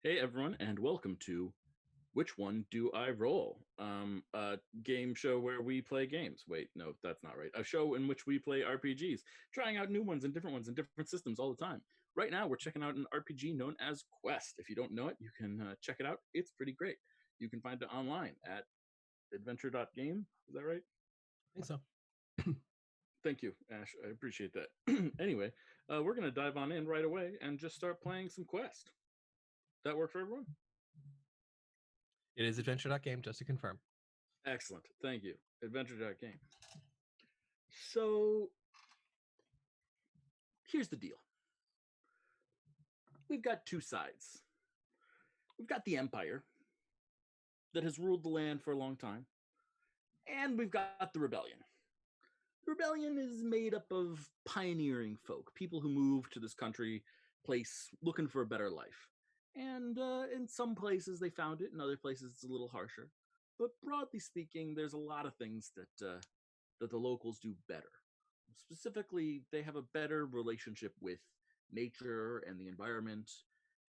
Hey everyone, and welcome to Which One Do I Roll? A game show where we play games. Wait, no, that's not right. A show in which we play RPGs, trying out new ones and different systems all the time. Right now, we're checking out an RPG known as Quest. If you don't know it, you can check it out. It's pretty great. You can find it online at adventure.game. Is that right? I think so. Thank you, Ash. I appreciate that. Anyway, we're going to dive on in right away and just start playing some Quest. That work for everyone? It is adventure.game, just to confirm. Excellent. Thank you. Adventure.game. So here's the deal. We've got two sides. We've got the Empire that has ruled the land for a long time, and we've got the Rebellion. The Rebellion is made up of pioneering folk, people who moved to this place looking for a better life. And in some places they found it, in other places it's a little harsher. But broadly speaking, there's a lot of things that the locals do better. Specifically, they have a better relationship with nature and the environment,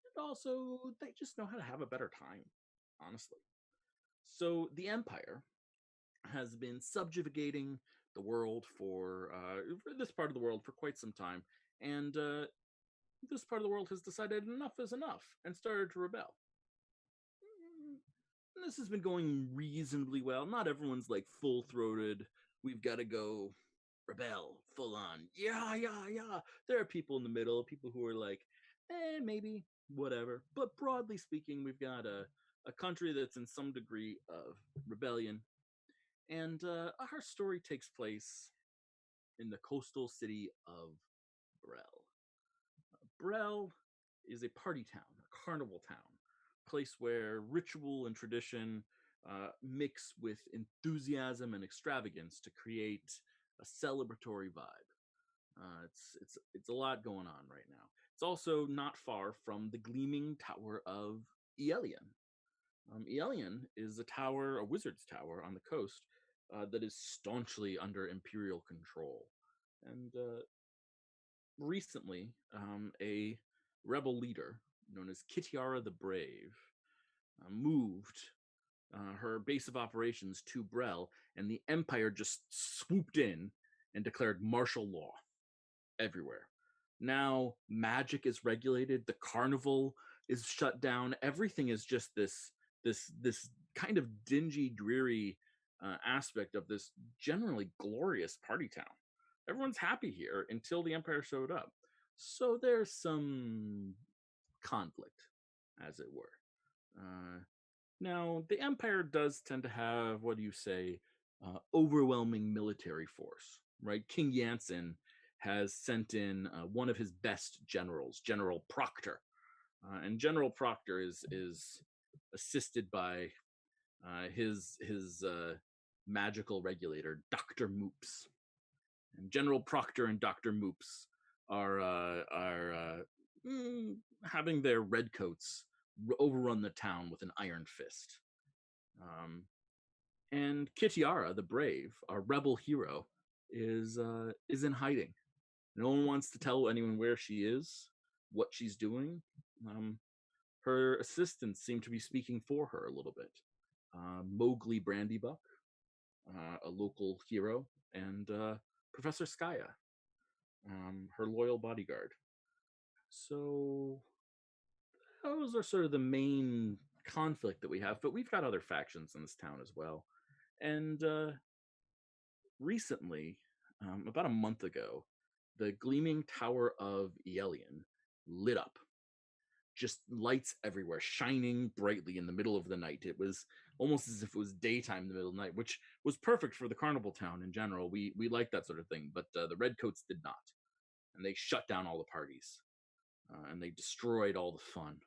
and also they just know how to have a better time, honestly. So the Empire has been subjugating the world for this part of the world for quite some time, and this part of the world has decided enough is enough and started to rebel. This has been going reasonably well. Not everyone's like full throated. We've got to go rebel full on. Yeah, yeah, yeah. There are people in the middle, people who are like, maybe, whatever. But broadly speaking, we've got a country that's in some degree of rebellion. And our story takes place in the coastal city of Brel. Brel is a party town, a carnival town, a place where ritual and tradition mix with enthusiasm and extravagance to create a celebratory vibe. It's a lot going on right now. It's also not far from the gleaming tower of Ielian. Ielian is a tower, a wizard's tower on the coast that is staunchly under imperial control. And recently, a rebel leader known as Kitiara the Brave moved her base of operations to Brel, and the Empire just swooped in and declared martial law everywhere. Now magic is regulated, the carnival is shut down. Everything is just this kind of dingy, dreary aspect of this generally glorious party town. Everyone's happy here until the Empire showed up. So there's some conflict, as it were. Now, the Empire does tend to have, what do you say, overwhelming military force, right? King Yansen has sent in one of his best generals, General Proctor. And General Proctor is assisted by his magical regulator, Dr. Moops. And General Proctor and Dr. Moops are having their redcoats overrun the town with an iron fist. Um, and Kitiara, the brave, our rebel hero, is in hiding. No one wants to tell anyone where she is, what she's doing. Um, her assistants seem to be speaking for her a little bit. Mowgli Brandybuck, a local hero, and Professor Skaya, her loyal bodyguard. So those are sort of the main conflict that we have, but we've got other factions in this town as well. And recently, about a month ago, the gleaming tower of Ielian lit up. Just lights everywhere, shining brightly in the middle of the night. It was almost as if it was daytime in the middle of the night, which was perfect for the carnival town in general. We like that sort of thing, but the redcoats did not, and they shut down all the parties, and they destroyed all the fun.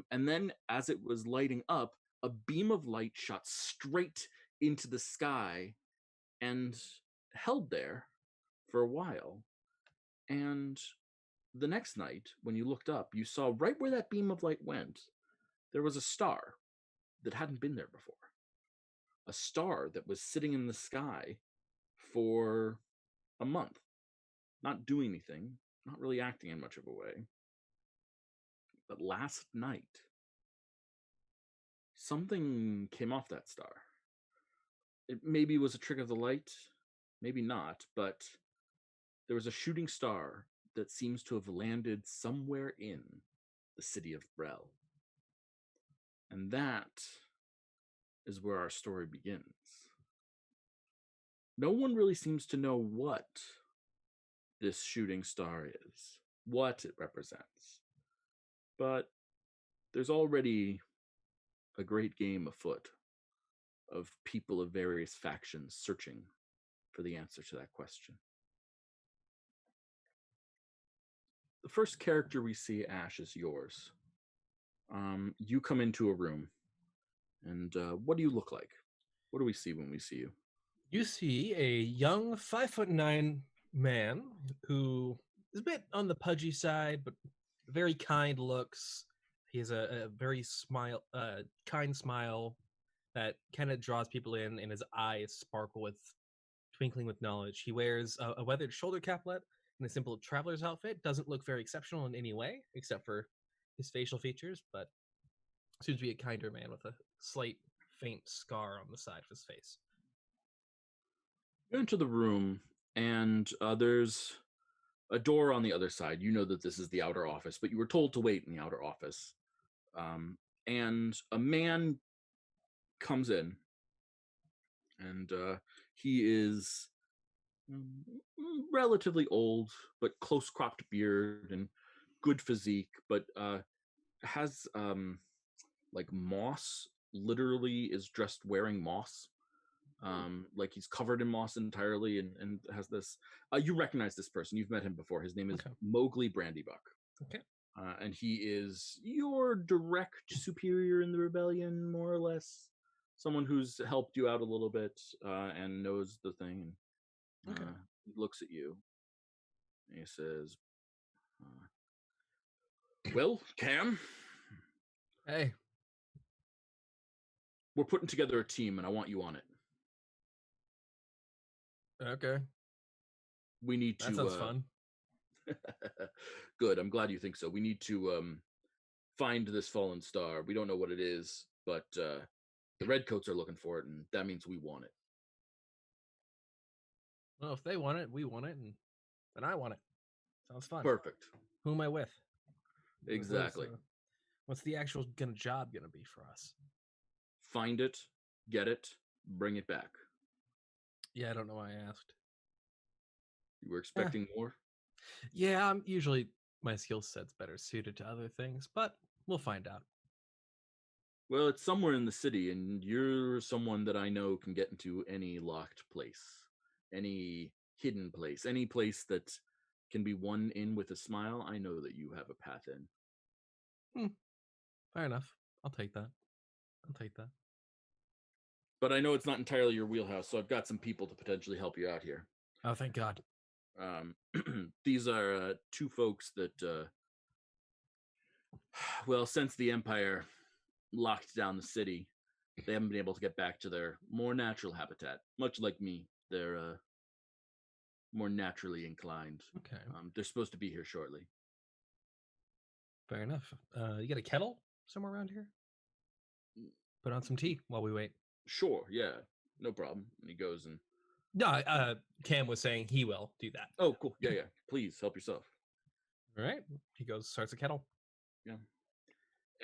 And then, as it was lighting up, a beam of light shot straight into the sky and held there for a while. And the next night, when you looked up, you saw right where that beam of light went, there was a star that hadn't been there before. A star that was sitting in the sky for a month, not doing anything, not really acting in much of a way. But last night, something came off that star. It maybe was a trick of the light, maybe not, but there was a shooting star that seems to have landed somewhere in the city of Brel. And that is where our story begins. No one really seems to know what this shooting star is, what it represents. But there's already a great game afoot of people of various factions searching for the answer to that question. The first character we see, Ash, is yours. You come into a room, and what do you look like? What do we see when we see you? You see a young 5'9" man who is a bit on the pudgy side, but very kind looks. He has a very kind smile that kind of draws people in, and his eyes sparkle with twinkling with knowledge. He wears a weathered shoulder caplet and a simple traveler's outfit. Doesn't look very exceptional in any way, except for his facial features, but seems to be a kinder man with a slight, faint scar on the side of his face. You enter the room, and there's a door on the other side. You know that this is the outer office, but you were told to wait in the outer office. And a man comes in, and he is relatively old, but close cropped beard and good physique, but has like moss. Literally, is dressed wearing moss. Like he's covered in moss entirely, and has this. You recognize this person. You've met him before. His name is Okay. Mowgli Brandybuck. Okay. And he is your direct superior in the rebellion, more or less. Someone who's helped you out a little bit and knows the thing. And, Okay. he looks at you. And he says, "Well, Cam, Hey. we're putting together a team, and I want you on it. Okay. We need to." That sounds fun. Good. I'm glad you think so. We need to find this fallen star. We don't know what it is, but the redcoats are looking for it, and that means we want it. Well, if they want it, we want it, and then I want it. Sounds fun. Perfect. Who am I with? Exactly. What's the actual job gonna be for us? Find it, get it, bring it back. Yeah, I don't know why I asked. You were expecting more? Yeah, I'm usually my skill set's better suited to other things, but we'll find out. Well, it's somewhere in the city, and you're someone that I know can get into any locked place, any hidden place, any place that can be won in with a smile. I know that you have a path in. Fair enough. I'll take that. But I know it's not entirely your wheelhouse, so I've got some people to potentially help you out here. Oh, thank God. These are two folks that, well, since the Empire locked down the city, they haven't been able to get back to their more natural habitat. Much like me, they're more naturally inclined. Okay. They're supposed to be here shortly. Fair enough. You got a kettle somewhere around here? Put on some tea while we wait. Sure, yeah, no problem. And he goes and... No, Cam was saying he will do that. Oh, cool. Yeah. Please, help yourself. All right. He goes, starts a kettle. Yeah.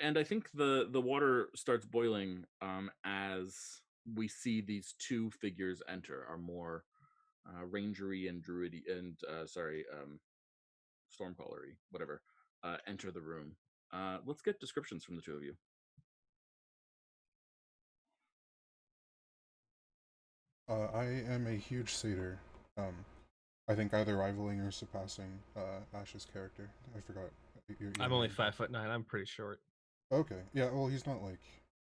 And I think the water starts boiling as we see these two figures enter, our more rangery and druidy and stormcallery, whatever, enter the room. Let's get descriptions from the two of you. I am a huge satyr. I think either rivaling or surpassing Ash's character. I forgot. I'm only 5'9". I'm pretty short. Okay. Yeah. Well, he's not like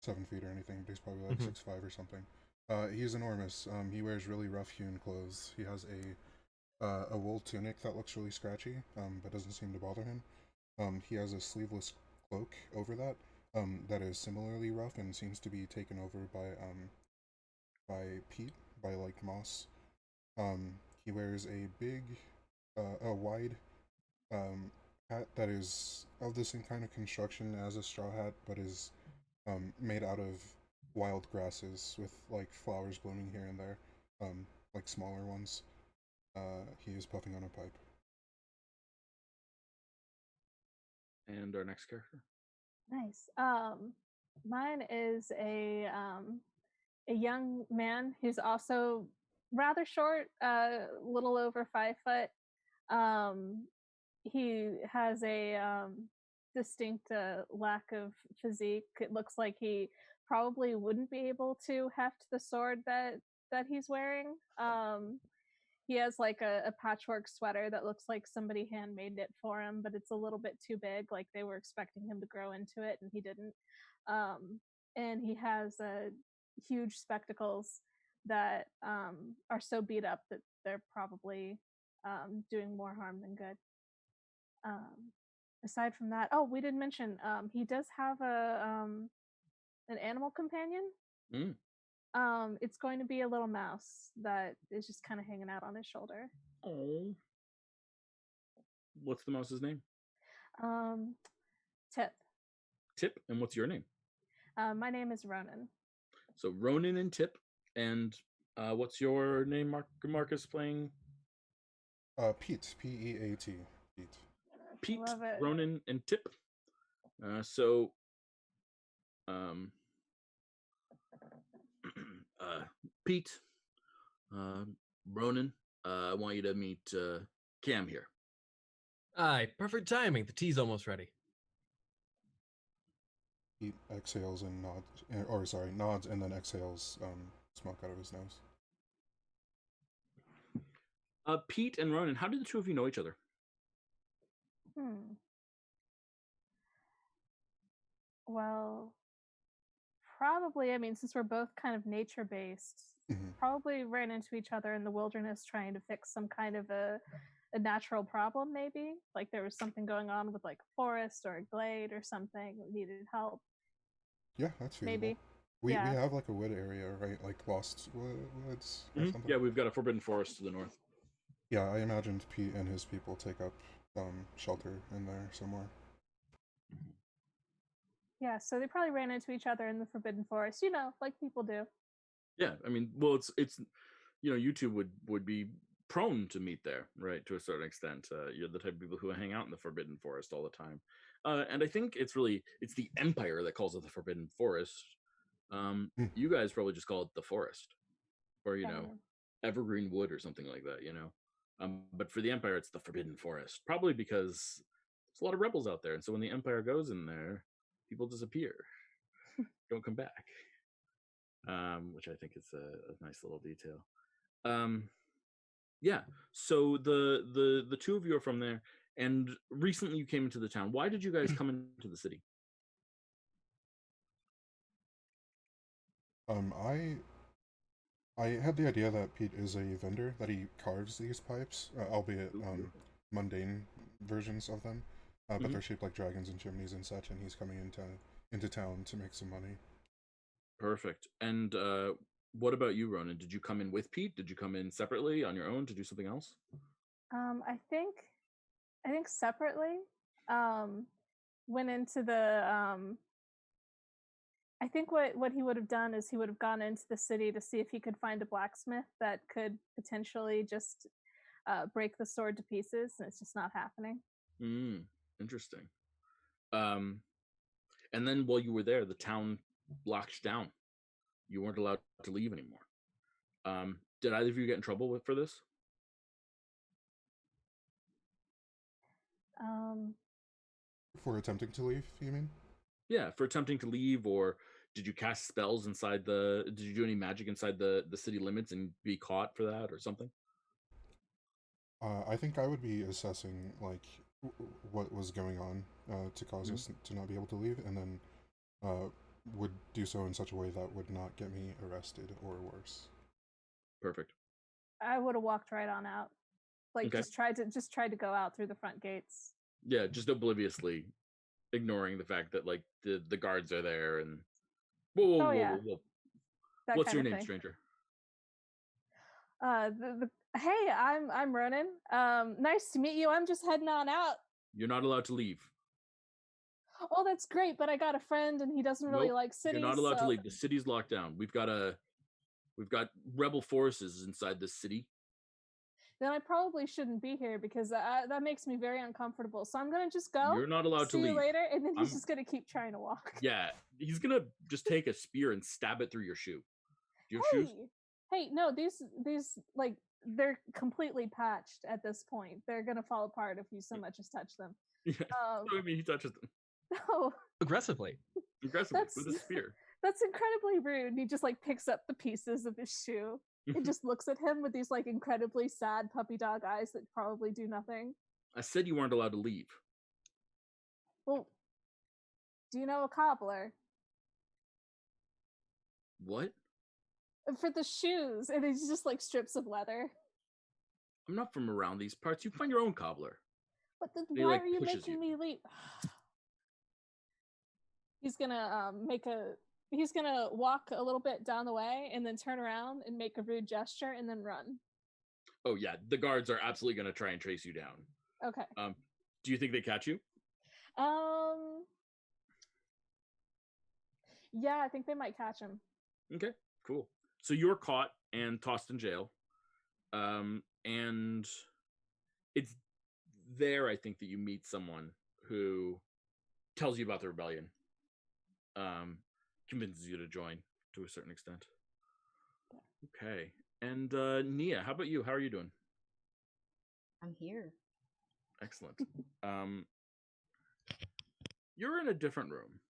7 feet or anything. But he's probably like 6'5" or something. He's enormous. He wears really rough-hewn clothes. He has a wool tunic that looks really scratchy, but doesn't seem to bother him. He has a sleeveless cloak over that, that is similarly rough and seems to be taken over by peat, by like moss. He wears a big, a wide, hat that is of the same kind of construction as a straw hat, but is made out of wild grasses with like flowers blooming here and there, like smaller ones. He is puffing on a pipe. And our next character. Nice. Mine is a young man who's also rather short, little over 5 foot. He has a distinct lack of physique. It looks like he probably wouldn't be able to heft the sword that he's wearing. He has like a patchwork sweater that looks like somebody handmade it for him, but it's a little bit too big. Like they were expecting him to grow into it, and he didn't. And he has huge spectacles that are so beat up that they're probably doing more harm than good. Aside from that, oh, we didn't mention he does have an animal companion. Mm. It's going to be a little mouse that is just kind of hanging out on his shoulder. Oh. What's the mouse's name? Tip. Tip. And what's your name? My name is Ronan. So Ronan and Tip. And what's your name, Marcus, playing? Pete. P-E-A-T. Pete. Pete, Love it. Ronan, and Tip. Pete, Ronan, I want you to meet Cam here. Aye, perfect timing. The tea's almost ready. He exhales and nods, nods and then exhales smoke out of his nose. Pete and Ronan, how did the two of you know each other? Well, probably, I mean, since we're both kind of nature-based, probably ran into each other in the wilderness trying to fix some kind of a natural problem, maybe. Like there was something going on with like a forest or a glade or something that needed help. Yeah, that's feasible. Maybe. We Yeah. have like a wood area, right? Like Lost Woods or something? Yeah, we've got a forbidden forest to the north. Yeah, I imagined Pete and his people take up shelter in there somewhere. Yeah, so they probably ran into each other in the Forbidden Forest, like people do. Yeah, I mean, well, it's you two would be prone to meet there, right? To a certain extent, you're the type of people who hang out in the Forbidden Forest all the time, and I think it's the Empire that calls it the Forbidden Forest. You guys probably just call it the forest, or Evergreen Wood or something like that, But for the Empire, it's the Forbidden Forest, probably because there's a lot of rebels out there, and so when the Empire goes in there, people disappear, don't come back, which I think is a nice little detail. Yeah. So the two of you are from there, and recently you came into the town. Why did you guys come into the city? I had the idea that Pete is a vendor, that he carves these pipes, albeit mundane versions of them, but they're shaped like dragons and chimneys and such, and he's coming into town to make some money. Perfect. And what about you, Ronan? Did you come in with Pete? Did you come in separately on your own to do something else? I think separately. Went into the I think what he would have done is he would have gone into the city to see if he could find a blacksmith that could potentially just break the sword to pieces, and it's just not happening. Interesting. And then while you were there, the town locked down. You weren't allowed to leave anymore. Did either of you get in trouble for this? For attempting to leave, you mean? Yeah, for attempting to leave, or did you cast spells inside did you do any magic inside the city limits and be caught for that or something? I think I would be assessing like what was going on to cause us to not be able to leave, and then would do so in such a way that would not get me arrested or worse. Perfect. I would have walked right on out. Like just tried to go out through the front gates. Yeah, just obliviously ignoring the fact that like the guards are there and whoa. What's your name, stranger? Hey, I'm Ronan. Nice to meet you. I'm just heading on out. You're not allowed to leave. Oh, that's great, but I got a friend and he doesn't really Nope, like cities. You're not allowed to so... leave. The city's locked down. We've got rebel forces inside this city. Then I probably shouldn't be here because that makes me very uncomfortable. So I'm gonna just go. You're not allowed to See leave. you later, and then he's I'm- just gonna keep trying to walk. Yeah, he's gonna just take a spear and stab it through your shoe. Do you have shoes? Hey, no, these like they're completely patched at this point. They're gonna fall apart if you so much as touch them. Yeah. I mean, he touches them No, Aggressively. aggressively That's- with a spear. that's incredibly rude. And he just like picks up the pieces of his shoe and just looks at him with these like incredibly sad puppy dog eyes that probably do nothing. I said you weren't allowed to leave. Well, do you know a cobbler? What? For the shoes, and it's just like strips of leather. I'm not from around these parts. You find your own cobbler. But then He, why like, are you pushes making me leave? He's gonna he's gonna walk a little bit down the way and then turn around and make a rude gesture and then run. Oh yeah, the guards are absolutely gonna try and trace you down. Okay. Do you think they catch you? Yeah, I think they might catch him. Okay, cool. So you're caught and tossed in jail. And it's there, I think, that you meet someone who tells you about the rebellion. Convinces you to join to a certain extent. Okay. And Nia, how about you? How are you doing? I'm here. Excellent. You're in a different room.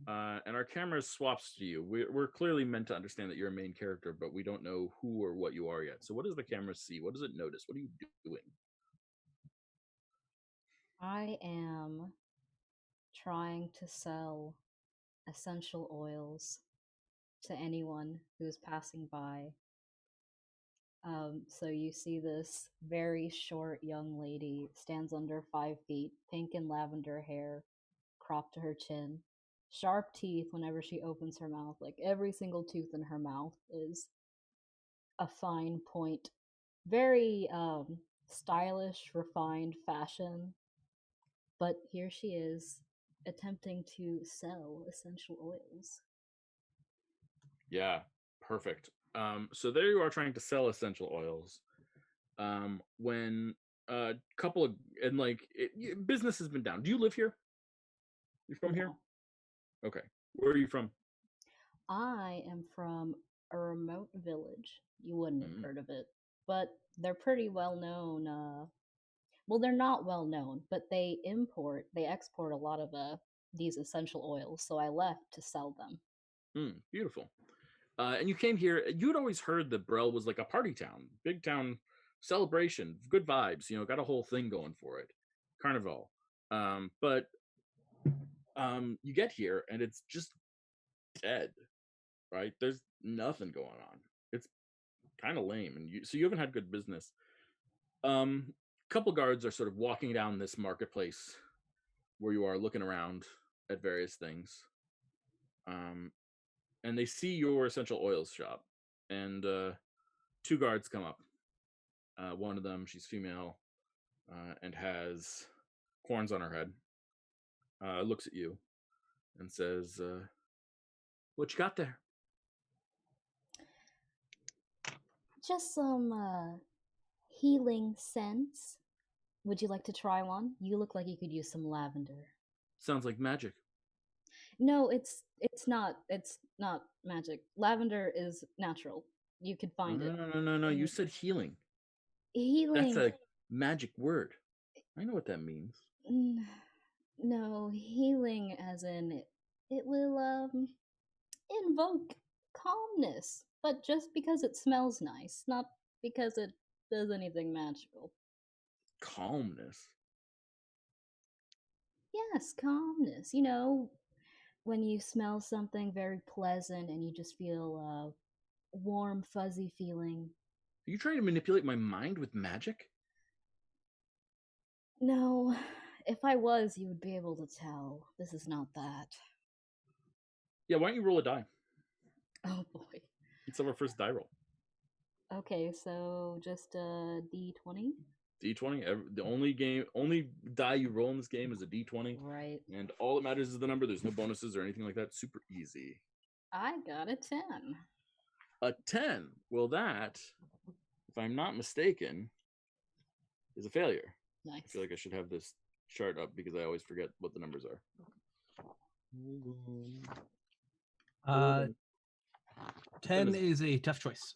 And our camera swaps to you. We're clearly meant to understand that you're a main character, but we don't know who or what you are yet. So what does the camera see? What does it notice? What are you doing? I am trying to sell essential oils to anyone who is passing by. So you see this very short young lady, stands under 5 feet, pink and lavender hair, cropped to her chin, sharp teeth whenever she opens her mouth. Like every single tooth in her mouth is a fine point. Very stylish, refined fashion. But here she is, attempting to sell essential oils. Yeah, perfect. So there you are trying to sell essential oils. When a couple of business has been down. Do you live here? You from here? No. Okay. Where are you from? I am from a remote village. You wouldn't have heard of it, but they're pretty well known. Well, they're not well known, but they export a lot of these essential oils. So I left to sell them. Beautiful. And you came here. You'd always heard that Brel was like a party town, big town celebration, good vibes. You know, got a whole thing going for it, carnival. But you get here and it's just dead, right? There's nothing going on. It's kind of lame, and you haven't had good business. Couple guards are sort of walking down this marketplace where you are, looking around at various things. And they see your essential oils shop, and 2 guards come up. One of them, she's female, and has horns on her head. Looks at you and says, "What you got there?" Just some healing scents. Would you like to try one? You look like you could use some lavender. Sounds like magic. No, it's not. It's not magic. Lavender is natural. You could find it. No. You said healing. Healing. That's a magic word. I know what that means. No, healing as in it will invoke calmness, but just because it smells nice, not because it does anything magical. Calmness. Yes, calmness. You know, when you smell something very pleasant and you just feel a warm, fuzzy feeling. Are you trying to manipulate my mind with magic? No, if I was, you would be able to tell. This is not that. Yeah, why don't you roll a die? Oh boy. Let's have our first die roll. Okay, so just a D20. D20. The only die you roll in this game is a D20, Right. and all that matters is the number. There's no bonuses or anything like that. Super easy. I got a 10. A 10. Well, that, if I'm not mistaken, is a failure. Nice. I feel like I should have this chart up because I always forget what the numbers are. 10 is a tough choice.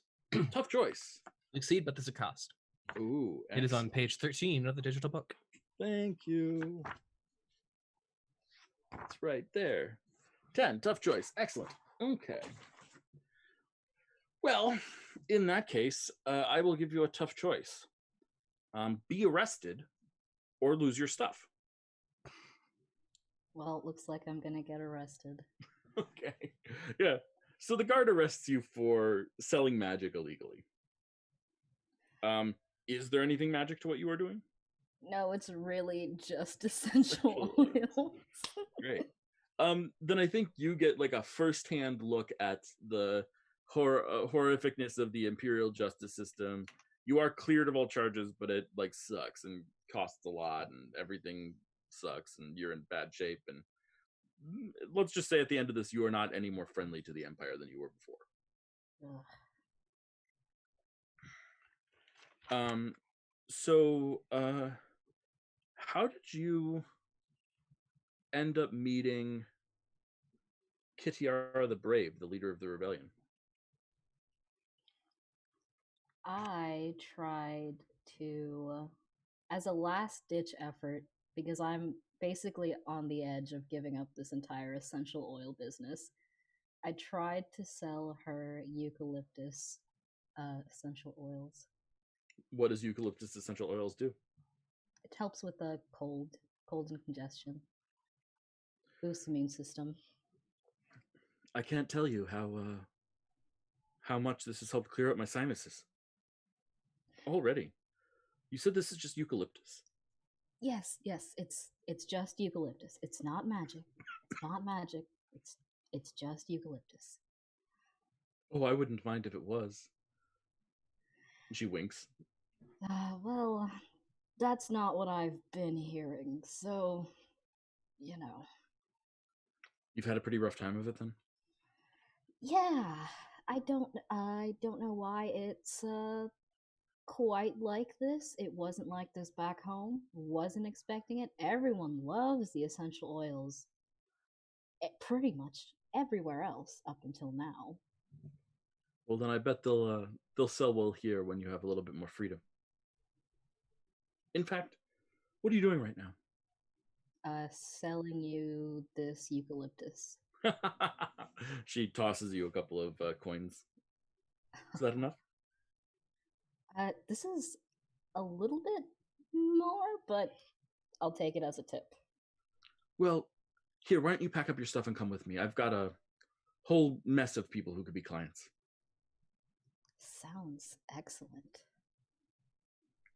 Tough choice. Succeed, but there's a cost. Ooh, It is on excellent. page 13 of the digital book. Thank you. It's right there. 10, tough choice. Excellent. Okay. Well, in that case, I will give you a tough choice. Be arrested or lose your stuff. Well, it looks like I'm gonna get arrested. Okay. Yeah. So the guard arrests you for selling magic illegally. Is there anything magic to what you are doing? No, it's really just essential Oh, oils. Great. Then I think you get like a first-hand look at the horrificness of the imperial justice system. You are cleared of all charges, but it like sucks and costs a lot, and everything sucks, and you're in bad shape. And let's just say at the end of this, you are not any more friendly to the Empire than you were before. Ugh. So how did you end up meeting Kitiara the Brave, the leader of the rebellion? I tried to, as a last-ditch effort, because I'm basically on the edge of giving up this entire essential oil business, I tried to sell her eucalyptus essential oils. What does eucalyptus essential oils do? It helps with the cold and congestion. Boosts the immune system. I can't tell you how much this has helped clear up my sinuses. Already. You said this is just eucalyptus. Yes, it's just eucalyptus. It's not magic. It's not magic. It's just eucalyptus. Oh, I wouldn't mind if it was. She winks. Well, that's not what I've been hearing. So, you know. You've had a pretty rough time of it then? Yeah, I don't know why it's quite like this. It wasn't like this back home. Wasn't expecting it. Everyone loves the essential oils. Pretty much everywhere else up until now. Well, then I bet they'll sell well here when you have a little bit more freedom. In fact, what are you doing right now? Selling you this eucalyptus. She tosses you a couple of coins. Is that enough? This is a little bit more, but I'll take it as a tip. Well, here, why don't you pack up your stuff and come with me? I've got a whole mess of people who could be clients. Sounds excellent.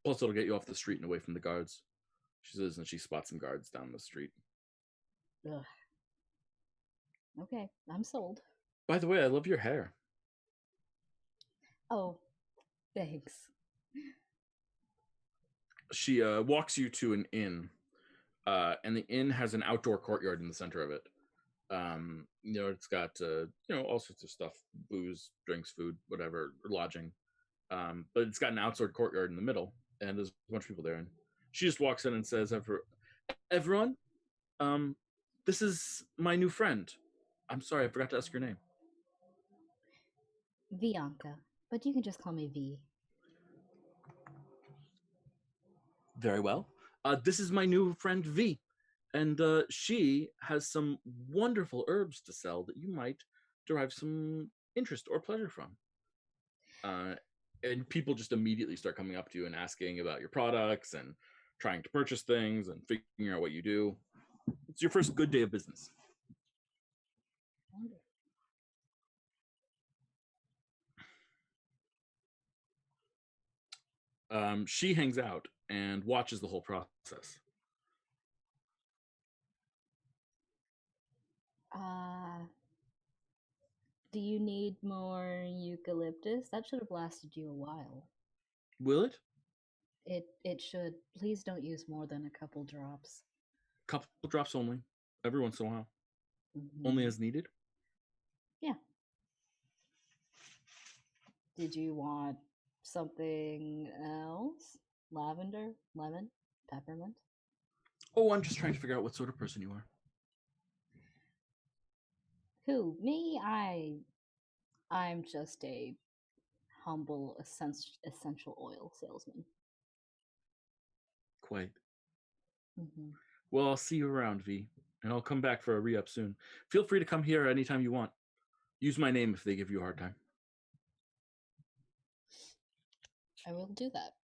Plus, it'll get you off the street and away from the guards. She says, and she spots some guards down the street. Ugh. Okay, I'm sold. By the way, I love your hair. Oh, thanks. She walks you to an inn, and the inn has an outdoor courtyard in the center of it. It's got all sorts of stuff: booze, drinks, food, whatever, lodging. But it's got an outdoor courtyard in the middle, and there's a bunch of people there. And she just walks in and says, "Everyone, this is my new friend. I'm sorry, I forgot to ask your name." Bianca, but you can just call me V. Very well. This is my new friend V, and she has some wonderful herbs to sell that you might derive some interest or pleasure from. And people just immediately start coming up to you and asking about your products and trying to purchase things and figuring out what you do. It's your first good day of business. Wonderful. She hangs out and watches the whole process. Do you need more eucalyptus? That should have lasted you a while. Will it? It should. Please don't use more than a couple drops. Couple drops only, every once in a while, only Mhm. as needed. Yeah. Did you want something else? Lavender, lemon, peppermint? Oh, I'm just trying to figure out what sort of person you are. Who? Me? I'm just a humble essential oil salesman. Quite. Hmm. Well, I'll see you around, V, and I'll come back for a re-up soon. Feel free to come here anytime you want. Use my name if they give you a hard time. I will do that.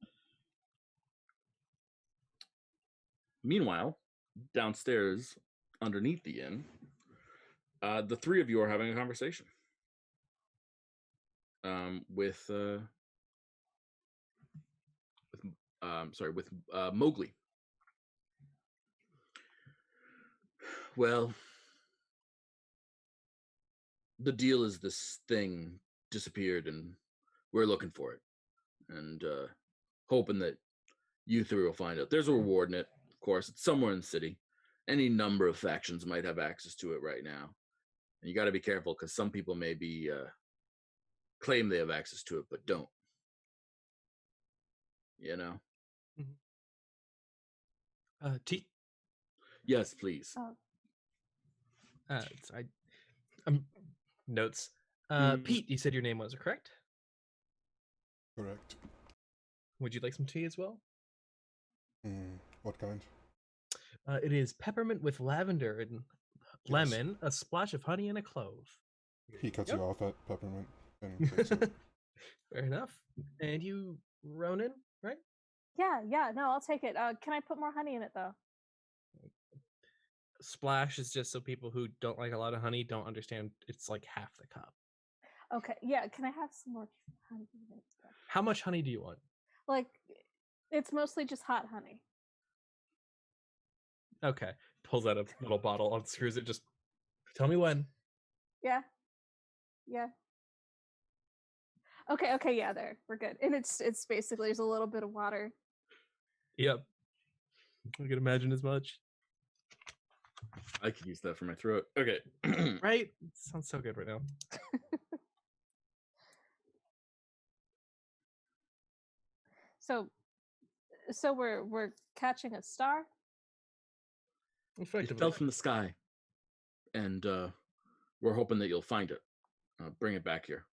Meanwhile, downstairs, underneath the inn, the three of you are having a conversation with Mowgli. Well, the deal is this thing disappeared, and we're looking for it, and hoping that you three will find out. There's a reward in it, of course. It's somewhere in the city. Any number of factions might have access to it right now, and you got to be careful because some people may be claim they have access to it, but don't. You know? T. Yes, please. Oh, Notes. Mhm. Pete, you said your name was correct. Correct. Would you like some tea as well? What kind? It is peppermint with lavender and lemon, a splash of honey, and a clove. He cuts Yep. you off at peppermint and takes it. Fair enough. And you, Ronan, right? yeah. No, I'll take it. Can I put more honey in it though? Splash is just so people who don't like a lot of honey don't understand it's like half the cup. Okay. Yeah. Can I have some more honey in it? How much honey do you want? Like, it's mostly just hot honey. Okay. Pulls out a little bottle, unscrews it, just tell me when. Yeah. Okay, yeah, there. We're good. And it's basically there's a little bit of water. Yep. I can imagine as much. I could use that for my throat. Okay. Right? Sounds so good right now. So we're catching a star? It Effectively. fell from the sky, and we're hoping that you'll find it. Bring it back here.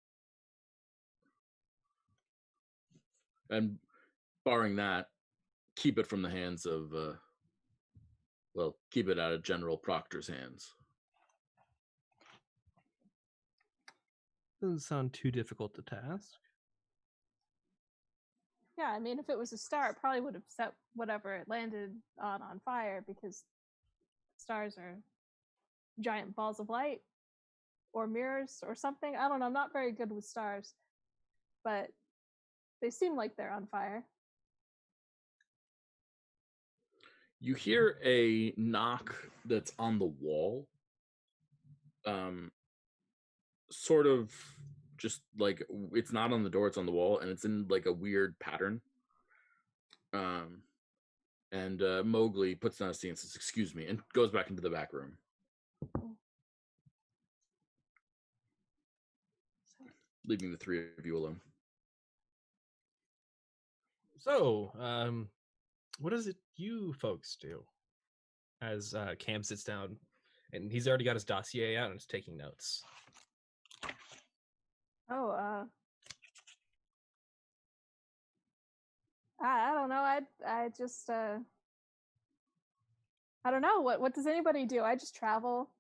And barring that, keep it from the hands of, keep it out of General Proctor's hands. Doesn't sound too difficult to task. Yeah, I mean, if it was a star, it probably would have set whatever it landed on fire because stars are giant balls of light or mirrors or something. I don't know. I'm not very good with stars, but they seem like they're on fire. You hear a knock that's on the wall. Sort of just like it's not on the door, it's on the wall, and it's in like a weird pattern. And Mowgli puts down a seat and says, "Excuse me," and goes back into the back room. Leaving the three of you alone. So, what is it you folks do? As Cam sits down, and he's already got his dossier out and is taking notes. Oh, I don't know. I just I don't know. What does anybody do? I just travel.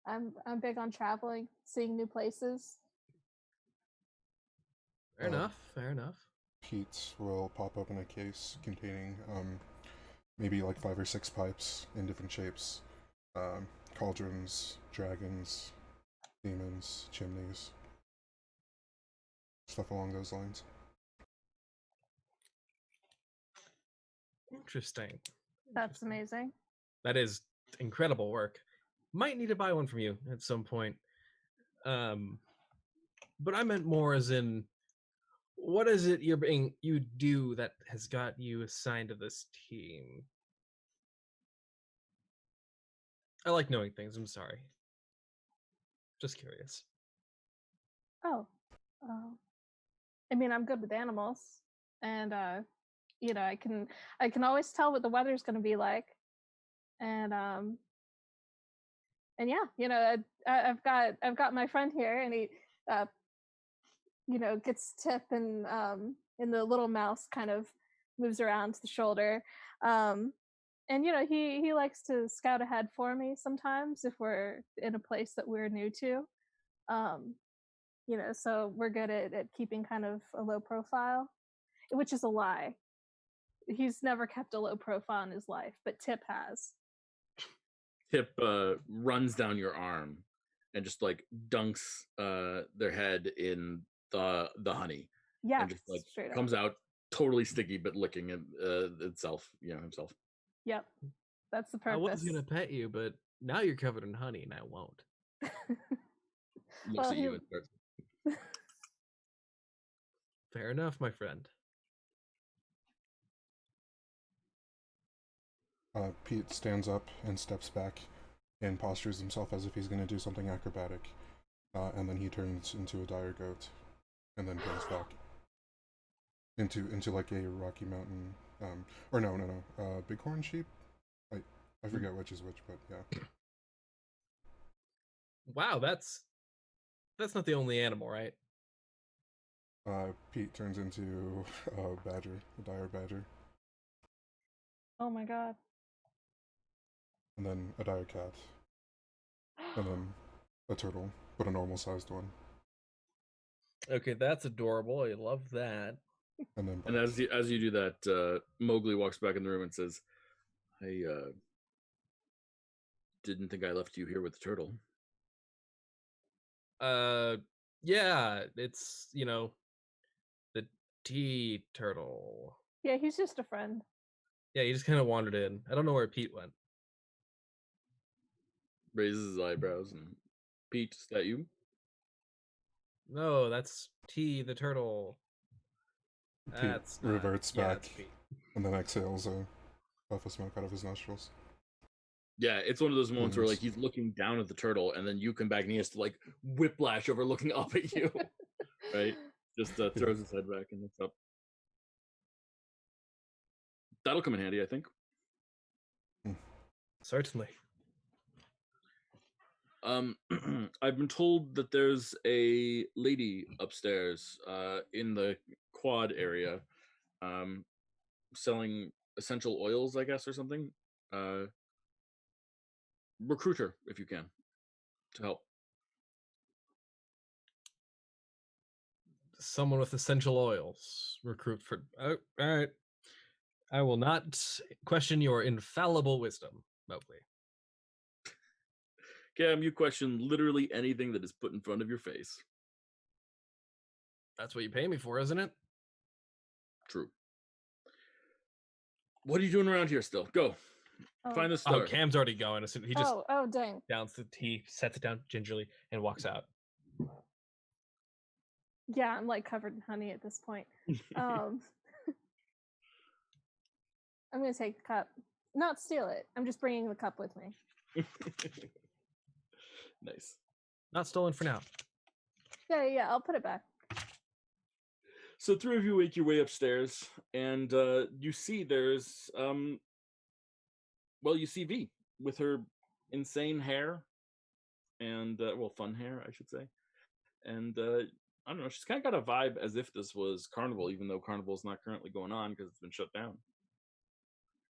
I'm big on traveling, seeing new places. Fair enough. Pete will pop open a case containing maybe like 5 or 6 pipes in different shapes. Cauldrons, dragons, demons, chimneys. Stuff along those lines. Interesting. That's amazing. That is incredible work. Might need to buy one from you at some point. But I meant more as in, what is it you do that has got you assigned to this team? I like knowing things. I'm sorry. Just curious. Oh, I mean, I'm good with animals, and I can always tell what the weather's going to be like, and yeah, I've got my friend here, and he, gets Tip, and the little mouse kind of moves around to the shoulder, and he likes to scout ahead for me sometimes if we're in a place that we're new to. Um, so we're good at keeping kind of a low profile, which is a lie. He's never kept a low profile in his life, but Tip has. Tip runs down your arm and just like dunks their head in the honey. Yeah, and just like straight comes up. out totally sticky, but licking itself, himself. Yep, that's the I was purpose. gonna pet you, but now you're covered in honey, and I won't. Looks Well, at you and starts. Fair enough, my friend. Pete stands up and steps back and postures himself as if he's going to do something acrobatic. And then he turns into a dire goat and then turns back into like a Rocky Mountain, or no, bighorn sheep. I forget which is which, but yeah. Wow, that's not the only animal, right? Pete turns into a badger, a dire badger, Oh my god. and then a dire cat, and then a turtle, but a normal-sized one, Okay, that's adorable. I love that. and then And as you do that, Mowgli walks back in the room and says, "I didn't think I left you here with the turtle." Yeah, it's the tea turtle. Yeah, he's just a friend. Yeah, he just kind of wandered in. I don't know where Pete went. Raises his eyebrows and, "Pete, is that you?" No, that's T the turtle. Pete That's not, reverts yeah, back that's Pete. and then exhales a puff of smoke out of his nostrils. Yeah, it's one of those moments where Nice. like he's looking down at the turtle, and then you come back and he has to like whiplash over looking up at you. Right? Just throws his head back and looks up. That'll come in handy, I think. Certainly. I've been told that there's a lady upstairs in the quad area selling essential oils, I guess, or something. Recruit her if you can to help. Someone with essential oils. Recruit for. Oh, all right. I will not question your infallible wisdom, Mowgli. Cam, you question literally anything that is put in front of your face. That's what you pay me for, isn't it? True. What are you doing around here still? Go. Oh. Find the Oh, star. Cam's already going. He just Oh, dang. downs the tea, sets it down gingerly, and walks out. Yeah, I'm like covered in honey at this point. I'm gonna take the cup. Not steal it. I'm just bringing the cup with me. Nice. Not stolen for now. Yeah, I'll put it back. So three of you make your way upstairs, and you see there's you see V with her insane hair and fun hair, I should say. And I don't know, she's kind of got a vibe as if this was Carnival, even though Carnival's not currently going on because it's been shut down.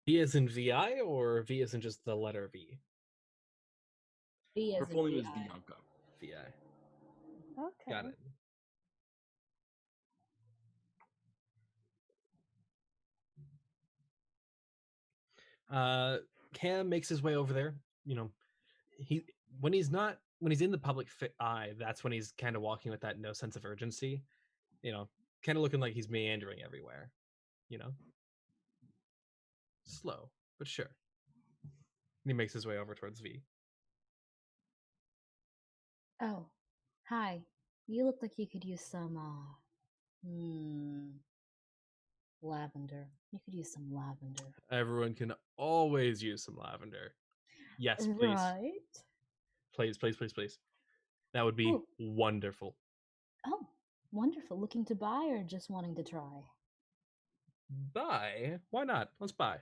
V as in VI, or V as in just the letter V? V Her as in full name is VI. Bianca. VI. Okay. Got it. Cam makes his way over there. When he's in the public eye, that's when he's kind of walking with that no sense of urgency. Kind of looking like he's meandering everywhere. Slow but sure. And he makes his way over towards V. Oh, hi. You look like you could use some Lavender. You could use some lavender. Everyone can always use some lavender. Yes, please. Right. Please, please, please, please. That would be Oh. wonderful. Oh, wonderful. Looking to buy or just wanting to try? Buy? Why not? Let's buy.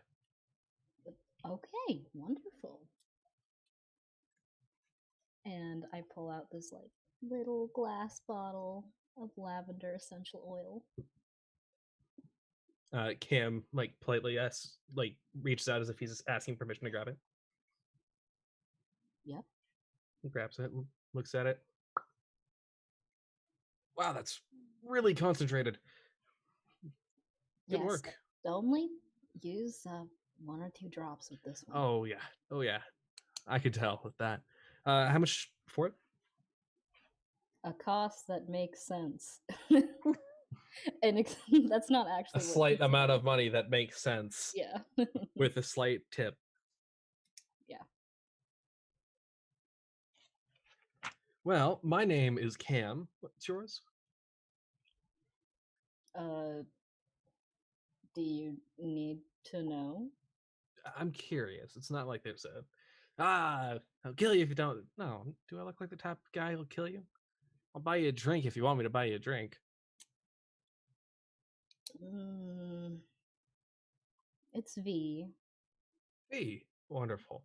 Okay, wonderful. And I pull out this like little glass bottle of lavender essential oil. Cam like politely reaches out as if he's asking permission to grab it. Yep. He grabs it, looks at it. Wow, that's really concentrated. Good Yes, work. only use 1 or 2 drops with this one. Oh yeah. I could tell with that. How much for it? A cost that makes sense. And that's not actually A what slight he amount said. of money that makes sense. Yeah. With a slight tip. Yeah. Well, my name is Cam. What's yours? Do you need to know? I'm curious. It's not like there's I'll kill you if you don't. No, do I look like the type of guy who'll kill you? I'll buy you a drink if you want me to buy you a drink. It's V. Hey, wonderful.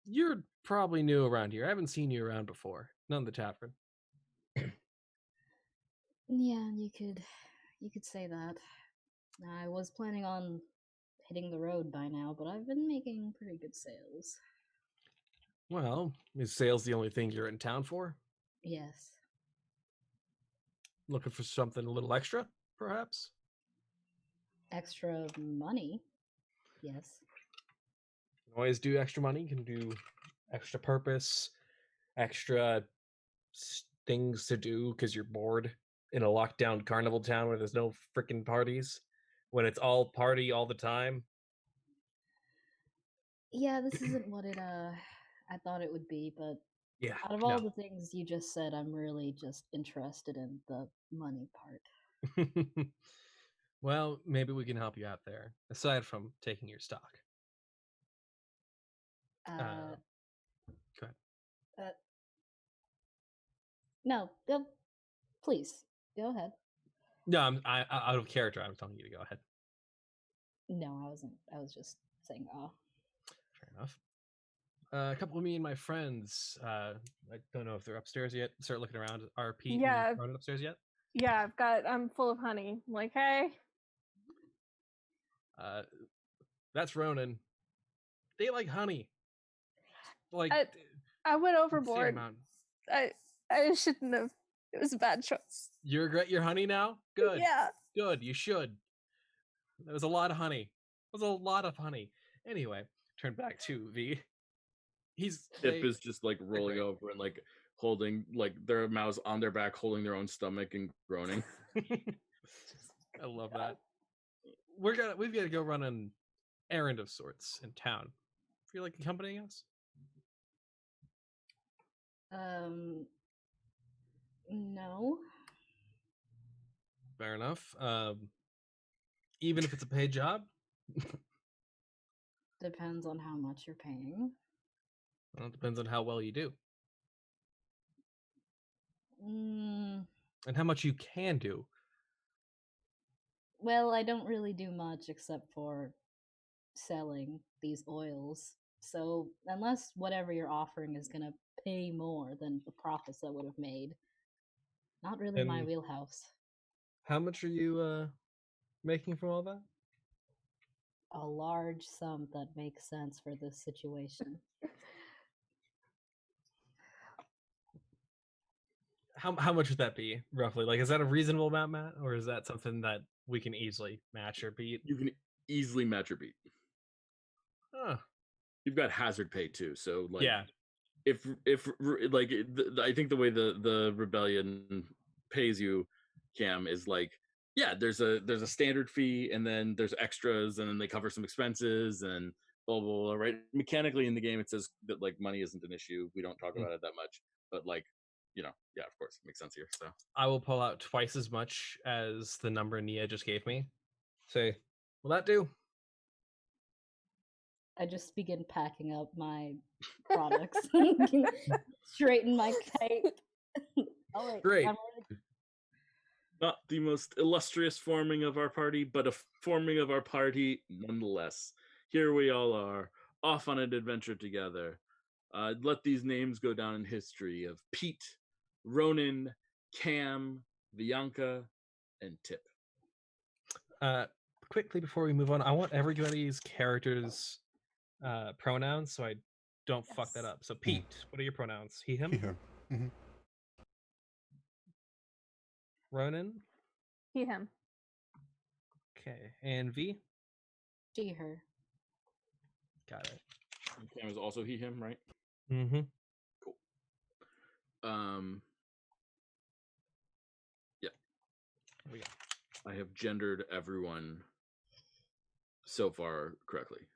You're probably new around here. I haven't seen you around before. None of the tavern. Yeah, you could say that. I was planning on hitting the road by now, but I've been making pretty good sales. Well, is sales the only thing you're in town for? Yes. Looking for something a little extra, perhaps? Extra money? Yes. You can always do extra money. You can do extra purpose, extra things to do because you're bored in a lockdown carnival town where there's no freaking parties, when it's all party all the time. Yeah, this isn't what I thought it would be, but Yeah. out of all the things you just said, I'm really just interested in the money part. Well, maybe we can help you out there, aside from taking your stock. Go ahead. No, go. Please, go ahead. No, I'm out of character. I'm telling you to go ahead. No, I wasn't. I was just saying, oh. Fair enough. A couple of me and my friends, I don't know if they're upstairs yet. Start looking around. Are Pete and Ronan upstairs yet? Yeah, I'm full of honey. I'm like, hey. That's Ronan. They like honey. Like I went overboard. I shouldn't have. It was a bad choice. You regret your honey now? Good. Yeah. Good. You should. That was a lot of honey. It was a lot of honey. Anyway, turn back to V. Tip is just like rolling over and like holding like their mouths on their back, holding their own stomach and groaning. I love that. We've got to go run an errand of sorts in town. Feel like accompanying us? No. Fair enough. Even if it's a paid job? Depends on how much you're paying. Well, it depends on how well you do. And how much you can do. Well, I don't really do much except for selling these oils. So unless whatever you're offering is going to pay more than the profits I would have made, not really my wheelhouse. How much are you making from all that? A large sum that makes sense for this situation. How much would that be, roughly? Like, is that a reasonable amount, Matt? Or is that something that we can easily match or beat? You can easily match or beat. Huh. You've got hazard pay too, so like, yeah. If like, I think the way the rebellion pays you, Cam, is like, yeah, there's a standard fee, and then there's extras, and then they cover some expenses, and blah blah blah. Right? Mechanically in the game, it says that like money isn't an issue. We don't talk about it that much, but like yeah, of course, makes sense here. So I will pull out twice as much as the number Nia just gave me. Say, will that do? I just begin packing up my products, straighten my cape. Oh wait, Great. I'm ready. not the most illustrious forming of our party, but a forming of our party nonetheless. Here we all are, off on an adventure together. Let these names go down in history of Pete, Ronan, Cam, Bianca, and Tip. Quickly before we move on, I want everybody's characters' pronouns so I don't fuck that Yes. up. So Pete, what are your pronouns? He, him? He, him. Hmm. Ronan? He, him. Okay. And V? She, her. Got it. Cam is also he, him, right? Mm-hmm. Yeah. There we go. I have gendered everyone so far correctly.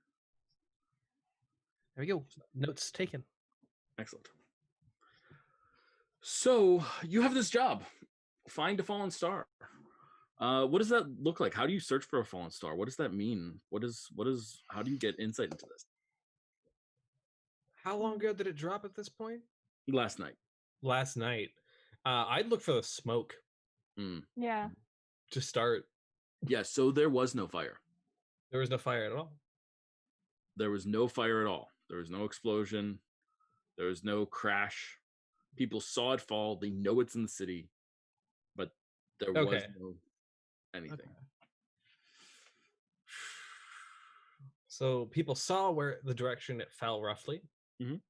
There we go. Notes taken. Excellent. So you have this job. Find a fallen star. What does that look like? How do you search for a fallen star? What does that mean? How do you get insight into this? How long ago did it drop at this point? Last night. Last night. I'd look for the smoke Yeah. to start. Yeah, so there was no fire. There was no fire at all. There was no fire at all. There was no explosion. There was no crash. People saw it fall. They know it's in the city, but there was Okay. no anything. Okay. So people saw where the direction it fell roughly. Mhm.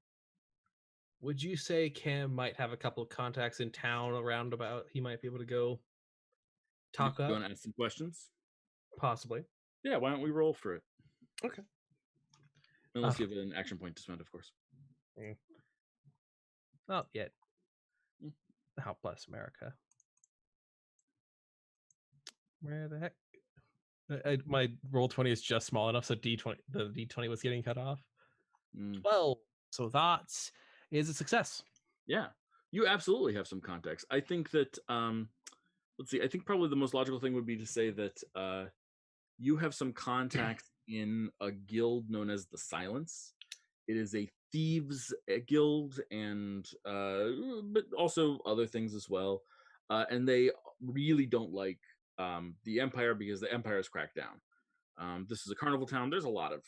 Would you say Cam might have a couple of contacts in town around about he might be able to go talk You up? want to ask some questions? Possibly. Yeah, why don't we roll for it? Okay. Unless you have an action point to spend, of course. Not yet. Mm. How bless America. Where the heck? My roll 20 is just small enough, so D20 the D20 was getting cut off. Mm. 12. So that is a success. Yeah, you absolutely have some context. I think that let's see. I think probably the most logical thing would be to say that you have some contacts in a guild known as the Silence. It is a thieves guild, and but also other things as well. And they really don't like the Empire because the Empire has cracked down. This is a carnival town. There's a lot of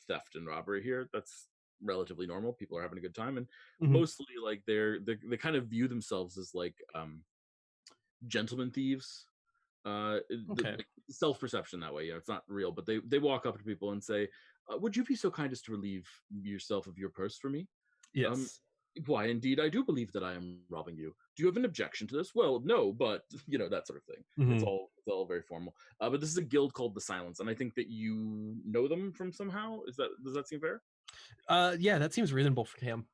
theft and robbery here. That's relatively normal. People are having a good time, and mostly like they kind of view themselves as like gentleman thieves. Okay. Self-perception that way. It's not real, but they walk up to people and say, would you be so kind as to relieve yourself of your purse for me? Yes. Why, indeed, I do believe that I am robbing you. Do you have an objection to this? Well, no, but that sort of thing. It's all very formal. But this is a guild called the Silence, and I think that you know them from somehow. Does that seem fair? Yeah, that seems reasonable for Cam.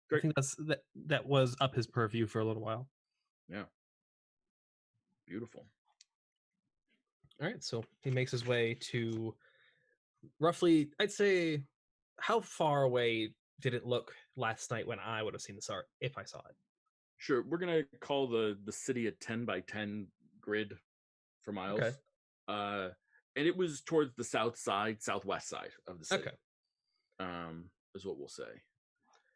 Great. I think that was up his purview for a little while. Yeah. Beautiful. All right, so he makes his way to roughly, I'd say, how far away did it look last night when I would have seen the star if I saw it? Sure, we're gonna call the city a 10 by 10 grid for miles. Okay. And it was towards the southwest side of the city. Okay. Is what we'll say.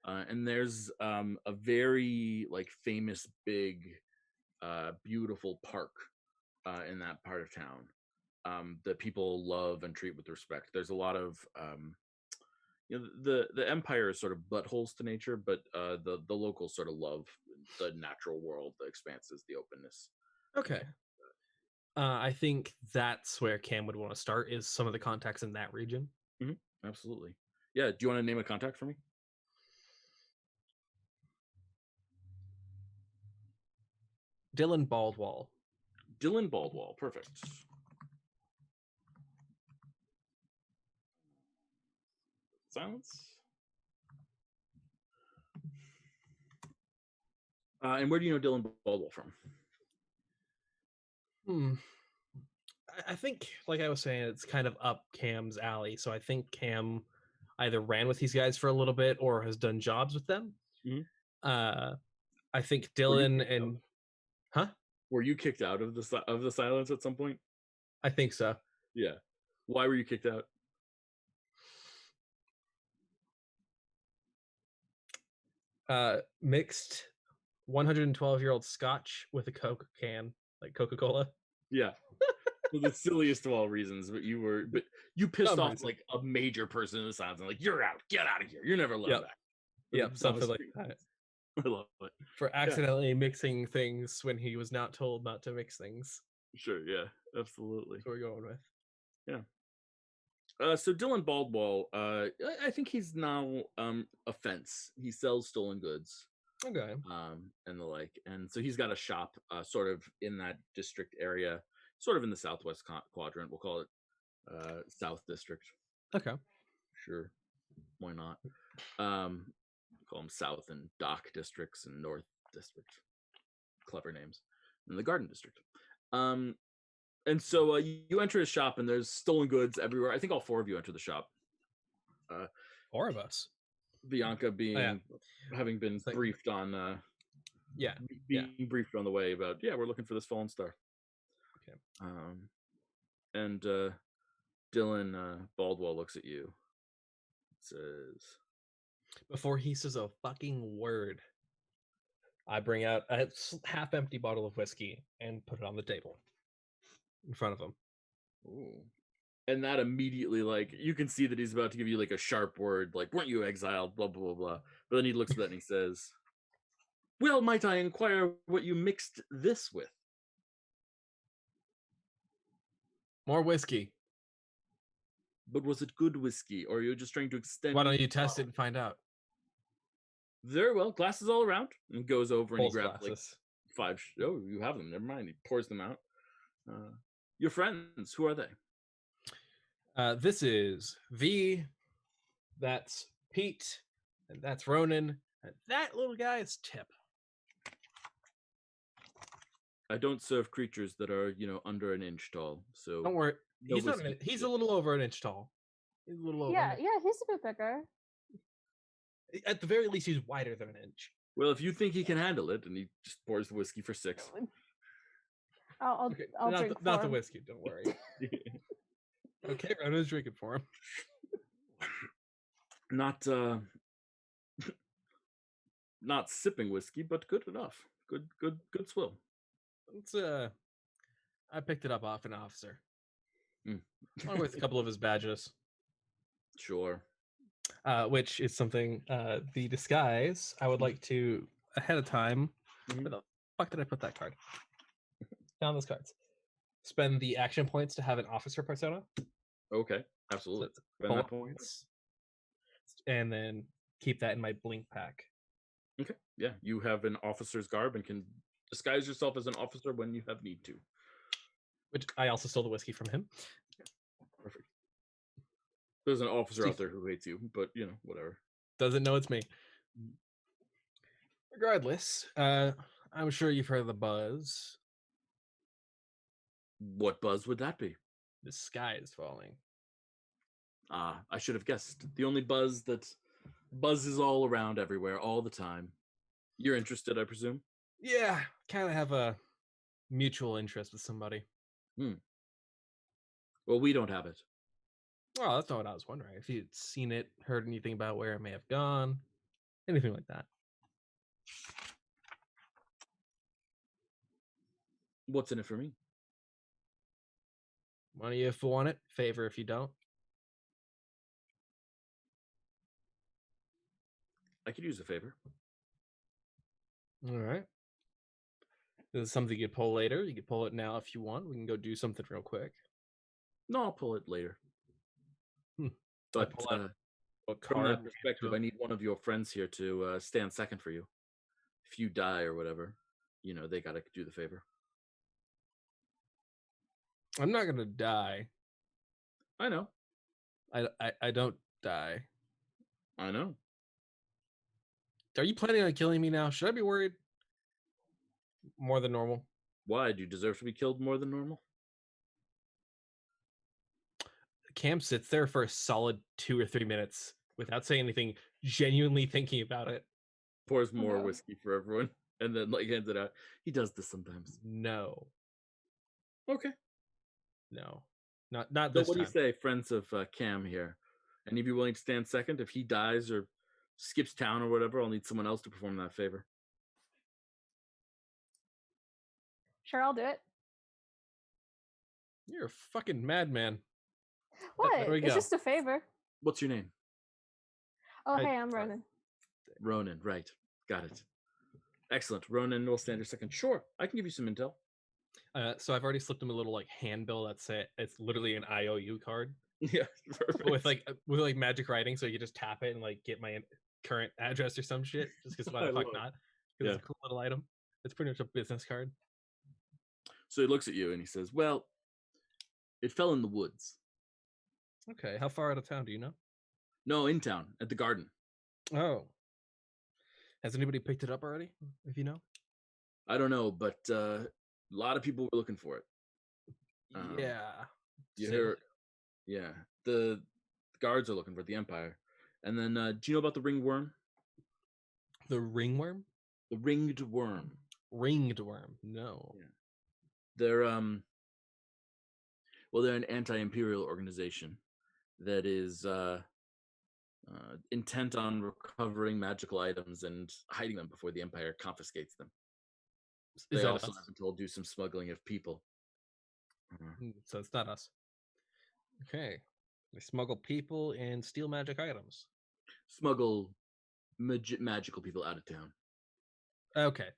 And there's a very like famous big beautiful park in that part of town that people love and treat with respect. There's a lot of the Empire is sort of buttholes to nature, but the locals sort of love the natural world, the expanses, the openness. Okay. I think that's where Cam would want to start, is some of the contacts in that region. Absolutely. Yeah. Do you want to name a contact for me? Dylan Baldwall. Dylan Baldwall. Perfect. Silence. And where do you know Dylan Baldwall from? I think, like I was saying, it's kind of up Cam's alley. So I think Cam either ran with these guys for a little bit or has done jobs with them. I think Were you Dylan kicked out? and huh? Were you kicked out of the silence at some point? I think so. Yeah. Why were you kicked out? Mixed 112-year-old Scotch with a Coke can, like Coca-Cola. Yeah. For the silliest of all reasons, but you pissed Some off reason. like a major person in the silence and like, you're out, get out of here. You're never allowed Yep. back. Yep, That something was like great. that. I love it. For accidentally mixing things when he was not told not to mix things. Sure, yeah, absolutely. That's what we're going with. So Dylan Baldwall, I think he's now a fence. He sells stolen goods, Okay. and the like, and so he's got a shop, sort of in that district area, sort of in the southwest quadrant. We'll call it South District. Okay. Sure, why not? Call them South and Dock districts and North District. Clever names. And the Garden District. And so you enter his shop and there's stolen goods everywhere. I think all four of you enter the shop. 4 of us. Bianca being having been like- briefed on Yeah. being briefed on the way about we're looking for this fallen star. Okay. And Dylan Baldwell looks at you. Says, Before he says a fucking word, I bring out a half-empty bottle of whiskey and put it on the table in front of him. ooh. And that immediately, like, you can see that he's about to give you like a sharp word, like, weren't you exiled, blah blah blah blah. But then he looks at that and he says, well, might I inquire what you mixed this with? More whiskey. But was it good whiskey, or are you just trying to extend? Why don't you test it and find out? Very well, glasses all around, and goes over and he Pulls grabs like glasses. 5. Oh, you have them. Never mind. He pours them out. Your friends, who are they? This is V. That's Pete. And that's Ronan. And that little guy is Tip. I don't serve creatures that are, under an inch tall. So Don't worry. no He's not. whiskey He's shit. a little over an inch tall. He's a little over. Yeah, he's a bit bigger. At the very least, he's wider than an inch. Well, if you think he can handle it, and he just pours the whiskey for 6. I'll Okay, I'll not drink not for the him. whiskey. Don't worry. Okay, Ronan's drinking for him. Not not sipping whiskey, but good enough. Good swill. It's I picked it up off an officer. Mm. Along with a couple of his badges. Sure. Which is something the disguise I would like to ahead of time. Mhm. Where the fuck did I put that card? Down those cards. Spend the action points to have an officer persona. Okay, So absolutely. it's Spend bullet that point. points. And then keep that in my blink pack. Okay. Yeah, you have an officer's garb and can disguise yourself as an officer when you have need to. Which I also stole the whiskey from him. Perfect. There's an officer Steve. out there who hates you, but whatever. Doesn't know it's me. Regardless, I'm sure you've heard of the buzz. What buzz would that be? The sky is falling. I should have guessed. The only buzz that buzzes all around everywhere all the time. You're interested, I presume? Yeah, kind of have a mutual interest with somebody. Well, we don't have it. Well, that's not what I was wondering. If you'd seen it, heard anything about where it may have gone, anything like that. What's in it for me? Money if you want it, favor if you don't. I could use a favor. All right. This is something you could pull later. You could pull it now if you want. We can go do something real quick. No, I'll pull it later. Hmm. But pull out What from card? that perspective, I need one of your friends here to stand second for you. If you die or whatever, they got to do the favor. I'm not gonna die. I know. I don't die. I know. Are you planning on killing me now? Should I be worried? More than normal. Why? Do you deserve to be killed more than normal? Cam sits there for a solid 2 or 3 minutes without saying anything, genuinely thinking about it. Pours more no. whiskey for everyone. And then like hands it out. He does this sometimes. No, Okay. no, not So this what do you time. say, friends of Cam here? Any of you willing to stand second? If he dies or skips town or whatever, I'll need someone else to perform that favor. Sure, I'll do it. You're a fucking madman. What? there we It's go. just a favor. What's your name? Oh, I- hey, I'm Ronan. Ronan, right. Got it. Excellent. Ronan will stand your second. Sure, I can give you some intel. So I've already slipped him a little like handbill that's it's literally an IOU card Yeah, perfect. with like magic writing, so you just tap it and like get my current address or some shit. Just because why I the fuck love it. not? Because Yeah. it's a cool little item. It's pretty much a business card. So he looks at you and he says, well, it fell in the woods. Okay, how far out of town do you know? No, in town, at the garden. Oh, has anybody picked it up already? If you know. I don't know, but a lot of people were looking for it. Yeah. You Same. hear? Yeah, the guards are looking for it, the Empire. And then, do you know about the ringed worm? The ringworm? The ringed worm. Ringed worm. No. Yeah. They're well, they're an anti-imperial organization that is intent on recovering magical items and hiding them before the Empire confiscates them. Is They that also us? have been told do some smuggling of people. So it's not us. Okay. They smuggle people and steal magic items. Smuggle magical people out of town. Okay,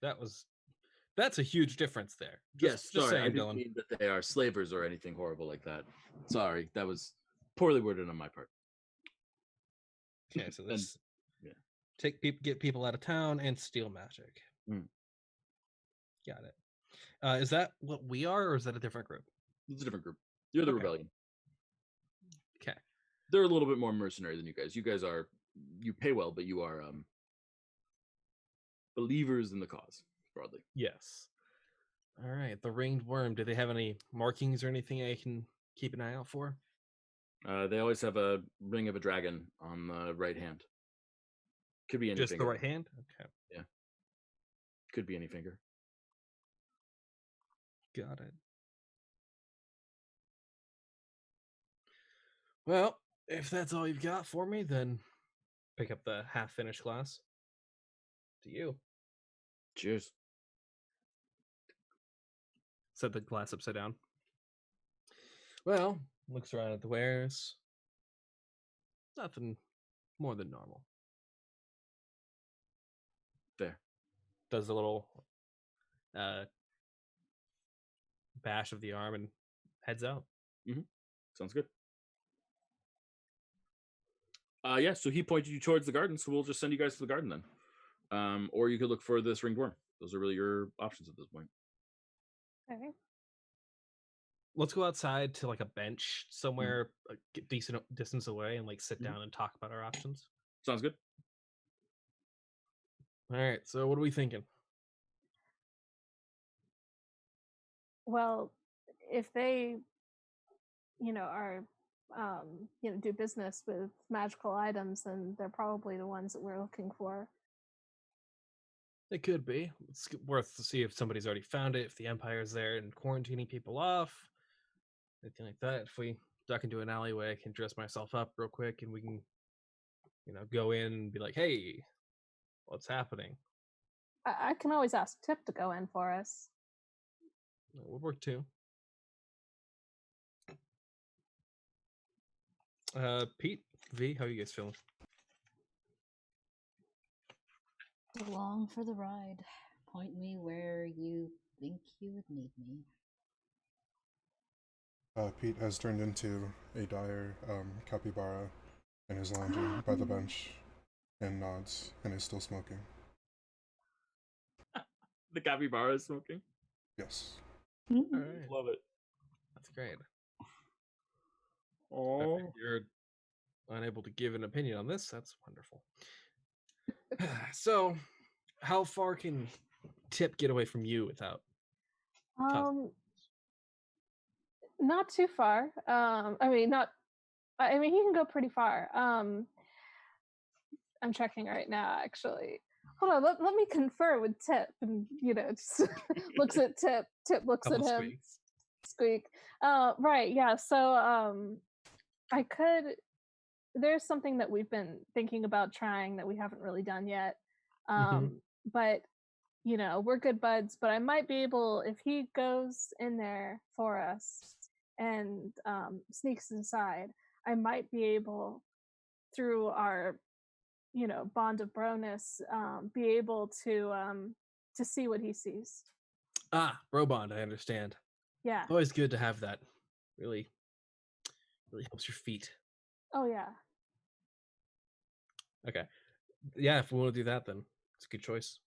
that's a huge difference there. Yes, just sorry, I saying, didn't Dylan. mean that they are slavers or anything horrible like that. Sorry, that was poorly worded on my part. Okay, so this yeah. get people out of town and steal magic. Mm. Got it. Is that what we are, or is that a different group? It's a different group. You're the Okay. rebellion. Okay. They're a little bit more mercenary than you guys. You guys are, you pay well, but you are believers in the cause, broadly. Yes. All right. The ringed worm. Do they have any markings or anything I can keep an eye out for? They always have a ring of a dragon on the right hand. Could be any Just finger. the right hand? Okay. Could be any finger. Got it. Well, if that's all you've got for me, then pick up the half-finished glass. To you. Cheers. Set the glass upside down. Well, looks around at the wares. Nothing more than normal. Fair. Does a little bash of the arm and heads out. Sounds good. Yeah, so he pointed you towards the garden, so we'll just send you guys to the garden then. Or you could look for this ringed worm. Those are really your options at this point. Okay. Let's go outside to like a bench somewhere a decent distance away and like sit down and talk about our options. Sounds good. All right, so what are we thinking? Well, if they, are, do business with magical items, then they're probably the ones that we're looking for. It could be. It's worth to see if somebody's already found it, if the Empire's there and quarantining people off, anything like that. If we duck into an alleyway, I can dress myself up real quick and we can, go in and be like, hey, what's happening? I can always ask Tip to go in for us. That would work too. Pete, V, how are you guys feeling? Along for the ride. Point me where you think you would need me. Pete has turned into a dire capybara and is lounging by the bench and nods and is still smoking. The capybara is smoking. Yes. All right, Love it. that's great. Oh, You're unable to give an opinion on this. That's wonderful. So, how far can Tip get away from you without? Not too far. He can go pretty far. I'm checking right now, actually. hold on, let me confer with Tip, and just looks at Tip. Tip looks at Couple him. squeaks. Squeak. Right, yeah. So I could. There's something that we've been thinking about trying that we haven't really done yet. But we're good buds. But I might be able, if he goes in there for us and sneaks inside, I might be able, through our bond of broness, be able to see what he sees. Ah, bro bond. I understand. Yeah. It's always good to have that. Really helps your feet. Oh yeah. Okay. Yeah, if we want to do that, then it's a good choice.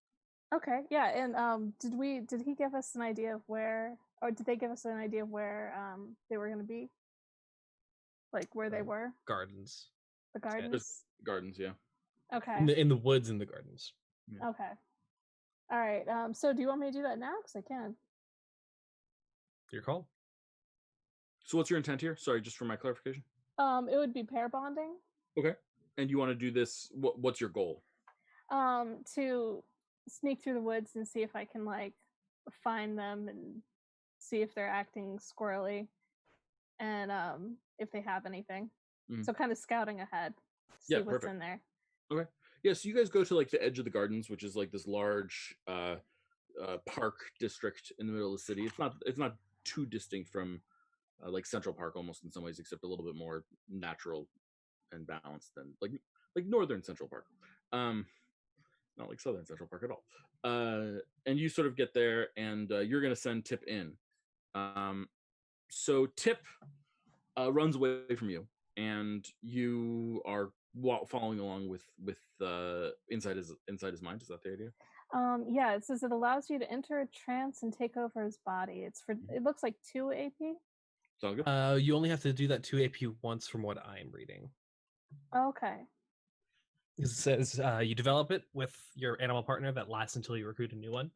Okay. Yeah. And did he give us an idea of where, or did they give us an idea of where they were going to be? Like where they were? Gardens. The Yeah, gardens. Gardens, yeah. Okay. In the woods in the gardens. Yeah. Okay. All right. So do you want me to do that now? Because I can. Your call. So what's your intent here? Sorry, just for my clarification. It would be pair bonding. Okay. And you want to do this? What's your goal? To sneak through the woods and see if I can find them and see if they're acting squirrely, and if they have anything. So kind of scouting ahead to see what's perfect. in there. Okay. Yeah, so you guys go to the edge of the gardens, which is this large park district in the middle of the city. It's not too distinct from Central Park almost in some ways, except a little bit more natural and balanced than like northern Central Park. Not like southern Central Park at all. And you sort of get there, and you're going to send Tip in. So Tip runs away from you, and you are following along with inside his mind. Is that the idea? Yeah, it says it allows you to enter a trance and take over his body. It looks like 2 AP. Sound good? You only have to do that 2 AP once from what I'm reading. Okay. It says you develop it with your animal partner that lasts until you recruit a new one.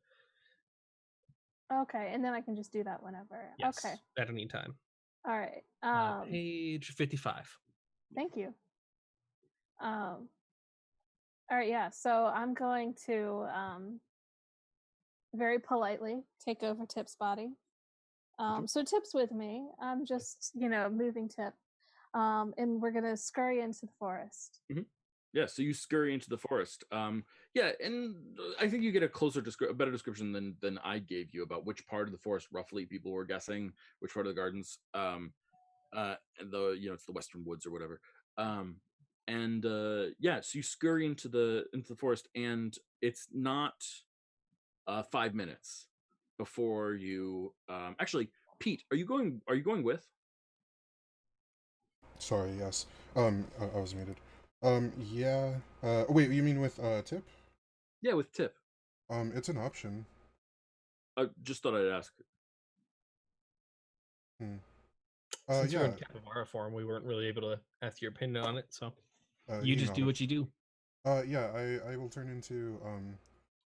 Okay, and then I can just do that whenever. Yes, okay. At any time. All right. Page 55. Thank you. All right, yeah. So I'm going to very politely take over Tip's body. So Tip's with me. I'm just, moving Tip. And we're gonna scurry into the forest. Mm-hmm. Yeah, so you scurry into the forest. Yeah, and I think you get a better description than I gave you about which part of the forest roughly people were guessing, which part of the gardens. And it's the western woods or whatever. Yeah, so you scurry into the forest, and it's not 5 minutes before you. Actually, Pete, are you going with? Sorry, yes. I was muted. Yeah. Wait, you mean with Tip? Yeah, with Tip. It's an option. I just thought I'd ask. Since you're in Yeah. capybara form, we weren't really able to ask your opinion on it, so you just do nodded. what you do. Yeah, I will turn into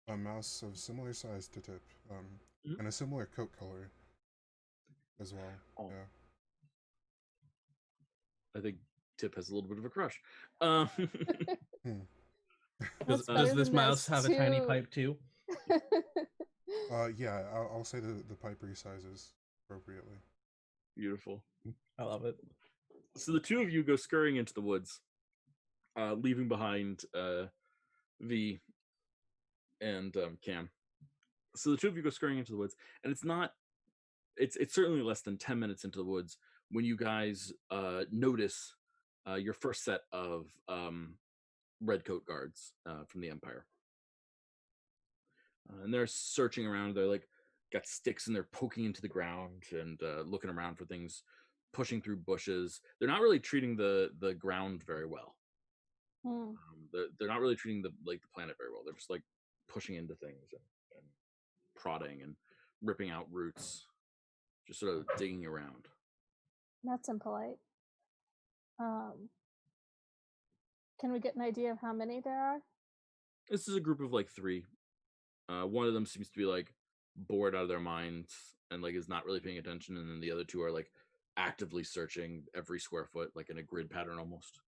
a mouse of similar size to Tip, and a similar coat color as well. Oh. Yeah. I think Tip has a little bit of a crush. Does this mouse have a tiny pipe too? Yeah, I'll say the pipe resizes appropriately. Beautiful. I love it. So the two of you go scurrying into the woods, leaving behind V and Cam. So the two of you go scurrying into the woods, and it's certainly less than 10 minutes into the woods when you guys notice your first set of redcoat guards from the Empire. And they're searching around. They're got sticks, and they're poking into the ground and looking around for things, pushing through bushes. They're not really treating the ground very well. They're not really treating the planet very well. They're just pushing into things and prodding and ripping out roots, just sort of digging around. That's impolite. Can we get an idea of how many there are? This is a group of 3. One of them seems to be bored out of their minds and is not really paying attention, and then the other two are actively searching every square foot, in a grid pattern almost.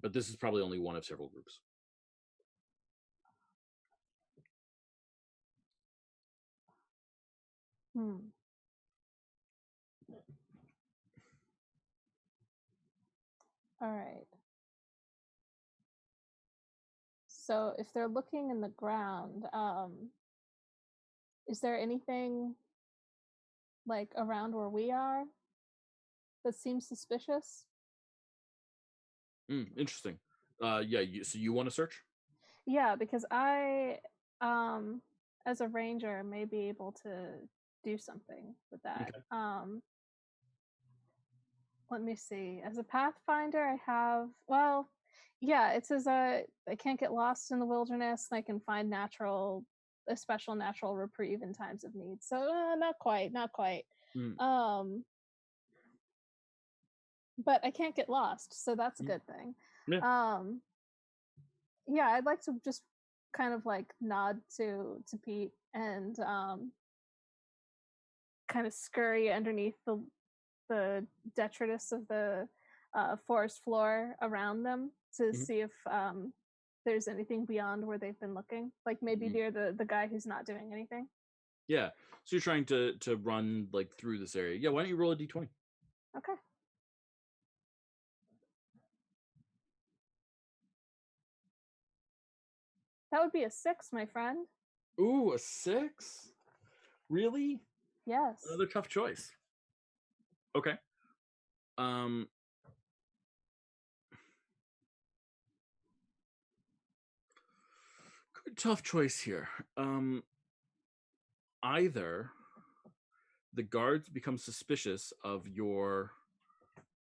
But this is probably only one of several groups. Hmm. All right. So if they're looking in the ground, is there anything like around where we are that seems suspicious? Interesting. So you want to search? Yeah, because I, as a ranger, may be able to do something with that. Okay. Let me see. As a pathfinder, I have, well, yeah, it says I can't get lost in the wilderness, and I can find a special natural reprieve in times of need. So not quite, not quite. Mm, But I can't get lost, so that's a good thing. yeah. Um, yeah, I'd like to just kind of like nod to Pete and kind of scurry underneath the detritus of the forest floor around them to Mhm. see if there's anything beyond where they've been looking, like maybe Mhm. near the guy who's not doing anything. Yeah. So you're trying to run like through this area. Yeah. Why don't you roll a d20? Okay. That would be a 6, my friend. Ooh, a 6. Really? Yes. Another tough choice. Okay. Um. Good tough choice here. Either the guards become suspicious of your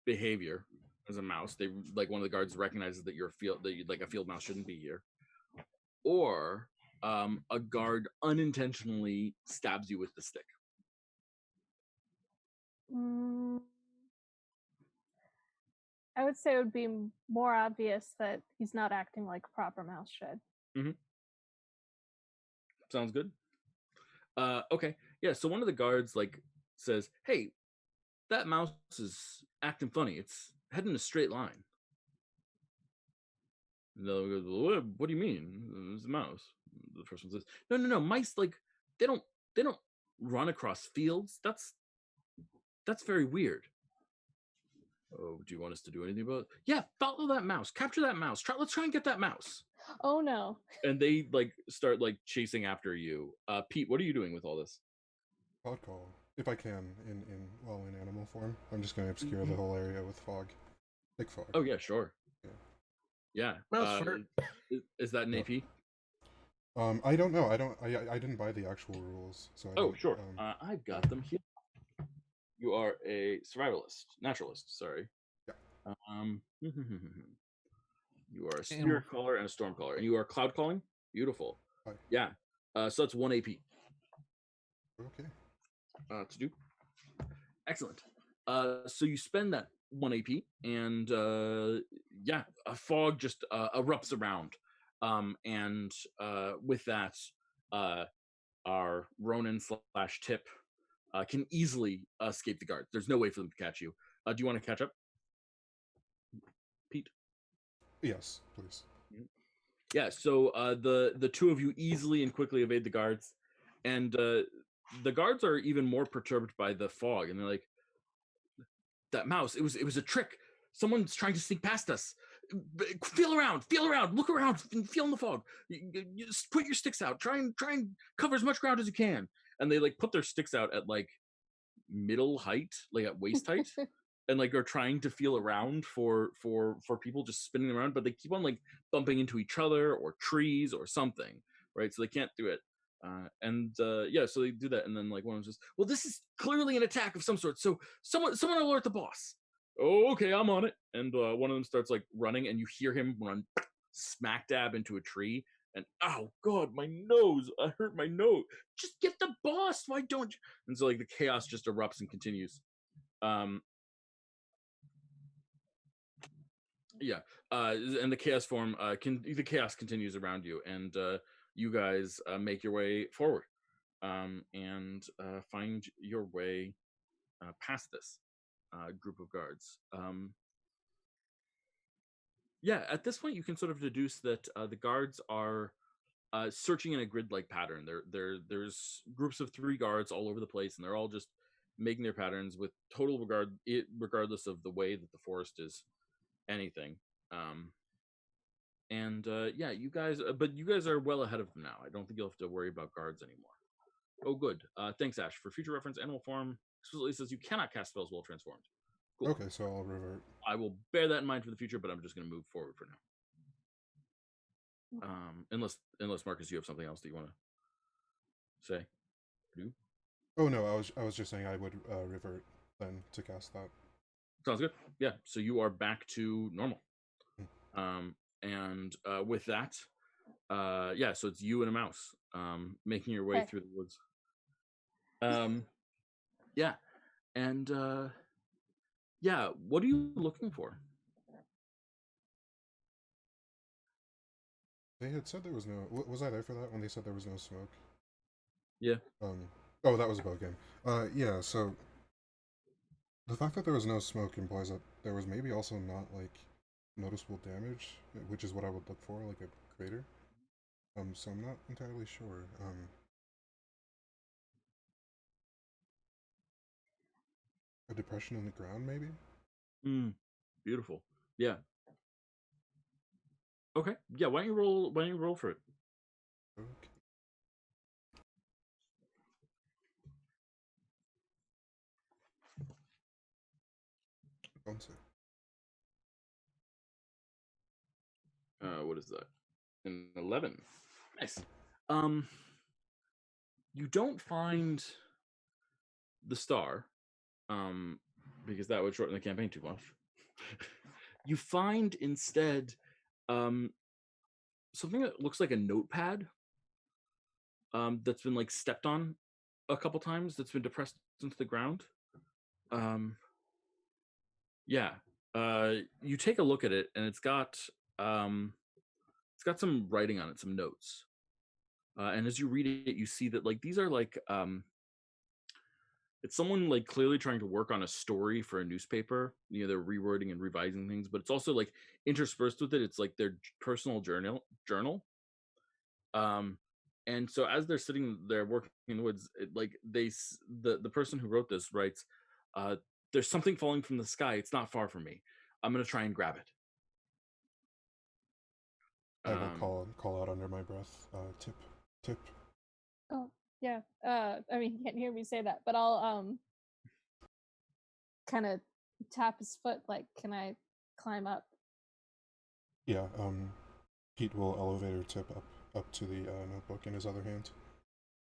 behavior as a mouse. They like one of the guards recognizes that you're a field mouse shouldn't be here, or a guard unintentionally stabs you with the stick. Mm, I would say it would be more obvious that he's not acting like a proper mouse should. Sounds good. Okay. Yeah. So one of the guards like says, "Hey, that mouse is acting funny. It's heading in a straight line." And the other goes, "Well, what do you mean? It's a mouse." The first one says, "No. Mice like they don't they don't run across fields. That's very weird." "Oh, do you want us to do anything about it?" "Yeah, follow that mouse. Capture that mouse. Let's try and get that mouse." Oh no. And they like start like chasing after you. Pete, what are you doing with all this? Fog call, if I can, in animal form. I'm just going to obscure the whole area with fog. Thick fog. Oh yeah, sure. Yeah. Mouse fart. Is that an Yep. AP? I don't know. I didn't buy the actual rules, so I Oh, don't, sure. I've got them here. You are a naturalist. Sorry. Yeah. You are a spirit caller and a storm caller, and you are cloud calling. Beautiful. Hi. Yeah. So that's 1 AP Okay. to do. Excellent. So you spend that 1 AP, and yeah, a fog just erupts around, and with that, our Ronin / Tip can easily escape the guards. There's no way for them to catch you. Do you want to catch up, Pete? Yes, please. Yeah. So the two of you easily and quickly evade the guards, and the guards are even more perturbed by the fog, and they're like, "That mouse! It was a trick. Someone's trying to sneak past us. Feel around, look around, and feel in the fog. You just put your sticks out. Try and cover as much ground as you can." And they like put their sticks out at like middle height, like at waist height, and like are trying to feel around for people just spinning around, but they keep on like bumping into each other or trees or something, right? So they can't do it. Yeah, so they do that, and then like one of them says, "Well, this is clearly an attack of some sort. So someone alert the boss." "Oh, okay, I'm on it." And one of them starts like running, and you hear him run smack dab into a tree. And oh god, my nose! I hurt my nose. Just get the boss. Why don't you? And so like the chaos just erupts and continues. Yeah, and the chaos form the chaos continues around you, and you guys make your way forward, and find your way past this group of guards. Yeah, at this point you can sort of deduce that the guards are searching in a grid-like pattern. There's groups of 3 guards all over the place, and they're all just making their patterns with total regardless of the way that the forest is anything. Yeah, you guys, but you guys are well ahead of them now. I don't think you'll have to worry about guards anymore. Oh, good. Thanks, Ash. For future reference, animal form explicitly says you cannot cast spells while transformed. Cool. Okay, so I'll revert. I will bear that in mind for the future, but I'm just going to move forward for now. Unless Marcus, you have something else that you want to say? Do? Oh no, I was just saying I would revert then to cast that. Sounds good. Yeah, so you are back to normal. With that, yeah, so it's you and a mouse making your way through the woods. Yeah, and yeah, what are you looking for? They had said there was no. Was I there for that when they said there was no smoke? Yeah. Oh, that was a bug game. Yeah. So the fact that there was no smoke implies that there was maybe also not like noticeable damage, which is what I would look for, like a crater. So I'm not entirely sure. A depression in the ground, maybe. Beautiful. Yeah. Okay. Yeah. Why don't you roll? Why don't you roll for it? Okay. One sec. What is that? An 11. Nice. You don't find the star, because that would shorten the campaign too much. You find instead, something that looks like a notepad, that's been like stepped on a couple times. That's been depressed into the ground. Yeah. You take a look at it, and it's got some writing on it, some notes. And as you read it, you see that like these are like it's someone like clearly trying to work on a story for a newspaper. You know, they're rewording and revising things, but it's also like interspersed with it. It's like their personal journal. And so as they're sitting there working in the woods, the person who wrote this writes, "There's something falling from the sky. It's not far from me. I'm gonna try and grab it." I will call out under my breath. Tip. Oh yeah. I mean, he can't hear me say that, but I'll kind of tap his foot. Like, can I climb up? Yeah. Pete will elevator Tip up to the notebook in his other hand.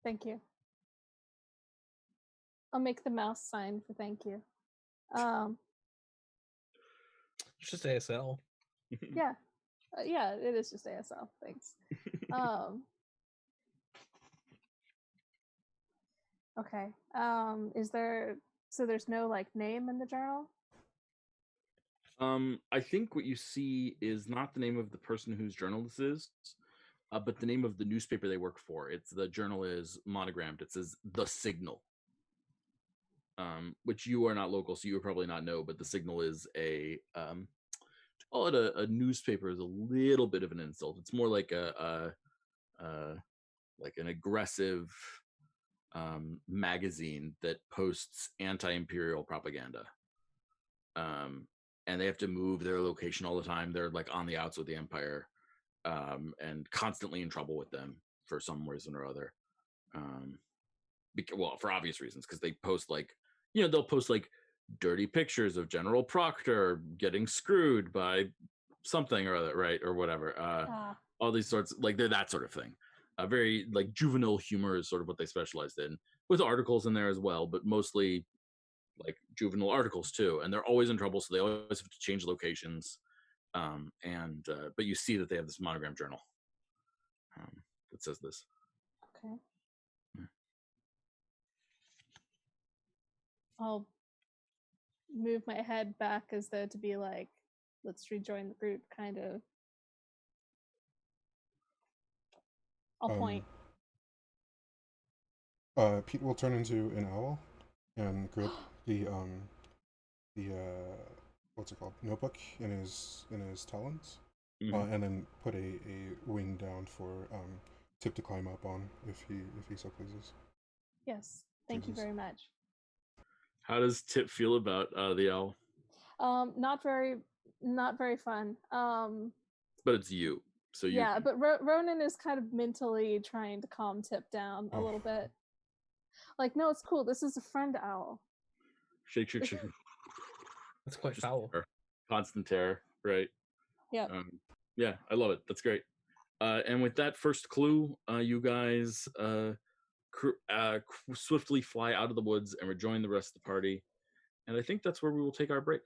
Thank you. I'll make the mouse sign for thank you. It's just ASL. Yeah. Yeah, it is just ASL. Thanks. Okay. There's no like name in the journal? I think what you see is not the name of the person whose journal this is, but the name of the newspaper they work for. The journal is monogrammed. It says The Signal, which you are not local, so you would probably not know. But The Signal is to call it a newspaper is a little bit of an insult. It's more like like an aggressive magazine that posts anti-imperial propaganda. And they have to move their location all the time. They're like on the outs with the Empire, and constantly in trouble with them for some reason or other. Well, for obvious reasons, because they post like, they'll post like dirty pictures of General Proctor getting screwed by something or other, right, or whatever. All these sorts, like they're that sort of thing. Very like juvenile humor is sort of what they specialized in, with articles in there as well, but mostly like juvenile articles too. And they're always in trouble, so they always have to change locations. But you see that they have this monogram journal that says this. Okay. I'll move my head back as though to be like, let's rejoin the group, kind of. I'll point. Pete will turn into an owl and grip the what's it called, notebook in his talons, and then put a wing down for Tip to climb up on if he so pleases. Yes, thank you Jesus. very much. How does Tip feel about the owl? Not very fun. But it's you, so you. Yeah, but Ronan is kind of mentally trying to calm Tip down a Oh. little bit. Like, no, it's cool. This is a friend owl. Shake, shake, shake. That's quite Just foul. terror. Constant terror, right? Yep. Yeah, I love it. That's great. And with that first clue, you guys swiftly fly out of the woods and rejoin the rest of the party. And I think that's where we will take our break.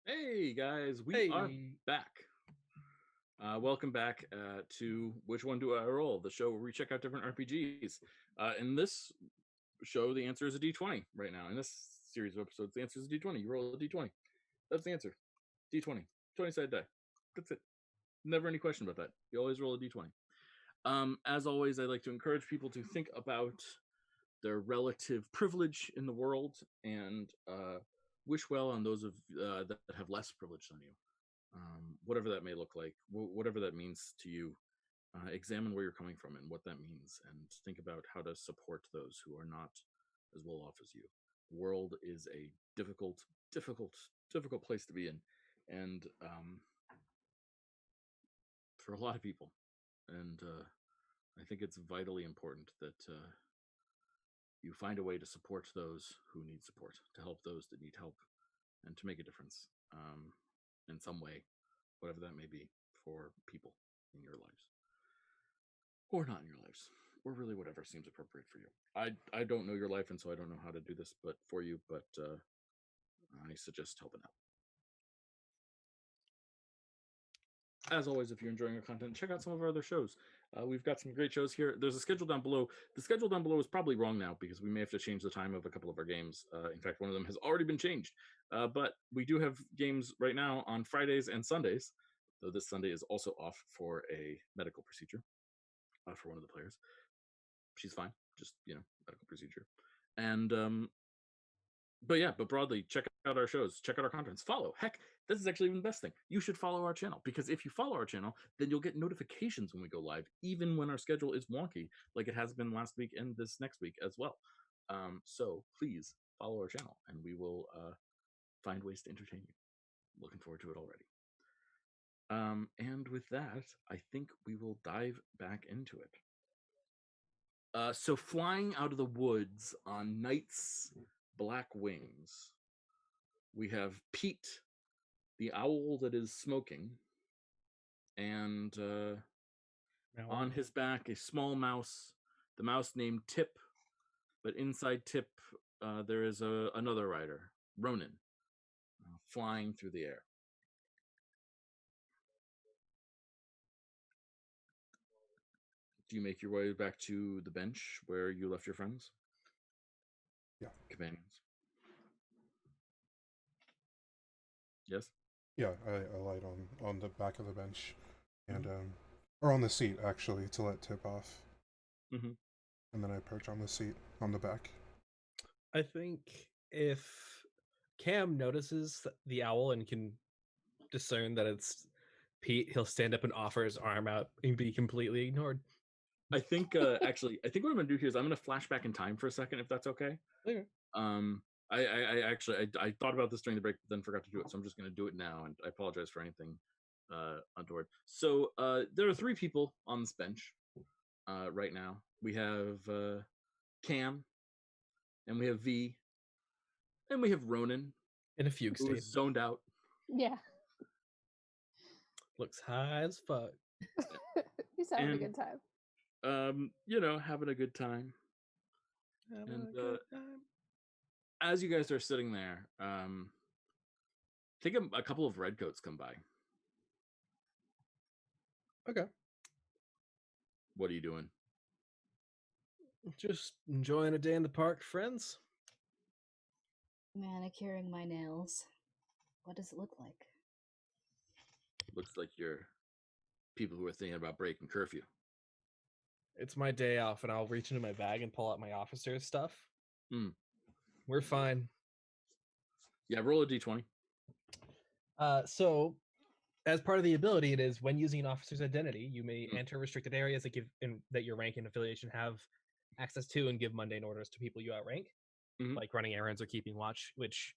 Hey guys, we are Hey. back. Welcome back to Which One Do I Roll, the show where we check out different RPGs. In this show, the answer is a D20 right now. In this series of episodes, the answer is a D20. You roll a D20. That's the answer. D20. 20-sided die. That's it. Never any question about that. You always roll a D20. As always, I like to encourage people to think about their relative privilege in the world and wish well on those of that have less privilege than you. Whatever that may look like, whatever that means to you, examine where you're coming from and what that means, and think about how to support those who are not as well off as you. The world is a difficult place to be in, and for a lot of people, and I think it's vitally important that you find a way to support those who need support, to help those that need help, and to make a difference in some way, whatever that may be, for people in your lives. Or not in your lives. Or really whatever seems appropriate for you. I don't know your life, and so I don't know how to do this but for you, but I suggest helping out. As always, if you're enjoying our content, check out some of our other shows. We've got some great shows here. There's a schedule down below. The schedule down below is probably wrong now because we may have to change the time of a couple of our games. In fact, one of them has already been changed. But we do have games right now on Fridays and Sundays, though this Sunday is also off for a medical procedure for one of the players. She's fine, just, medical procedure. And but broadly, check out our shows, check out our contents, follow. Heck, this is actually even the best thing. You should follow our channel, because if you follow our channel, then you'll get notifications when we go live, even when our schedule is wonky, like it has been last week and this next week as well. So please follow our channel, and we will find ways to entertain you. Looking forward to it already. And with that, I think we will dive back into it. So flying out of the woods on Night's black wings, we have Pete, the owl that is smoking, and on his back a small mouse, the mouse named Tip, but inside Tip there is another rider, Ronan, flying through the air. Do you make your way back to the bench where you left your friends? Yeah. Companions. Yes? Yeah, I light on the back of the bench, and or on the seat actually, to let Tip off. Mm-hmm. And then I perch on the seat on the back. I think if Cam notices the owl and can discern that it's Pete, he'll stand up and offer his arm out and be completely ignored. I think actually, I think what I'm gonna do here is I'm gonna flash back in time for a second, if that's okay. Okay. I actually thought about this during the break, but then forgot to do it, so I'm just gonna do it now, and I apologize for anything untoward. So there are 3 people on this bench right now. We have Cam, and we have V, and we have Ronan In a fugue who state. is zoned out. Yeah. Looks high as fuck. He's having a And- good time. Having a good time. Having And, a good time. As you guys are sitting there, I think a couple of redcoats come by. Okay. What are you doing? Just enjoying a day in the park, friends. Manicuring my nails. What does it look like? Looks like you're people who are thinking about breaking curfew. It's my day off, and I'll reach into my bag and pull out my officer's stuff. Mm. We're fine. Yeah, roll a d20. So, as part of the ability, it is when using an officer's identity, you may enter restricted areas that your rank and affiliation have access to, and give mundane orders to people you outrank, like running errands or keeping watch, which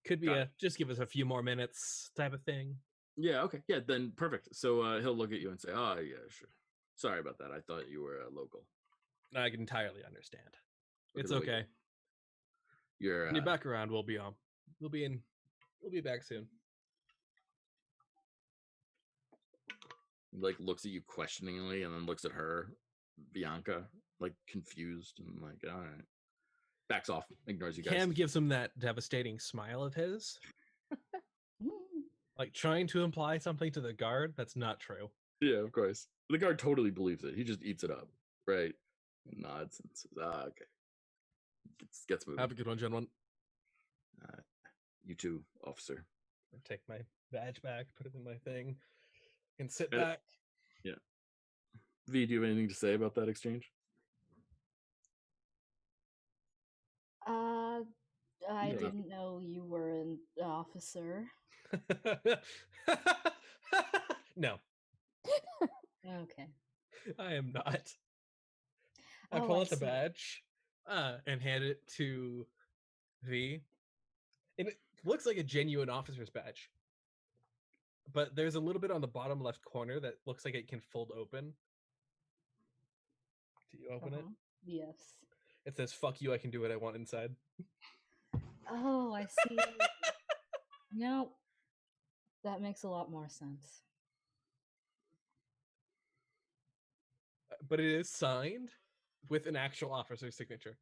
could be just give us a few more minutes type of thing. Yeah, okay. Yeah, then perfect. So he'll look at you and say, "Oh, yeah, sure. Sorry about that. I thought you were a local." I can entirely understand. Look It's at the way okay. You're When you're back around, we'll be back soon. like looks at you questioningly and then looks at her, Bianca, like confused and like, all right. Backs off, ignores you guys. Cam gives him that devastating smile of his. Like trying to imply something to the guard that's not true. Yeah, of course. The guard totally believes it. He just eats it up, right? And nods and says, okay. Gets moving. Have a good one, gentlemen. You too, officer. I take my badge back, put it in my thing, and sit Uh, back. Yeah. V, do you have anything to say about that exchange? I Yeah. didn't know you were an officer. No, Okay. I am not. I Oh, pull I out the see. badge and hand it to V. And it looks like a genuine officer's badge. But there's a little bit on the bottom left corner that looks like it can fold open. Do you open it? Uh-huh. Yes. It says, fuck you, I can do what I want inside. Oh, I see. No, that makes a lot more sense. But it is signed with an actual officer's signature.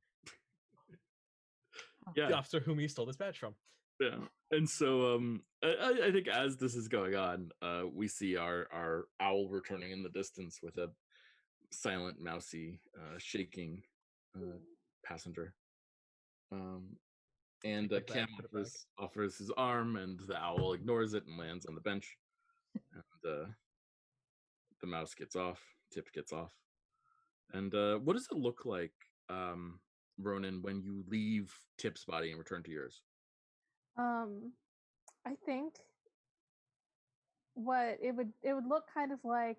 Yeah. The officer whom he stole this badge from. Yeah. And so I think as this is going on, we see our owl returning in the distance with a silent, mousy, shaking passenger. And Take it back, Cam put it back. offers his arm, and the owl ignores it and lands on the bench. And the mouse gets off, Tip gets off. And what does it look like, Ronan, when you leave Tip's body and return to yours? I think what it would look kind of like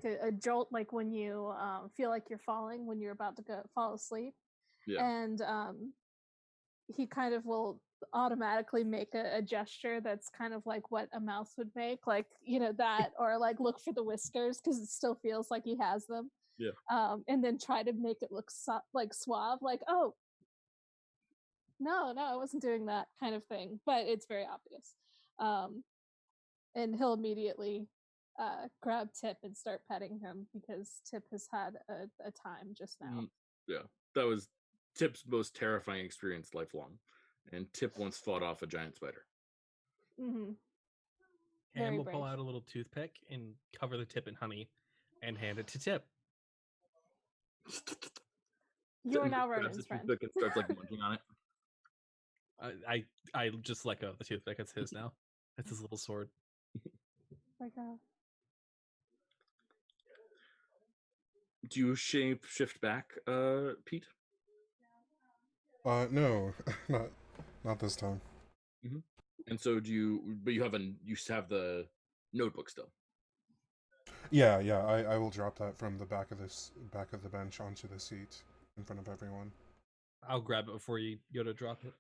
a jolt, like when you feel like you're falling when you're about to fall asleep. Yeah. And he kind of will automatically make a gesture that's kind of like what a mouse would make, like, you know, that, or like look for the whiskers because it still feels like he has them. Yeah. And then try to make it look like suave, like, oh no, I wasn't doing that, kind of thing, but it's very obvious. And he'll immediately grab Tip and start petting him because Tip has had a time just now. Yeah, that was Tip's most terrifying experience lifelong, and Tip once fought off a giant spider. Mm-hmm. Cam will pull out a little toothpick and cover the tip in honey and hand it to Tip. You're now Ronan's friend. And starts like munching on it. I just let go of the toothpick. It's his now. It's his little sword. Like Do you shift back, Pete? No, not this time. Mm-hmm. And so but you have the notebook still. Yeah, I will drop that from the back of the bench onto the seat in front of everyone. I'll grab it before you go to drop it.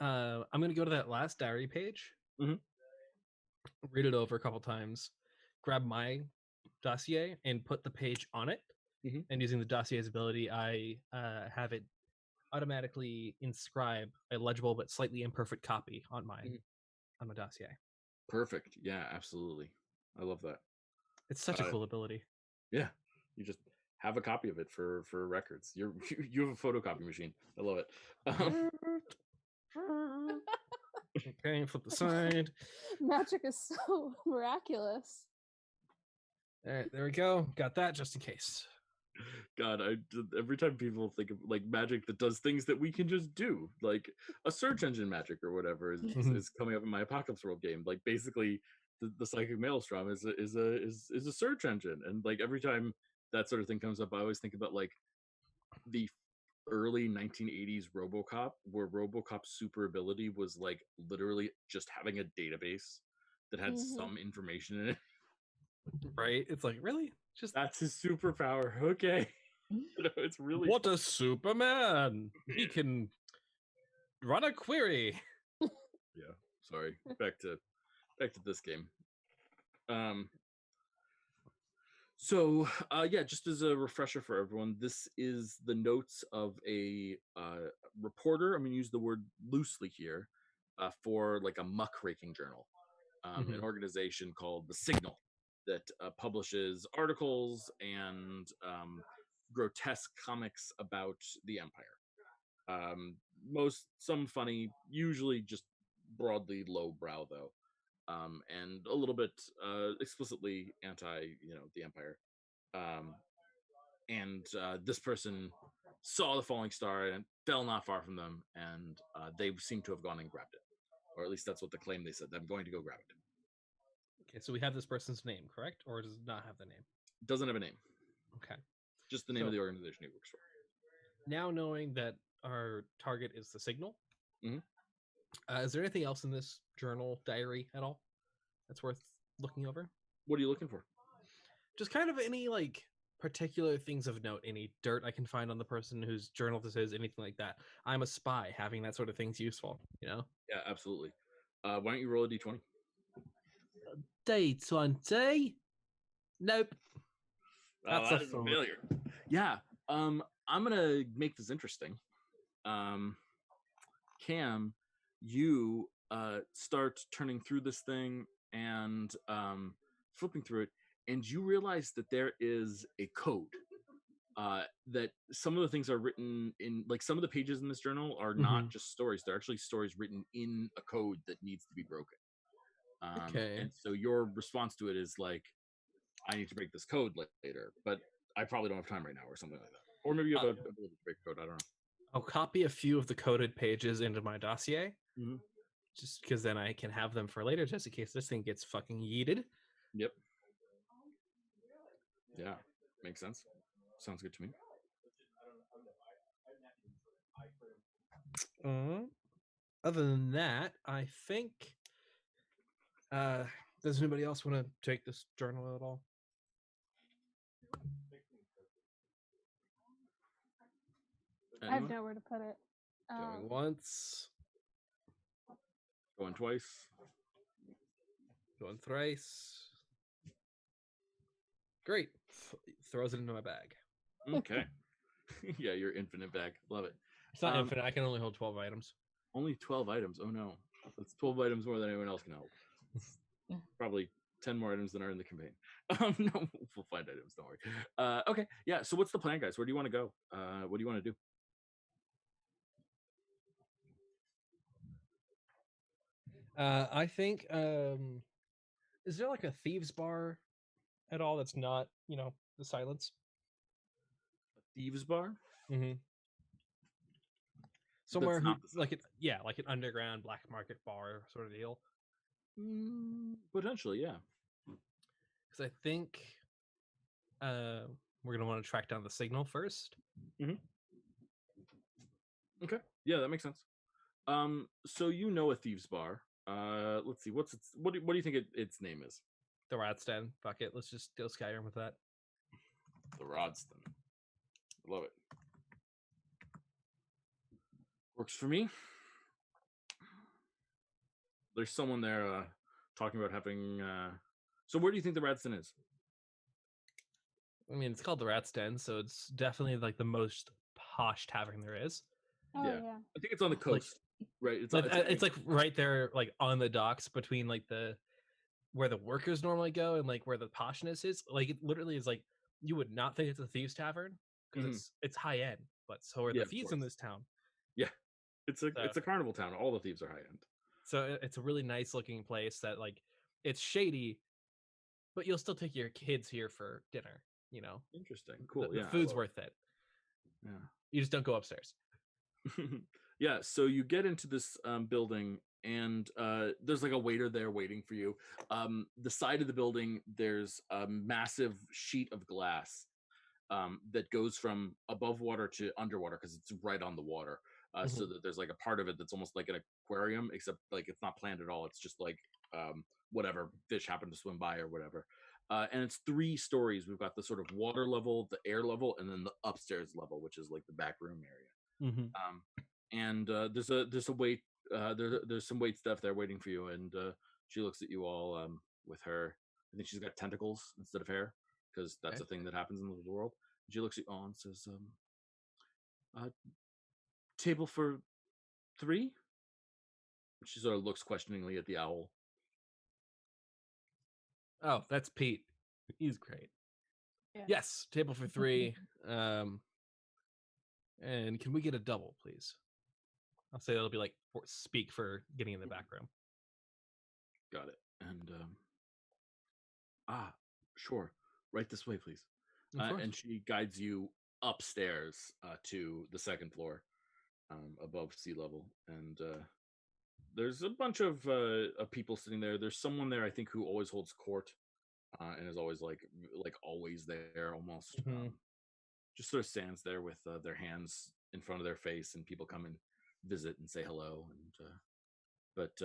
Mm-hmm. I'm going to go to that last diary page, read it over a couple times, grab my dossier and put the page on it. And using the dossier's ability, I have it automatically inscribe a legible but slightly imperfect copy on my dossier. Perfect. Yeah, absolutely. I love that. It's such a cool ability. Yeah, you just have a copy of it for records. You have a photocopy machine. I love it. Okay, flip the side. Magic is so miraculous. All right, there we go. Got that just in case. God, every time people think of like magic that does things that we can just do, like a search engine magic or whatever is coming up in my Apocalypse World game. Like basically, the Psychic Maelstrom is a search engine, and like every time that sort of thing comes up, I always think about like the early 1980s RoboCop, where RoboCop's super ability was like literally just having a database that had some information in it. Right? It's like, really? Just that's his superpower. Okay. It's really what a Superman. He can run a query. Yeah, sorry. Back to this game. So just as a refresher for everyone, this is the notes of a reporter. I'm going to use the word loosely here for like a muckraking journal, an organization called The Signal that publishes articles and grotesque comics about the Empire. some funny, usually just broadly low brow though, and a little bit explicitly anti, the Empire. Um, and this person saw the falling star and fell not far from them, and they seem to have gone and grabbed it, or at least that's what the claim they said. I'm going to go grab it. Okay, so we have this person's name, correct? Or does it not have the name? Doesn't have a name. Okay. Just the name of the organization he works for. Now knowing that our target is the Signal, Mhm. Is there anything else in this journal diary at all that's worth looking over? What are you looking for? Just kind of any like particular things of note, any dirt I can find on the person whose journal this is, anything like that. I'm a spy. Having that sort of thing's useful, you know? Yeah, absolutely. Why don't you roll a d20? D20? Nope. That's That is a failure. Yeah. I'm gonna make this interesting. Cam, you start turning through this thing and flipping through it, and you realize that there is a code. That some of the things are written in, like some of the pages in this journal are not just stories; they're actually stories written in a code that needs to be broken. Okay. And so your response to it is like, I need to break this code later, but I probably don't have time right now, or something like that. Or maybe you have an ability to break code. I don't know. I'll copy a few of the coded pages into my dossier, Mhm. just because then I can have them for later, just in case this thing gets fucking yeeted. Yep. Yeah, makes sense. Sounds good to me. Other than that, I think. Does anybody else want to take this journal at all? I have nowhere to put it. Going once, Going twice. going thrice. Great. Throws it into my bag. Okay. Yeah, your infinite bag. Love it. It's not infinite. I can only hold 12 items. Only 12 items. Oh no. That's 12 items more than anyone else can hold. Probably 10 more items than are in the campaign. No, we'll find items. Don't worry. Okay. Yeah. So what's the plan, guys? Where do you want to go? What do you want to do? I think. Is there like a thieves bar at all that's not, the silence? A thieves bar? Mm-hmm. Somewhere not the like like an underground black market bar sort of deal. Potentially, yeah. Because I think we're gonna want to track down the Signal first. Okay. Yeah, that makes sense. So you know a thieves bar. Let's see. What do you think its name is? The Radsden. Fuck it. Let's just go Skyrim with that. The Rodston. Love it. Works for me. There's someone there talking about having. So where do you think the Radsden is? I mean, it's called the Rat's Den, so it's definitely like the most posh tavern there is. Oh Yeah. yeah. I think it's on the coast, right? It's like right there, like on the docks between like where the workers normally go and like where the poshness is. Like it literally is like you would not think it's a thieves tavern because it's high end, but so are the thieves in this town. Yeah, it's a carnival town. All the thieves are high end. So it's a really nice looking place that like it's shady, but you'll still take your kids here for dinner. Interesting. Cool. The food's worth it. Yeah. You just don't go upstairs. Yeah. So you get into this building, and there's like a waiter there waiting for you. The side of the building, there's a massive sheet of glass that goes from above water to underwater because it's right on the water. So that there's like a part of it that's almost like an aquarium, except like it's not planned at all. It's just like whatever fish happen to swim by or whatever. And it's 3 stories. We've got the sort of water level, the air level, and then the upstairs level, which is like the back room area. And there's a wait. There's some wait stuff there waiting for you, and she looks at you all with her. I think she's got tentacles instead of hair because that's a thing that happens in the world. And she looks at you all and says, "Table for 3." She sort of looks questioningly at the owl. Oh, that's Pete. He's great. Yeah. Yes, table for 3. And can we get a double, please? I'll say it'll be like speak for getting in the back room. Got it. And sure. Right this way, please. Of course. And she guides you upstairs to the second floor, above sea level. And there's a bunch of people sitting there. There's someone there, I think, who always holds court, and is always like always there, almost. Mhm. Just sort of stands there with their hands in front of their face, and people come and visit and say hello. And but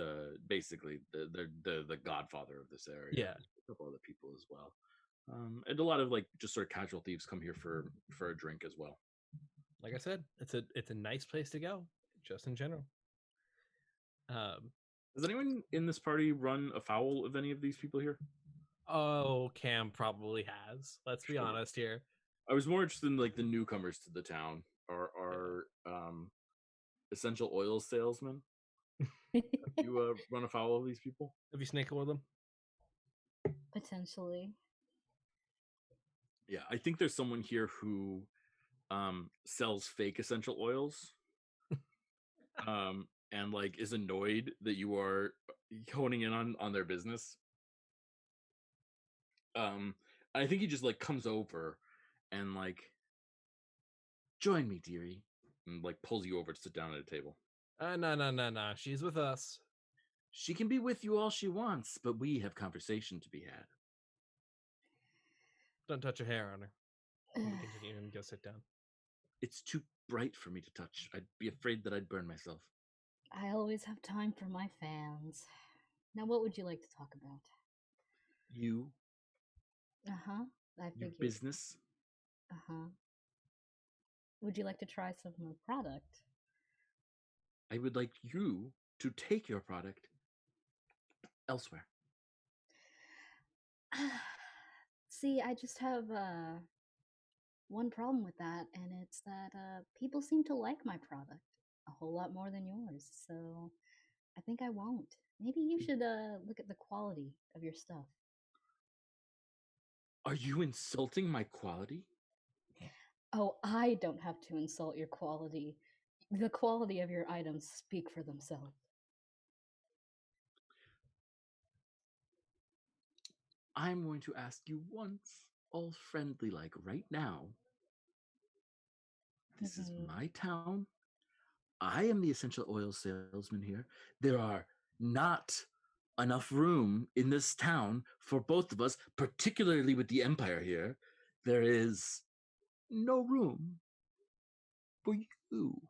basically, they're the godfather of this area. Yeah. A couple other people as well. And a lot of like just sort of casual thieves come here for a drink as well. Like I said, it's a nice place to go, just in general. Does anyone in this party run afoul of any of these people here? Oh, Cam probably has. Let's be Sure. honest here. I was more interested in like the newcomers to the town. Are essential oil salesmen. You run afoul of these people? Have you snake with them? Potentially. Yeah, I think there's someone here who sells fake essential oils. And like is annoyed that you are honing in on their business. I think he just like comes over and like, join me, dearie, and like pulls you over to sit down at a table. No. She's with us. She can be with you all she wants, but we have conversation to be had. Don't touch her hair on her. You can continue and go sit down. It's too bright for me to touch. I'd be afraid that I'd burn myself. I always have time for my fans. Now, what would you like to talk about? You, I your figured. business. Would you like to try some of my product? I would like you to take your product elsewhere. See, I just have one problem with that, and it's that people seem to like my product a whole lot more than yours. So I think I won't. Maybe you should look at the quality of your stuff. Are you insulting my quality? Oh, I don't have to insult your quality. The quality of your items speak for themselves. I'm going to ask you once, all friendly like right now. This is my town. I am the essential oil salesman here. There are not enough room in this town for both of us, particularly with the Empire here. There is no room for you.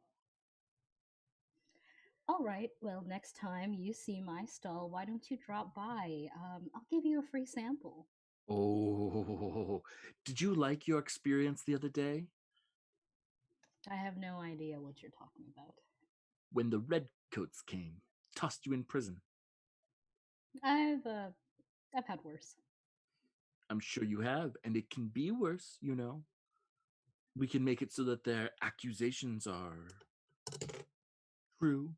All right, well, next time you see my stall, why don't you drop by? I'll give you a free sample. Oh, did you like your experience the other day? I have no idea what you're talking about. When the redcoats came, tossed you in prison. I've had worse. I'm sure you have, and it can be worse, you know. We can make it so that their accusations are true.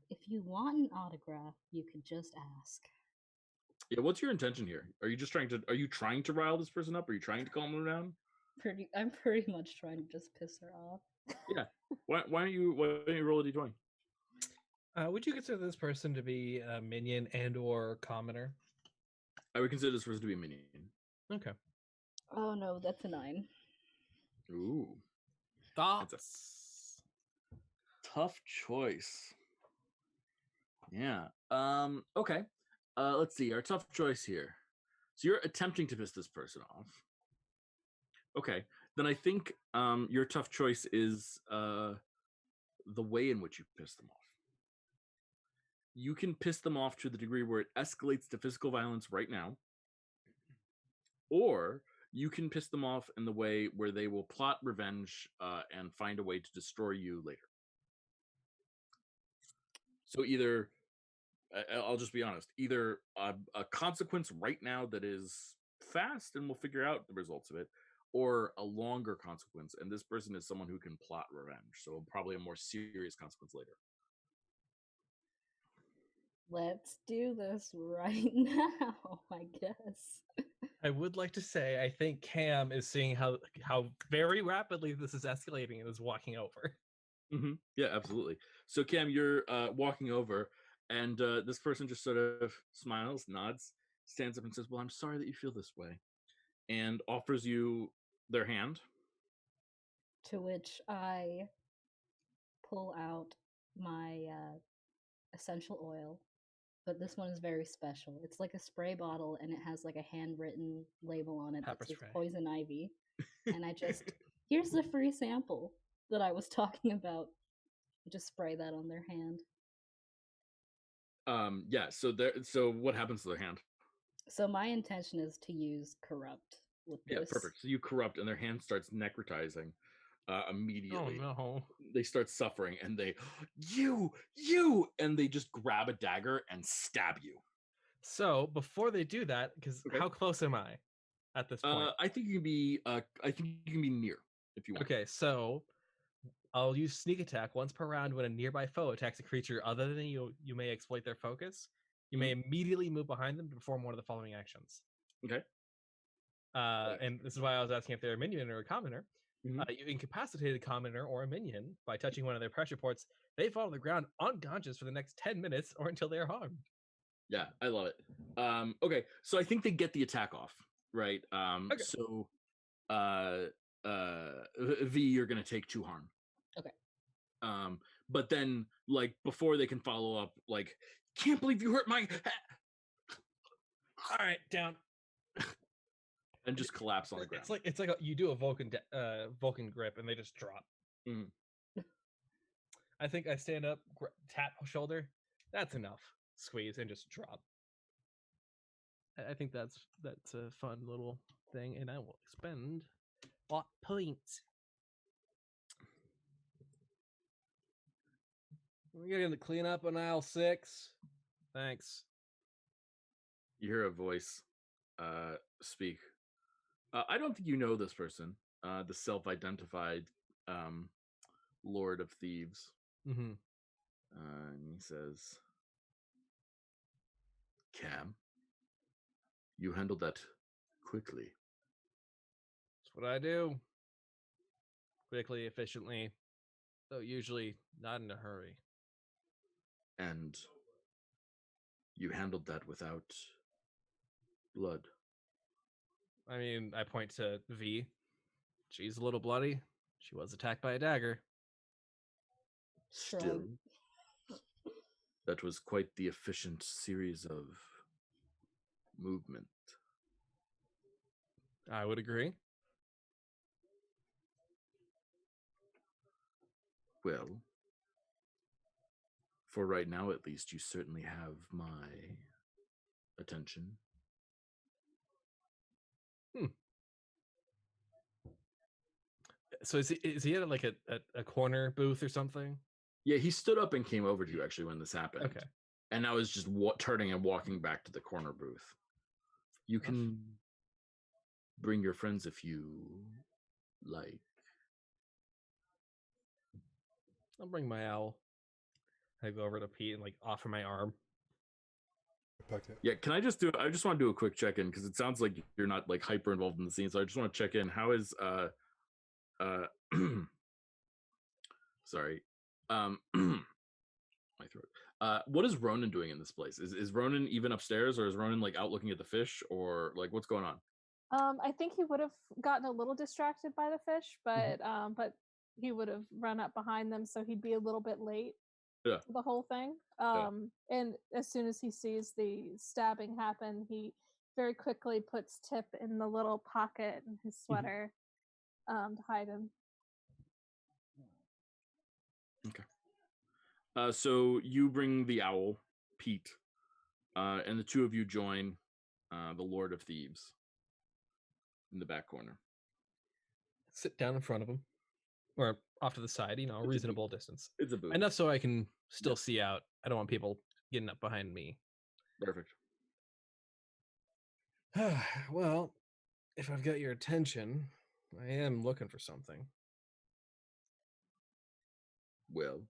If you want an autograph, you could just ask. Yeah, what's your intention here? Are you trying to rile this person up? Are you trying to calm them down? I'm pretty much trying to just piss her off. Yeah. Why don't you roll a d20? Would you consider this person to be a minion and or commoner? I would consider this person to be a minion. Okay. Oh no, that's a 9. Ooh. Thoughts? Tough choice. Yeah. Okay. Let's see. Our tough choice here. So you're attempting to piss this person off. Okay. Then I think your tough choice is the way in which you piss them off. You can piss them off to the degree where it escalates to physical violence right now. Or you can piss them off in the way where they will plot revenge and find a way to destroy you later. So either, I'll just be honest, either a consequence right now that is fast and we'll figure out the results of it, or a longer consequence. And this person is someone who can plot revenge. So probably a more serious consequence later. Let's do this right now, I guess. I would like to say I think Cam is seeing how very rapidly this is escalating and is walking over. Yeah, absolutely. So Cam, you're walking over, and this person just sort of smiles, nods, stands up, and says, "Well, I'm sorry that you feel this way," and offers you their hand. To which I pull out my essential oil, but this one is very special. It's like a spray bottle, and it has like a handwritten label on it Pepper that says spray. poison ivy. And I just here's the free sample that I was talking about. Just spray that on their hand. Yeah. So what happens to their hand? So my intention is to use corrupt with Yeah, this. perfect. So you corrupt, and their hand starts necrotizing immediately. Oh no. They start suffering, and they, and they just grab a dagger and stab you. So before they do that, because Okay. how close am I at this point? I think you can be. I think you can be near if you want. Okay, so I'll use sneak attack once per round when a nearby foe attacks a creature other than you. You may exploit their focus. You may immediately move behind them to perform one of the following actions. Okay. And this is why I was asking if they're a minion or a commoner. Mhm. You incapacitate a commoner or a minion by touching one of their pressure ports. They fall to the ground unconscious for the next 10 minutes or until they are harmed. Yeah, I love it. Okay, so I think they get the attack off, right? Okay. So, V, you're gonna take 2 harm. Okay. But then, like, before they can follow up, like, can't believe you hurt my. All right, down. And just collapse on the ground. It's like you do a Vulcan grip and they just drop. Mhm. I think I stand up, tap shoulder. That's enough. Squeeze and just drop. I think that's a fun little thing, and I will expend lot points. We're getting the cleanup on aisle 6. Thanks. You hear a voice speak. I don't think you know this person, the self-identified Lord of Thieves. Mm-hmm. And he says, Cam, you handled that quickly. That's what I do. Quickly, efficiently, though usually not in a hurry. And you handled that without blood. I mean, I point to V. She's a little bloody. She was attacked by a dagger. Still, that was quite the efficient series of movement. I would agree. Well, for right now at least, you certainly have my attention. So is he at like a corner booth or something? Yeah, he stood up and came over to you actually when this happened. Okay. And I was just turning and walking back to the corner booth. You can bring your friends if you like. I'll bring my owl. I go over to Pete and like offer my arm. Peck it. Yeah, can I just do? I just want to do a quick check-in because it sounds like you're not like hyper involved in the scene. So I just want to check in. How is sorry, my throat. What is Ronan doing in this place? Is Ronan even upstairs, or is Ronan like out looking at the fish, or like what's going on? I think he would have gotten a little distracted by the fish, but he would have run up behind them, so he'd be a little bit late. Yeah. For the whole thing. And as soon as he sees the stabbing happen, he very quickly puts Tip in the little pocket in his sweater to hide him. Okay. So you bring the owl, Pete, and the two of you join the Lord of Thieves in the back corner. Sit down in front of him, or off to the side, a reasonable distance. It's a booth. Enough so I can still see out. I don't want people getting up behind me. Perfect. Well, if I've got your attention, I am looking for something. Well,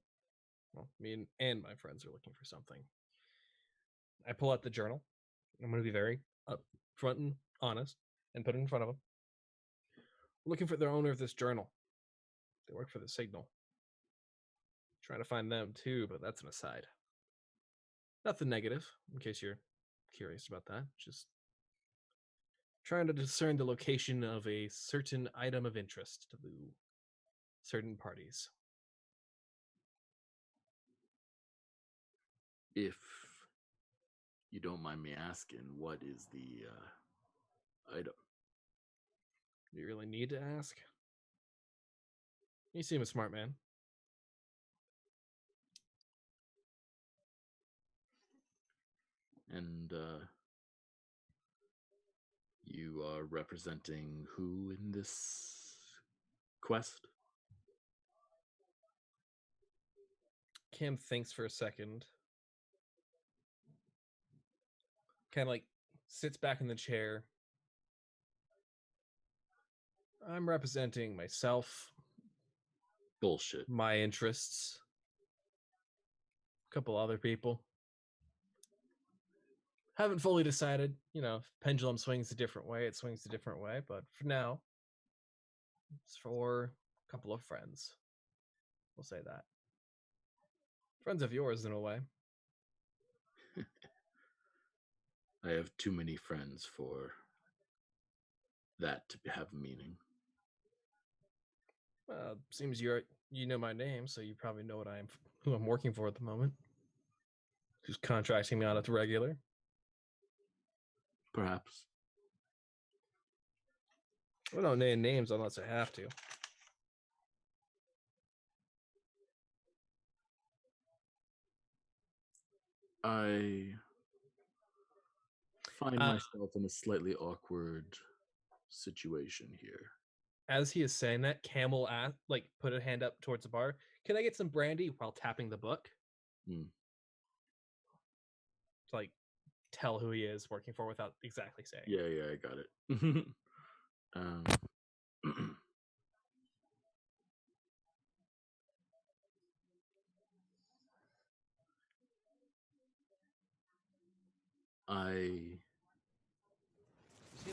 me and my friends are looking for something. I pull out the journal. I'm going to be very upfront and honest and put it in front of them. Looking for the owner of this journal. They work for the Signal. Trying to find them too, but that's an aside. Nothing negative, in case you're curious about that. Just trying to discern the location of a certain item of interest to certain parties. If you don't mind me asking, what is the item? Do you really need to ask? You seem a smart man. And you are representing who in this quest? Cam thinks for a second. Kind of like sits back in the chair. I'm representing myself, Bullshit. my interests, a couple other people. Haven't fully decided. You know, if pendulum swings a different way, it swings a different way. But for now, it's for a couple of friends. We'll say that. Friends of yours, in a way. I have too many friends for that to have meaning. Seems you know my name, so you probably know who I'm working for at the moment. Who's contracting me out at the regular? Perhaps. I don't name names unless I have to. I find myself in a slightly awkward situation here. As he is saying that, Camel put a hand up towards the bar. Can I get some brandy while tapping the book? To tell who he is working for without exactly saying. Yeah, I got it. I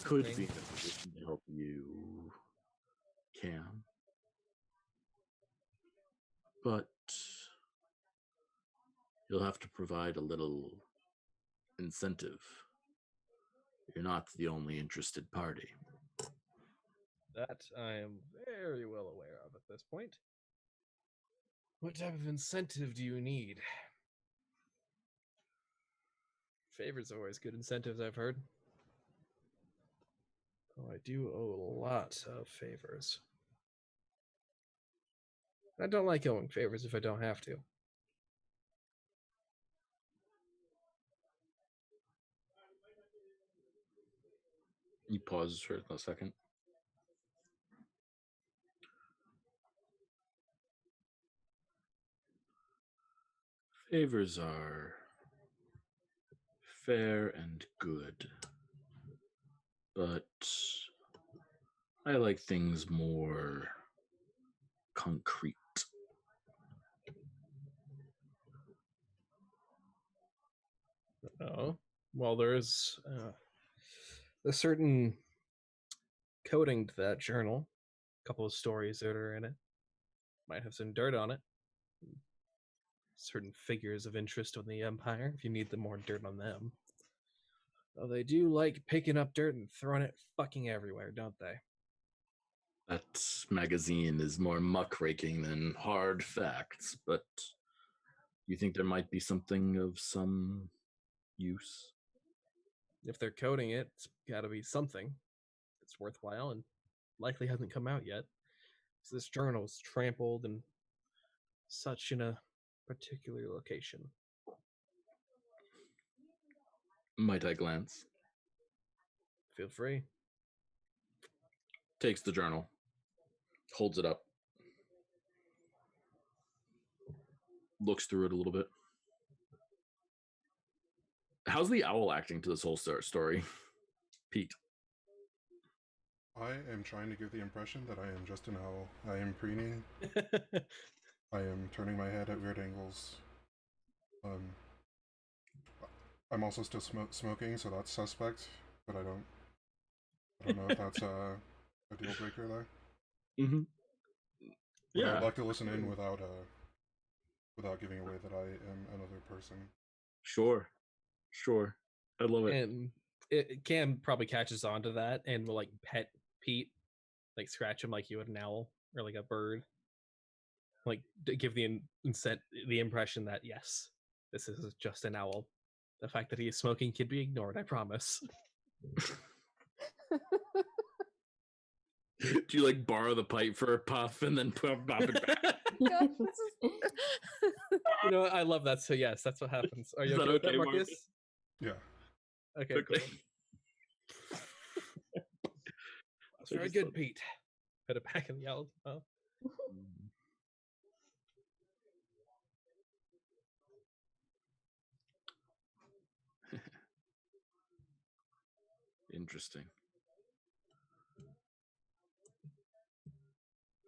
could be in a position to help you, Cam. But you'll have to provide a little incentive. You're not the only interested party. That I am very well aware of at this point. What type of incentive do you need? Favors are always good incentives, I've heard. Oh, I do owe a lot of favors. I don't like owing favors if I don't have to. He pauses for a second. Favors are fair and good, but I like things more concrete. Oh, well, there's a certain coding to that journal. A couple of stories that are in it. Might have some dirt on it. Certain figures of interest on the Empire, if you need the more dirt on them. Well, they do like picking up dirt and throwing it fucking everywhere, don't they? That magazine is more muckraking than hard facts, but you think there might be something of some use? If they're coding it, it's got to be something that's worthwhile and likely hasn't come out yet. So this journal is trampled and such in a particular location. Might I glance? Feel free. Takes the journal, holds it up, looks through it a little bit. How's the owl acting to this whole story, Pete? I am trying to give the impression that I am just an owl. I am preening. I am turning my head at weird angles. I'm also still smoking, so that's suspect. But I don't know if that's a deal breaker there. Mm-hmm. Yeah, I'd like to listen in without without giving away that I am another person. Sure. I love it. And Cam probably catches on to that and will like pet Pete, like scratch him like you would an owl or like a bird, like to give the impression that yes, this is just an owl. The fact that he is smoking can be ignored, I promise. Do you like borrow the pipe for a puff and then pop it back? Gosh, this is You know, I love that. So yes, that's what happens. Are you Is that okay with that, okay, Marcus? Marcus? Yeah. Okay, Okay. cool. That's So very just good, let- Pete. Put it back in the owl's mouth. Interesting.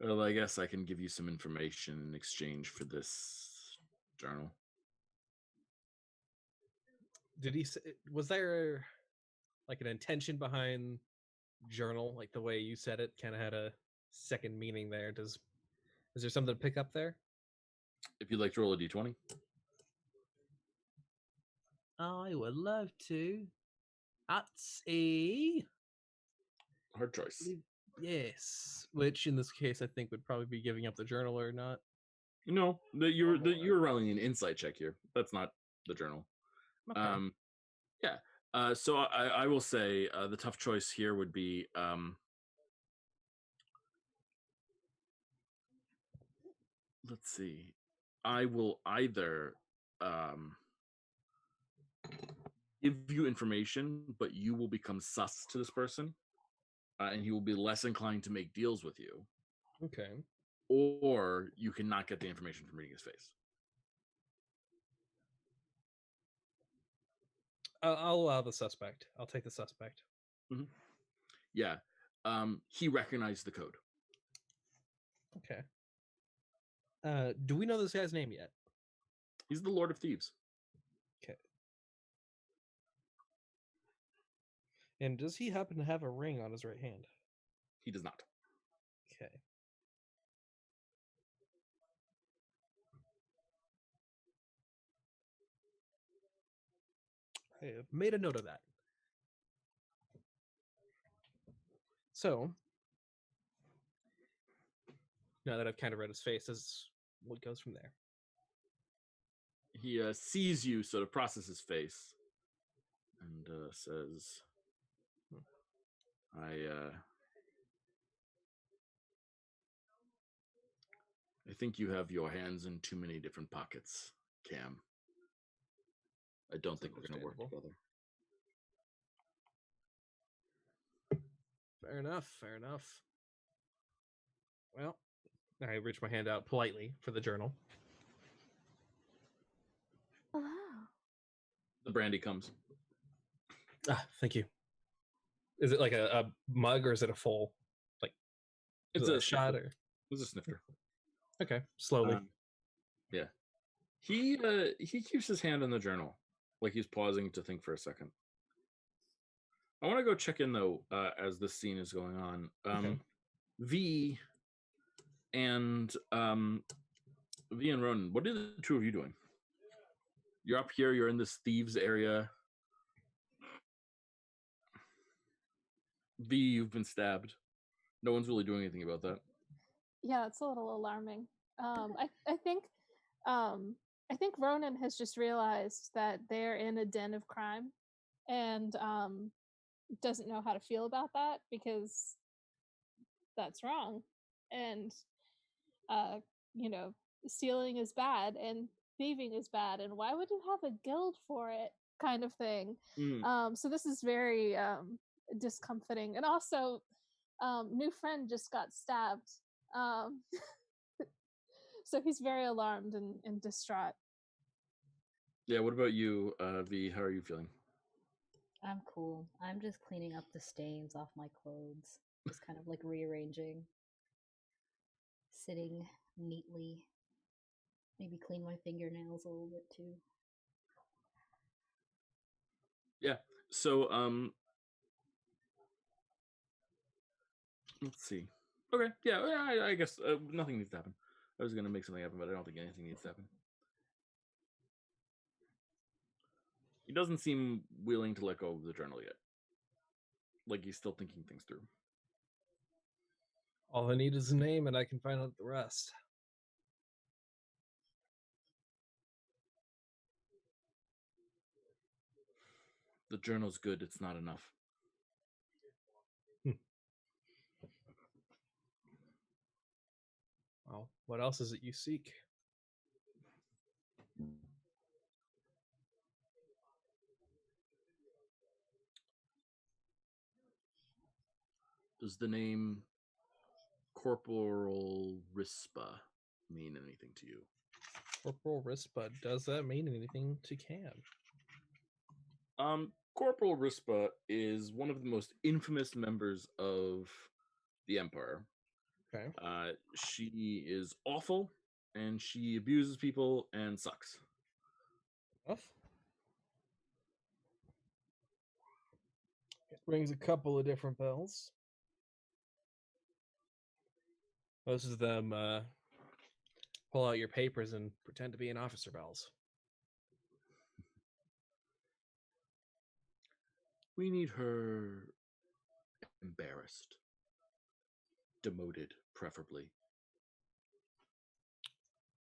Well, I guess I can give you some information in exchange for this journal. Did he? Was there like an intention behind journal? Like the way you said it, kind of had a second meaning there. Is there something to pick up there? If you'd like to roll a d20. I would love to. That's a Hard choice. yes. Which in this case, I think would probably be giving up the journal or not. No, you're rolling an insight check here. That's not the journal. Okay. Yeah. So I will say the tough choice here would be let's see. I will either give you information, but you will become sus to this person, and he will be less inclined to make deals with you, Okay. or you cannot get the information from reading his face. I'll allow the suspect. I'll take the suspect. Yeah. He recognized the code. Okay. Do we know this guy's name yet? He's the Lord of Thieves. Okay. And does he happen to have a ring on his right hand? He does not. Okay. I have made a note of that. So, now that I've kind of read his face, this is what goes from there. He sees you, sort of processes his face, and says, I think you have your hands in too many different pockets, Cam. I don't think we're going to work understandable. together. Fair enough. Well, I reach my hand out politely for the journal. oh, The brandy comes. Ah, thank you. Is it like a mug or is it a full? Like, It's is it a shot snifter. or? It's a snifter. Okay, slowly. Yeah. He keeps his hand on the journal, like he's pausing to think for a second. I want to go check in though, as this scene is going on. Okay. V and Ronan, what are the two of you doing? You're up here. You're in this thieves area. V, you've been stabbed. No one's really doing anything about that. yeah, it's a little alarming. I think Ronan has just realized that they're in a den of crime, and doesn't know how to feel about that because that's wrong, and you know, stealing is bad and thieving is bad, and why would you have a guild for it, kind of thing. So this is very discomforting, and also new friend just got stabbed, so he's very alarmed and distraught. Yeah, what about you, V? How are you feeling? I'm cool. I'm just cleaning up the stains off my clothes. Just kind of like rearranging. Sitting neatly. Maybe clean my fingernails a little bit too. Yeah. So, let's see. Okay. Yeah, I guess nothing needs to happen. I was going to make something happen, but I don't think anything needs to happen. He doesn't seem willing to let go of the journal yet. Like he's still thinking things through. All I need is a name, and I can find out the rest. The journal's good, it's not enough. Well, what else is it you seek? Does the name Corporal Rispa mean anything to you? Corporal Rispa, does that mean anything to Cam? Corporal Rispa is one of the most infamous members of the Empire. Okay. She is awful, and she abuses people and sucks. Enough. It rings a couple of different bells. Most of them pull out your papers and pretend to be an officer bells. We need her embarrassed. Demoted, preferably.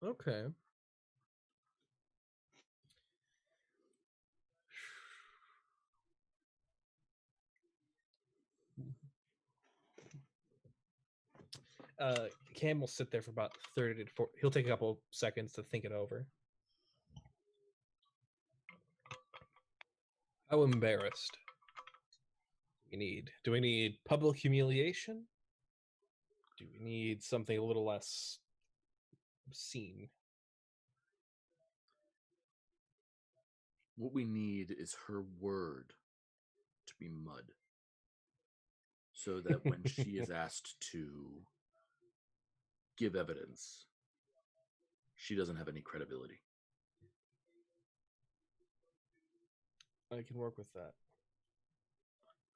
Okay. Cam will sit there for about 30 to 40. He'll take a couple seconds to think it over. How embarrassed do we need? Do we need public humiliation? Do we need something a little less obscene? What we need is her word to be mud. So that when she is asked to give evidence, she doesn't have any credibility. I can work with that.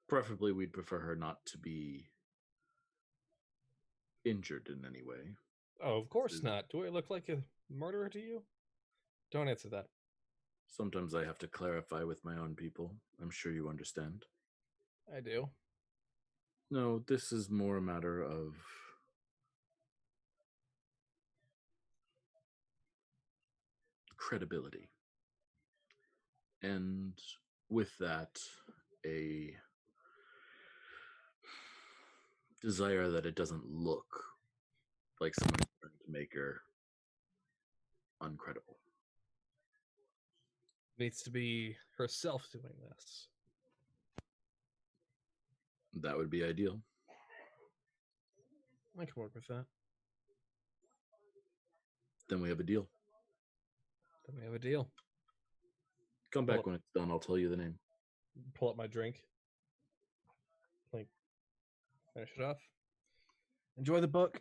Preferably, we'd prefer her not to be injured in any way. Oh, of course not. Do I look like a murderer to you? Don't answer that. Sometimes I have to clarify with my own people. I'm sure you understand. I do. No, this is more a matter of credibility. And with that, a desire that it doesn't look like someone's trying to make her uncredible. Needs to be herself doing this. That would be ideal. I can work with that. Then we have a deal. Then we have a deal. Come back when it's done. I'll tell you the name. Pull up my drink. Like, finish it off. Enjoy the book.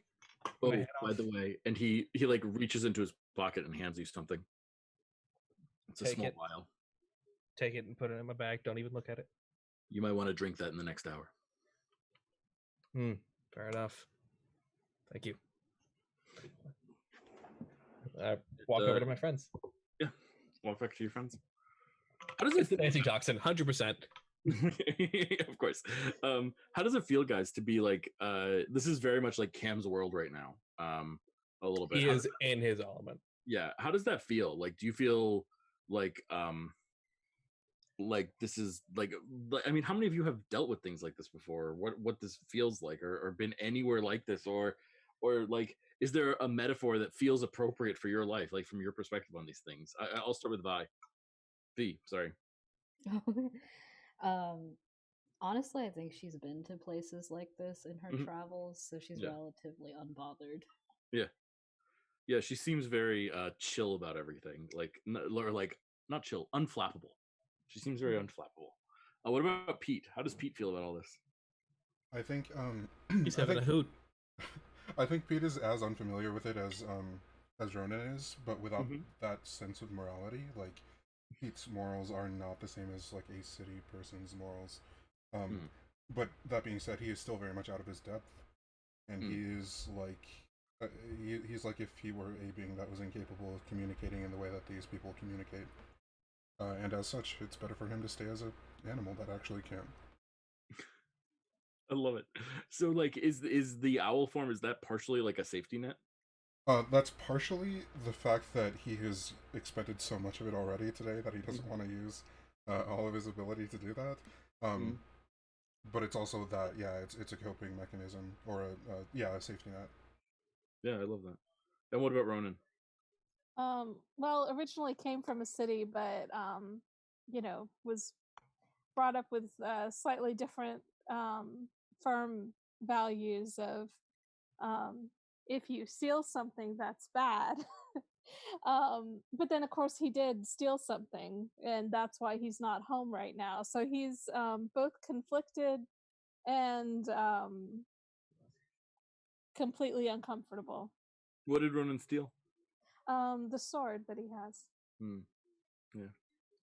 Oh, by the way, and he like reaches into his pocket and hands you something. It's a small vial. Take it and put it in my bag. Don't even look at it. You might want to drink that in the next hour. Fair enough. Thank you. I walk over to my friends. Yeah, walk back to your friends. How does it feel? Antitoxin, 100%. Of course. How does it feel, guys, to be like? This is very much like Cam's world right now. A little bit. He is in his element. Yeah. How does that feel? Like, do you feel like this is like? I mean, how many of you have dealt with things like this before? What this feels like, or been anywhere like this, or like, is there a metaphor that feels appropriate for your life, like from your perspective on these things? I'll start with V. Sorry. Honestly, I think she's been to places like this in her travels, so she's relatively unbothered. Yeah, she seems very chill about everything. Like, or like not chill, unflappable. She seems very unflappable. What about Pete? How does Pete feel about all this? I think he's having a hoot. I think Pete is as unfamiliar with it as Ronan is, but without that sense of morality. Like, Pete's morals are not the same as like a city person's morals. But that being said, he is still very much out of his depth, and he is like he's like if he were a being that was incapable of communicating in the way that these people communicate. and as such, it's better for him to stay as an animal that actually can. I love it. So, like, is the owl form, is that partially like a safety net? That's partially the fact that he has expended so much of it already today that he doesn't want to use all of his ability to do that. Mhm. But it's also that, yeah, it's a coping mechanism, or a safety net. Yeah, I love that. And what about Ronan? Well, originally came from a city, but was brought up with slightly different firm values of if you steal something, that's bad. But then, of course, he did steal something, and that's why he's not home right now. So he's both conflicted and completely uncomfortable. What did Ronan steal? The sword that he has. Yeah.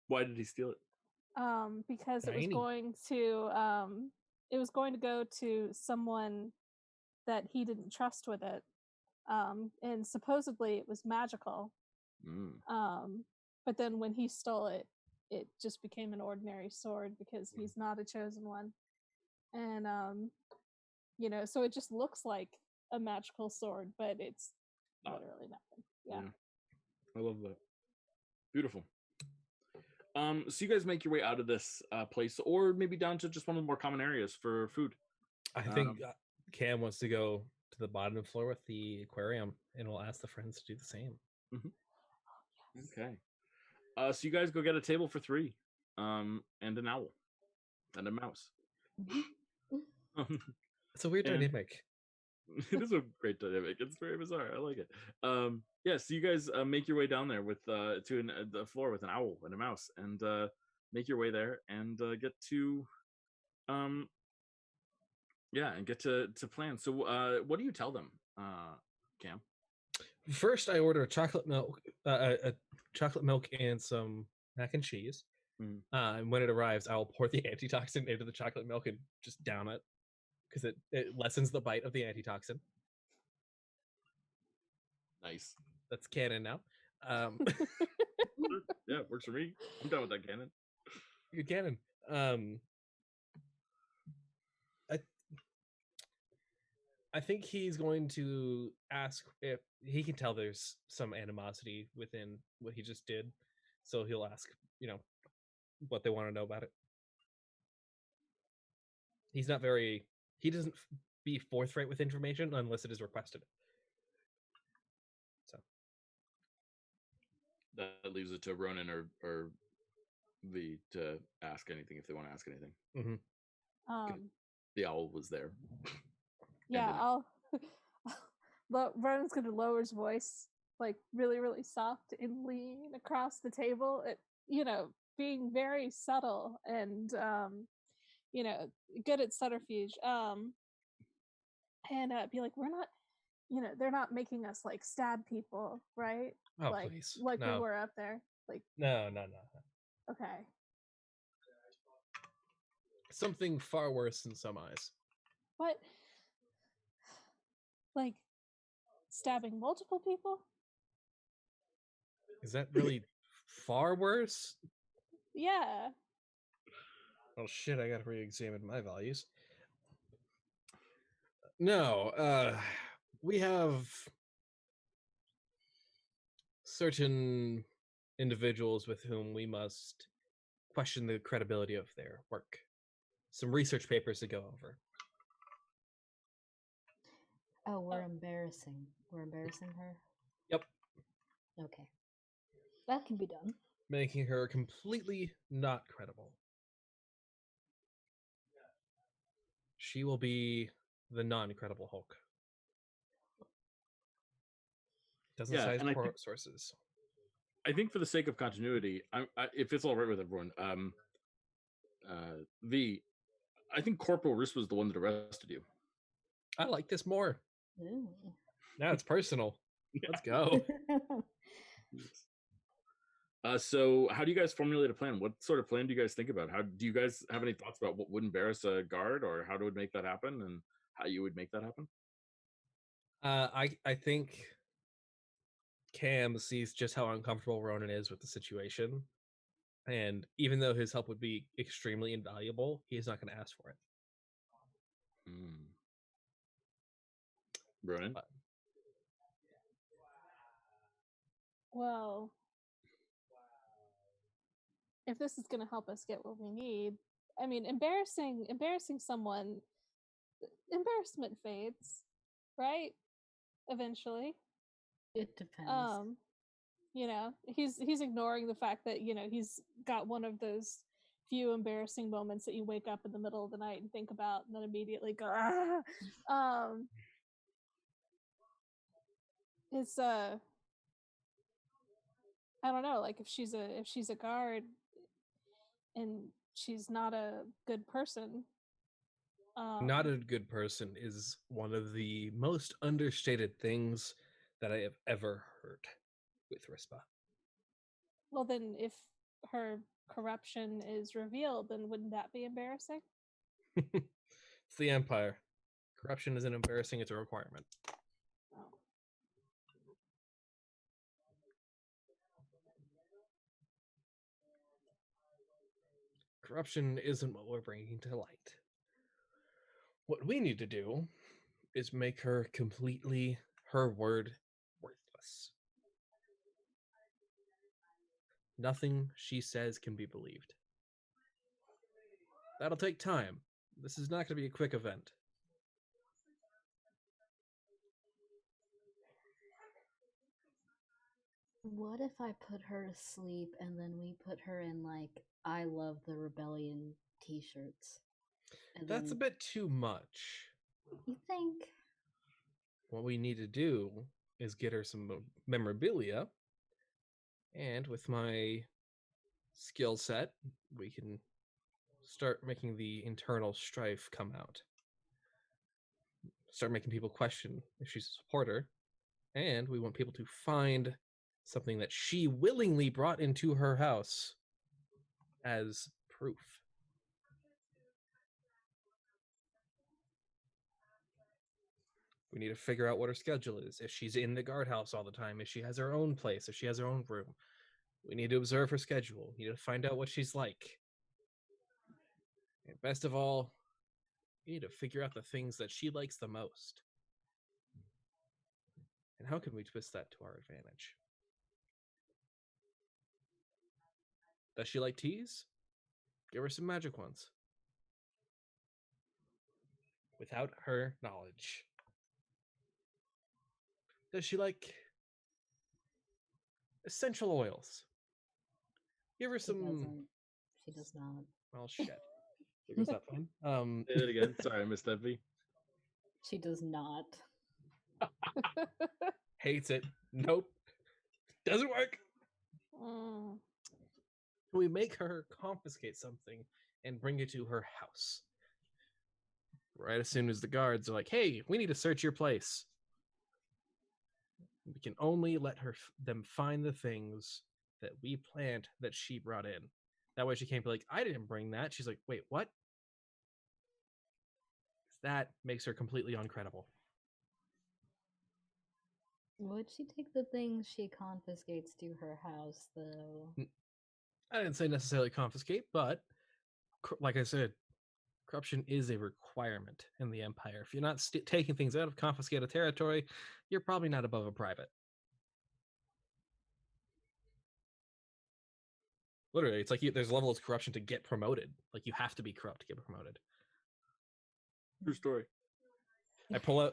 Why did he steal it? Because it was Tiny. going to go to someone that he didn't trust with it, and supposedly it was magical. But then when he stole it, it just became an ordinary sword because he's not a chosen one, and so it just looks like a magical sword, but it's literally nothing. Yeah. I love that. Beautiful. So you guys make your way out of this place, or maybe down to just one of the more common areas for food. I think Cam wants to go to the bottom floor with the aquarium, and we'll ask the friends to do the same. Okay. So you guys go get a table for 3, and an owl, and a mouse. It's a weird dynamic. It is a great dynamic. It's very bizarre. I like it. Yeah. So you guys make your way down there with to the floor with an owl and a mouse, and make your way there and get to, and get to plan. So what do you tell them, Cam? First, I order a chocolate milk and some mac and cheese. And when it arrives, I'll pour the antitoxin into the chocolate milk and just down it, because it lessens the bite of the antitoxin. Nice. That's canon now. Yeah, works for me. I'm done with that canon. Good canon. I think he's going to ask if he can tell there's some animosity within what he just did, so he'll ask, what they want to know about it. He doesn't be forthright with information unless it is requested. So that leaves it to Ronan or V to ask anything if they want to ask anything. The owl was there. Yeah, Ronan's gonna lower his voice, like really, really soft, and lean across the table. Being very subtle and good at subterfuge. And be like, we're not, they're not making us like stab people, right? Oh, like, please. Like No. we were up there. Like No. Okay. Something far worse in some eyes. What? Like stabbing multiple people? Is that really far worse? Yeah. Oh shit, I gotta re-examine my values. No, we have certain individuals with whom we must question the credibility of their work. Some research papers to go over. Oh, we're embarrassing. We're embarrassing her? Yep. Okay. That can be done. Making her completely not credible. She will be the non-credible Hulk. Doesn't cite sources. I think for the sake of continuity, if it's all right with everyone, V, I think Corporal Riss was the one that arrested you. I like this more. Ooh. Now it's personal. Let's go. So how do you guys formulate a plan? What sort of plan do you guys think about? How do you guys have any thoughts about what would embarrass a guard, or how to make that happen, and how you would make that happen? I think Cam sees just how uncomfortable Ronan is with the situation, And even though his help would be extremely invaluable, he's not going to ask for it. Brian? But Well, if this is going to help us get what we need, I mean, embarrassing someone, embarrassment fades, right? Eventually. It depends. You know, he's ignoring the fact that, you know, he's got one of those few embarrassing moments that you wake up in the middle of the night and think about and then immediately go, ah! It's I don't know, like if she's a guard and she's not a good person. not a good person is one of the most understated things that I have ever heard with Rispa. Well, then if her corruption is revealed, then wouldn't that be embarrassing? It's the Empire. Corruption isn't embarrassing, it's a requirement. Oh. Corruption isn't what we're bringing to light. What we need to do is make her completely, her word, worthless. Nothing she says can be believed. That'll take time. This is not going to be a quick event. What if I put her to sleep and then we put her in like I Love the Rebellion t-shirts? And That's a then- bit too much. You think? What we need to do is get her some memorabilia. And with my skill set, we can start making the internal strife come out. Start making people question if she's a supporter. And we want people to find something that she willingly brought into her house as proof. We need to figure out what her schedule is. If she's in the guardhouse all the time, if she has her own place, if she has her own room. We need to observe her schedule. We need to find out what she's like. And best of all, we need to figure out the things that she likes the most. And how can we twist that to our advantage? Does she like teas? Give her some magic ones. Without her knowledge. Does she like essential oils? Give her She some. doesn't. She does not. Well, shit. There goes that one. Say that again. Sorry, I missed that, V. She does not. Hates it. Nope. Doesn't work. Mm. Can we make her confiscate something and bring it to her house? Right as soon as the guards are like, hey, we need to search your place. We can only let them find the things that we planned that she brought in. That way she can't be like, I didn't bring that. She's like, wait, what? That makes her completely uncredible. Would she take the things she confiscates to her house, though? I didn't say necessarily confiscate, but like I said, corruption is a requirement in the Empire. If you're not taking things out of confiscated territory, you're probably not above a private. Literally, it's like there's levels of corruption to get promoted. Like you have to be corrupt to get promoted. True story. I pull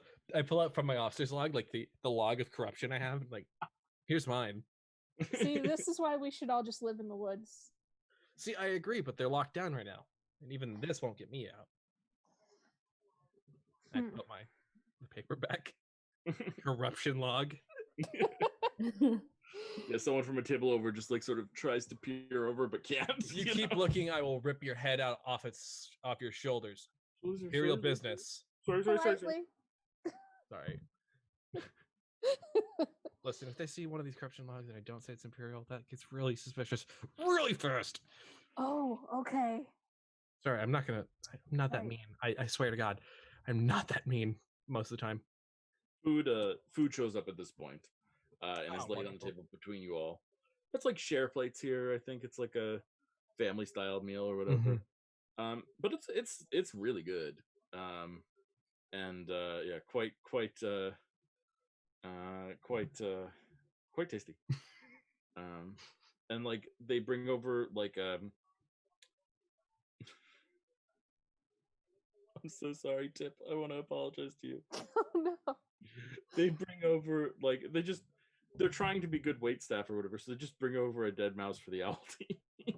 out from my officer's log, like the log of corruption I have. Like, here's mine. See, this is why we should all just live in the woods. See, I agree, but they're locked down right now, and even this won't get me out. I put my paper back. Corruption log. Yeah, someone from a table over just like sort of tries to peer over but can't. You keep looking, I will rip your head out off your shoulders. Imperial business. Sorry. Politely. Sorry. Listen, if they see one of these corruption logs and I don't say it's Imperial, that gets really suspicious really fast. Oh, okay. Sorry, I'm not that Right. mean. I swear to God, I'm not that mean most of the time. Food shows up at this point, and is Oh, laid on the wonderful. table between you all. It's like share plates here. I think it's like a family style meal or whatever. But it's really good. And yeah, quite tasty. And like they bring over like I'm so sorry, Tip. I want to apologize to you. Oh no. They bring over like they're trying to be good wait staff or whatever, so they just bring over a dead mouse for the owl to eat.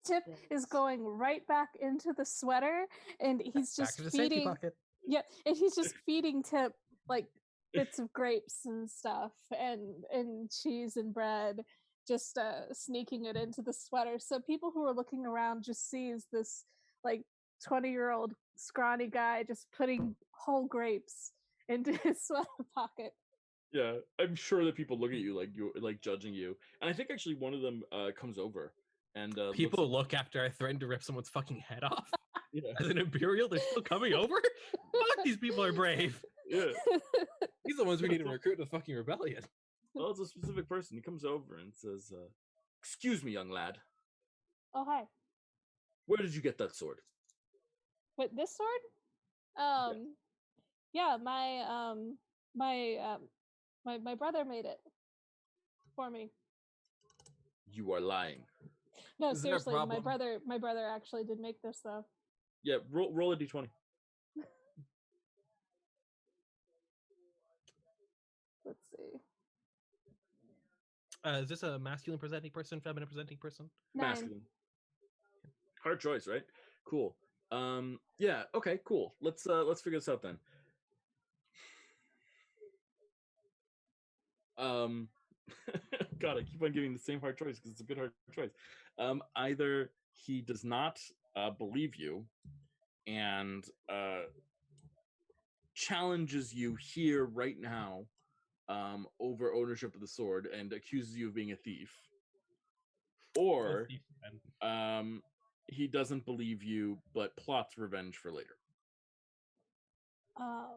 Tip is going right back into the sweater, and he's Back just to the safety feeding. pocket. Yeah, and he's just feeding Tip like bits of grapes and stuff, and cheese and bread, just sneaking it into the sweater. So people who are looking around just sees this like 20-year-old scrawny guy just putting whole grapes into his sweater pocket. Yeah, I'm sure that people look at you like judging you, and I think actually one of them comes over and People look after I threatened to rip someone's fucking head off. Yeah, As an Imperial, they're still coming over? Fuck, these people are brave. yeah. These are the ones we need to recruit to the fucking rebellion. Well, it's a specific person. He comes over and says, "Excuse me, young lad. Oh hi. Where did you get that sword?" Wait, this sword? Yeah, my brother made it for me. You are lying. No, Is there a seriously, my brother actually did make this though. Yeah, roll a d20. Let's see. Is this a masculine presenting person, feminine presenting person? 9. Masculine. Hard choice, right? Cool. Yeah, okay, cool. Let's figure this out then. God, I keep on giving the same hard choice because it's a good hard choice. Either he does not believe you and challenges you here right now over ownership of the sword and accuses you of being a thief, or he doesn't believe you but plots revenge for later. I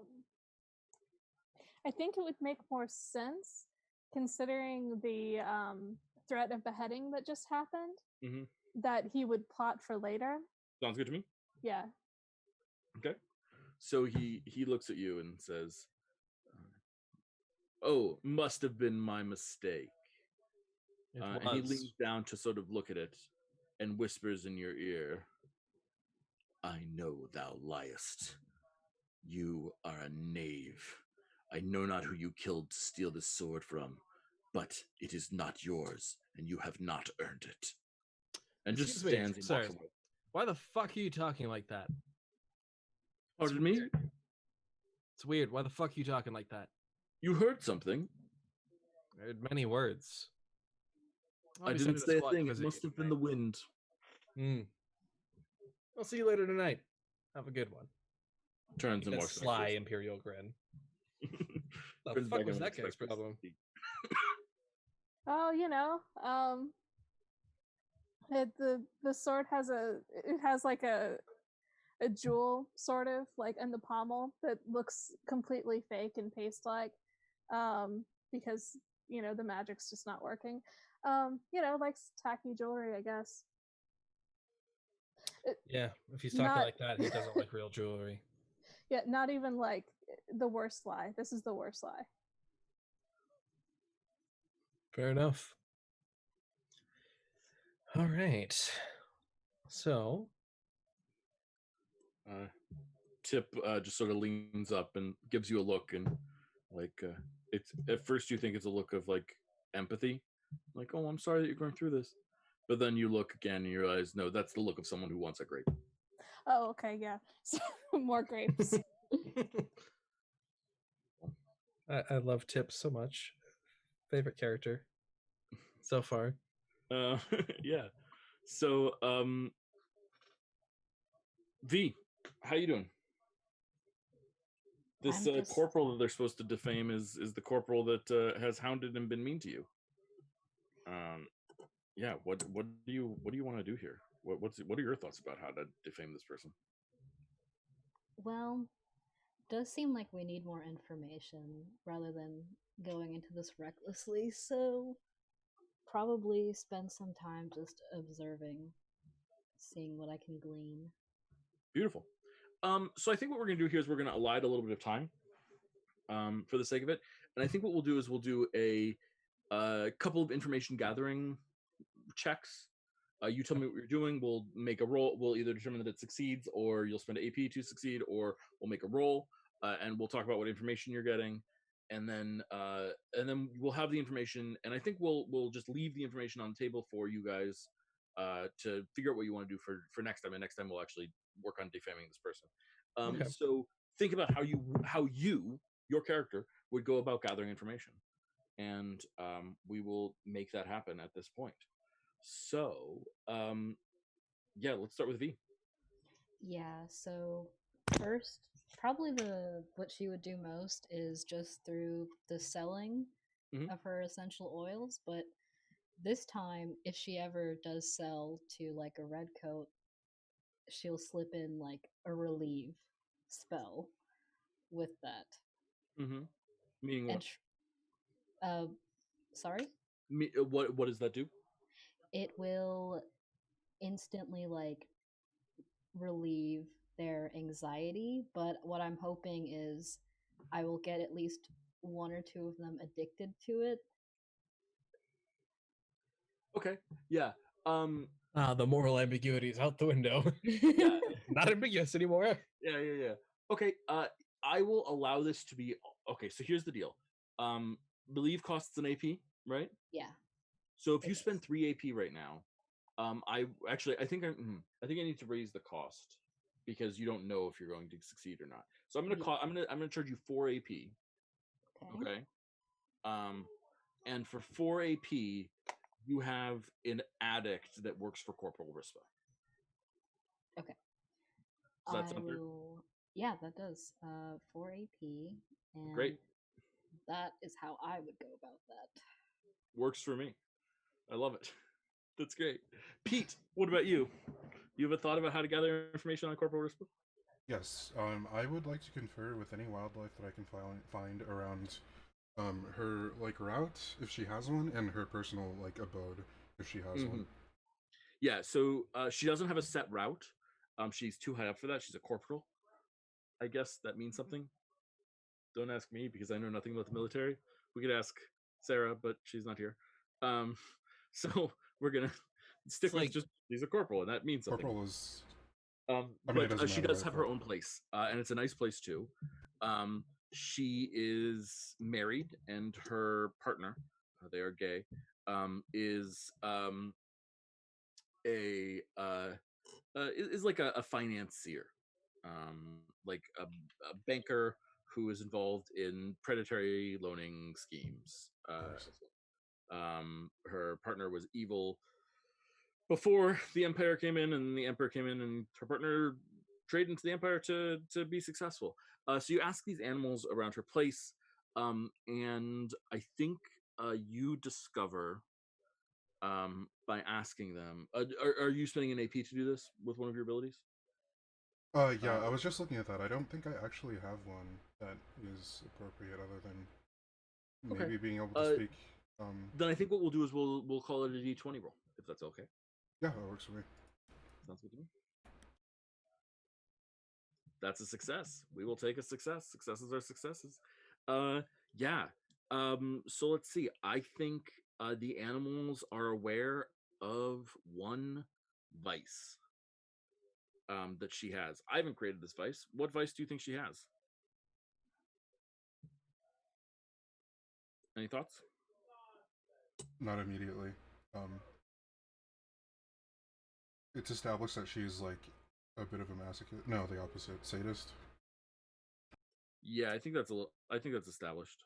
think it would make more sense considering the threat of beheading that just happened, that he would plot for later. Sounds good to me. Yeah. Okay. So he looks at you and says, "Oh, must have been my mistake." And he leans down to sort of look at it and whispers in your ear, "I know thou liest. You are a knave. I know not who you killed to steal this sword from, but it is not yours, and you have not earned it." And just stands and walks away. Why the fuck are you talking like that? Pardon me? It's weird. Why the fuck are you talking like that? You heard something. I heard many words. I didn't say a thing. It must have been the wind. I'll see you later tonight. Have a good one. Turns and walks. Sly Imperial grin. The fuck was that guy's problem? Oh, you know, the sword has like a jewel sort of like in the pommel that looks completely fake and paste-like, because you know the magic's just not working. You know, like tacky jewelry, I guess. Yeah, if he's talking like that, he doesn't like real jewelry. Yeah, not even like the worst lie. This is the worst lie. Fair enough. All right. So, Tip just sort of leans up and gives you a look, and like it's at first you think it's a look of like empathy, like, "Oh, I'm sorry that you're going through this," but then you look again and you realize, no, that's the look of someone who wants a grape. Oh, okay, yeah. More grapes. I love Tip so much. Favorite character so far. Yeah. So, V, how you doing? This corporal that they're supposed to defame is the corporal that has hounded and been mean to you. Yeah. What do you want to do here? What are your thoughts about how to defame this person? Well, it does seem like we need more information rather than going into this recklessly. So probably spend some time just observing, seeing what I can glean. Beautiful. So I think what we're gonna do here is we're gonna allide a little bit of time, for the sake of it, and I think what we'll do is we'll do a couple of information gathering checks. You tell me what you're doing. We'll make a roll. We'll either determine that it succeeds, or you'll spend AP to succeed, or we'll make a roll, and we'll talk about what information you're getting, and then we'll have the information. And I think we'll just leave the information on the table for you guys to figure out what you want to do for next time. And next time we'll actually work on defaming this person. Okay. So think about how your character would go about gathering information, and we will make that happen at this point. So, yeah, let's start with V. Yeah, so first, probably what she would do most is just through the selling Mhm. of her essential oils, but this time, if she ever does sell to like a red coat, she'll slip in like a relieve spell with that. Mm-hmm. Meaning what? And sorry? What does that do? It will instantly like relieve their anxiety, but what I'm hoping is I will get at least one or two of them addicted to it. Okay. Yeah. The moral ambiguity is out the window. Yeah. Not ambiguous anymore. Yeah. Okay. I will allow this to be. Okay. So here's the deal. Believe costs an AP, right? Yeah. So if It you spend does. 3 AP right now, I think I need to raise the cost because you don't know if you're going to succeed or not. So I'm gonna Yeah. I'm gonna charge you 4 AP. Okay. Okay. And for 4 AP, you have an addict that works for Corporal Rispa. Okay. Does that I sound fair? will. Yeah, that does. 4 AP, and Great. that is how I would go about that. Works for me. I love it. That's great. Pete, what about you? You have a thought about how to gather information on Corporal Rispa? Yes, I would like to confer with any wildlife that I can find around her like route if she has one, and her personal like abode if she has one. Yeah, so she doesn't have a set route. She's too high up for that. She's a corporal. I guess that means something. Don't ask me because I know nothing about the military. We could ask Sarah, but she's not here. So we're gonna stick with just she's a corporal, and that means something. Corporal is. But she does have her own place, and it's a nice place too. She is married, and her partner, they are gay, is is like a financier, like a banker who is involved in predatory loaning schemes. Her partner was evil before the Empire came in, and the Emperor came in, and her partner traded into the Empire to be successful. So you ask these animals around her place, and I think you discover by asking them. Are you spending an AP to do this with one of your abilities? Yeah, I was just looking at that. I don't think I actually have one that is appropriate, other than maybe being able to speak. Then I think what we'll do is we'll call it a D20 roll, if that's okay. Yeah, that works for me. Sounds good to me. That's a success. We will take a success. Successes are successes. Yeah. So let's see. I think the animals are aware of one vice that she has. I haven't created this vice. What vice do you think she has? Any thoughts? Not immediately. It's established that she's like a bit of a masochist. No, the opposite, sadist. Yeah, I think that's established.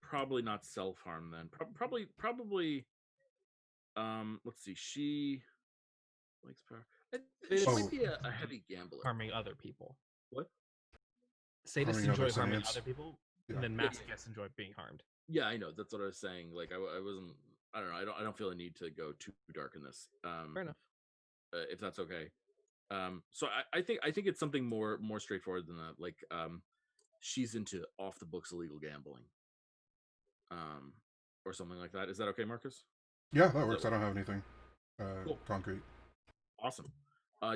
Probably not self-harm then. Probably. Let's see. She likes power. She might be a heavy gambler. Harming other people. What? Sadists enjoy harming other people, and then masochists enjoy being harmed. Yeah, I know. That's what I was saying. Like, I wasn't. I don't know. I don't feel a need to go too dark in this. Fair enough. If that's okay. So I think it's something more straightforward than that. Like, she's into off the books illegal gambling. or something like that. Is that okay, Marcus? Yeah, that works. I don't have anything Cool. concrete. Awesome.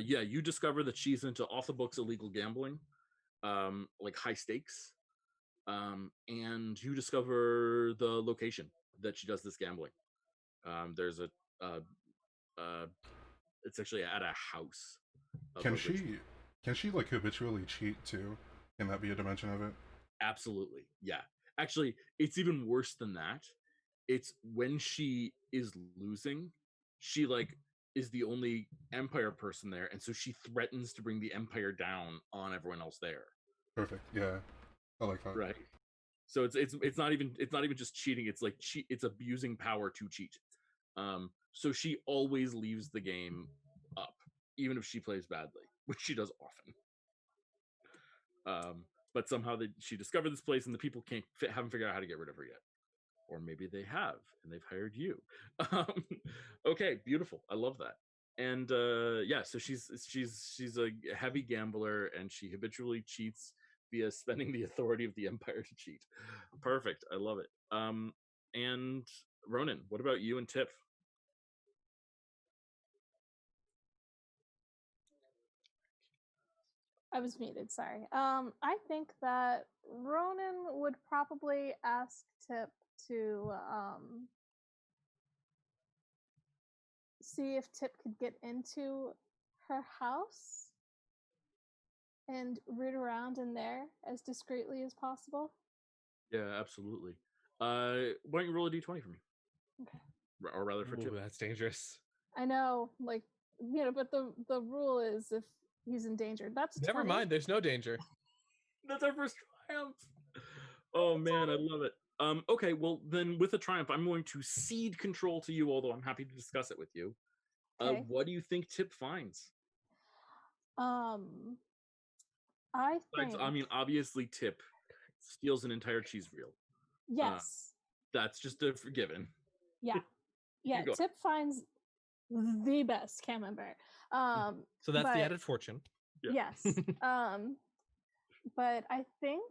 Yeah, you discover that she's into off the books illegal gambling, like high stakes, and you discover the location that she does this gambling. There's a, it's actually at a house. Can she like habitually cheat too? Can that be a dimension of it? Absolutely, yeah. Actually, it's even worse than that. It's when she is losing, she like is the only Empire person there, and so she threatens to bring the Empire down on everyone else there. Perfect. Yeah, I like that. Right. So it's not even just cheating. It's like it's abusing power to cheat. So she always leaves the game up, even if she plays badly, which she does often. But somehow she discovered this place, and the people haven't figured out how to get rid of her yet, or maybe they have, and they've hired you. Okay, beautiful. I love that. And yeah, so she's a heavy gambler, and she habitually cheats via spending the authority of the Empire to cheat. Perfect. I love it. And Ronan, what about you and Tiff? I was muted, sorry. I think that Ronan would probably ask Tip to see if Tip could get into her house and root around in there as discreetly as possible. Yeah, absolutely. Why don't you roll a d20 for me? Okay. Or rather for Ooh, Tip. that's dangerous. I know, like, but the rule is if he's endangered. That's Never 20. mind, there's no danger. That's our first triumph. Oh man, I love it. Okay, well then with a triumph, I'm going to cede control to you, although I'm happy to discuss it with you. Okay. What do you think Tip finds? I think. I mean, obviously Tip steals an entire cheese reel. Yes. That's just a forgiven. Yeah. Yeah. go. Tip finds the best camembert. So that's but- the added fortune. Yeah. Yes. But I think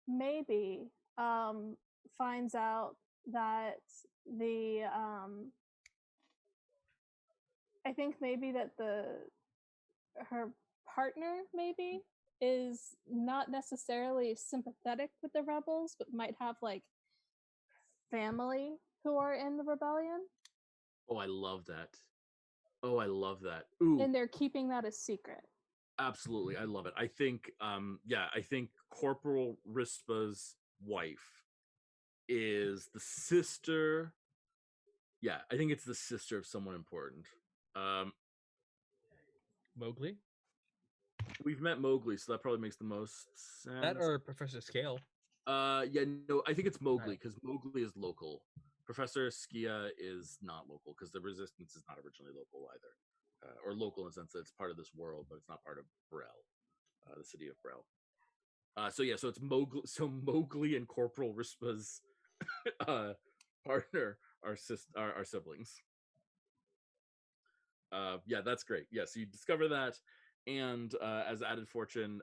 maybe finds out that the I think maybe that her partner maybe is not necessarily sympathetic with the rebels, but might have like family who are in the rebellion. Oh, I love that. Oh, I love that. Ooh, And they're keeping that a secret. absolutely. I love it. I think I think Corporal Rispa's wife is the sister. Yeah, I think it's the sister of someone important. Mowgli? We've met Mowgli, so that probably makes the most sense. That or Professor Scale. Yeah, no, I think it's Mowgli because Mowgli is local. Professor Skia is not local because the Resistance is not originally local either, or local in the sense that it's part of this world, but it's not part of Brel, the city of Brel. So yeah, so it's Mowgli. So Mowgli and Corporal Rispa's partner are siblings. Yeah, that's great. Yeah, so you discover that, and as added fortune,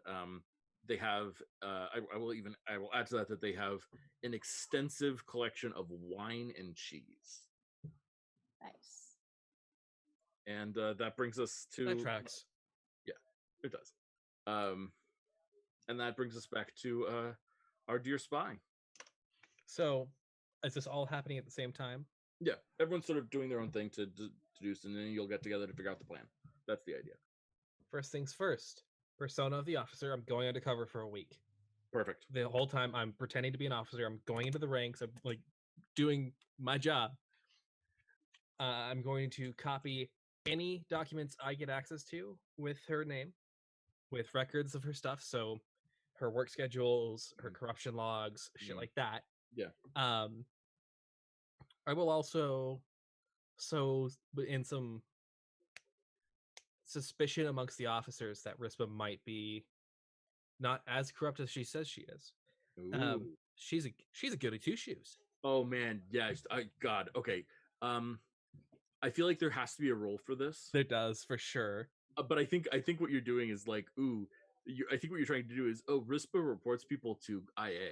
they have. I will add to that they have an extensive collection of wine and cheese, Nice. and that brings us to That tracks. Yeah, it does. And that brings us back to our dear spy. So, is this all happening at the same time? Yeah, everyone's sort of doing their own thing to do, and then you'll get together to figure out the plan. That's the idea. First things first. Persona of the officer. I'm going undercover for a week. Perfect. The whole time I'm pretending to be an officer. I'm going into the ranks. I'm like doing my job. I'm going to copy any documents I get access to with her name, with records of her stuff. So her work schedules, her corruption logs, shit like that. Yeah. I will also in some suspicion amongst the officers that Rispa might be not as corrupt as she says she is. Ooh. She's a goody two shoes. Oh man, yes. God. Okay. I feel like there has to be a role for this. There does for sure. But I think what you're doing is like, I think what you're trying to do is, Rispa reports people to IA.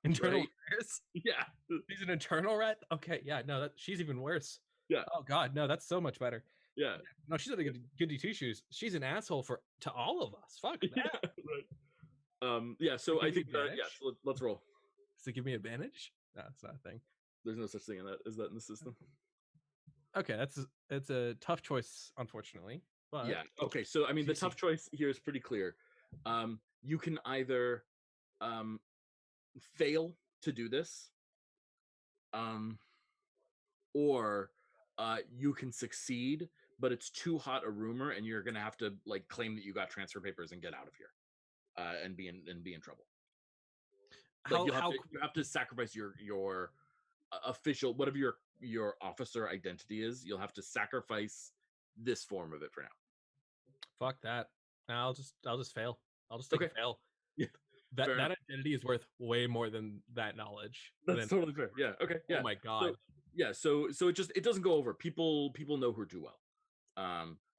Internal Right. affairs. Yeah. She's an internal rat. Okay, yeah, no, she's even worse. Yeah. Oh God, no, that's so much better. Yeah. No, she's not a goody two shoes. She's an asshole to all of us. Fuck that. Yeah. Right. Yeah. So Give I me think advantage? so let's roll. Does it give me advantage? No, it's not a thing. There's no such thing in that. Is that in the system? Okay, it's a tough choice, unfortunately. But Yeah. Okay. So I mean, the CC. tough choice here is pretty clear. You can either fail to do this, or you can succeed, but it's too hot a rumor, and you're gonna have to like claim that you got transfer papers and get out of here, and be in trouble. Like you have to sacrifice your official whatever your officer identity is. You'll have to sacrifice this form of it for now. fuck that. I'll just fail. I'll just take a Okay. fail. Yeah, That fair that enough. identity is worth way more than that knowledge. That's Than- totally fair. Yeah. Okay. Yeah. Oh my God. Yeah. So it doesn't go over. People know her too well.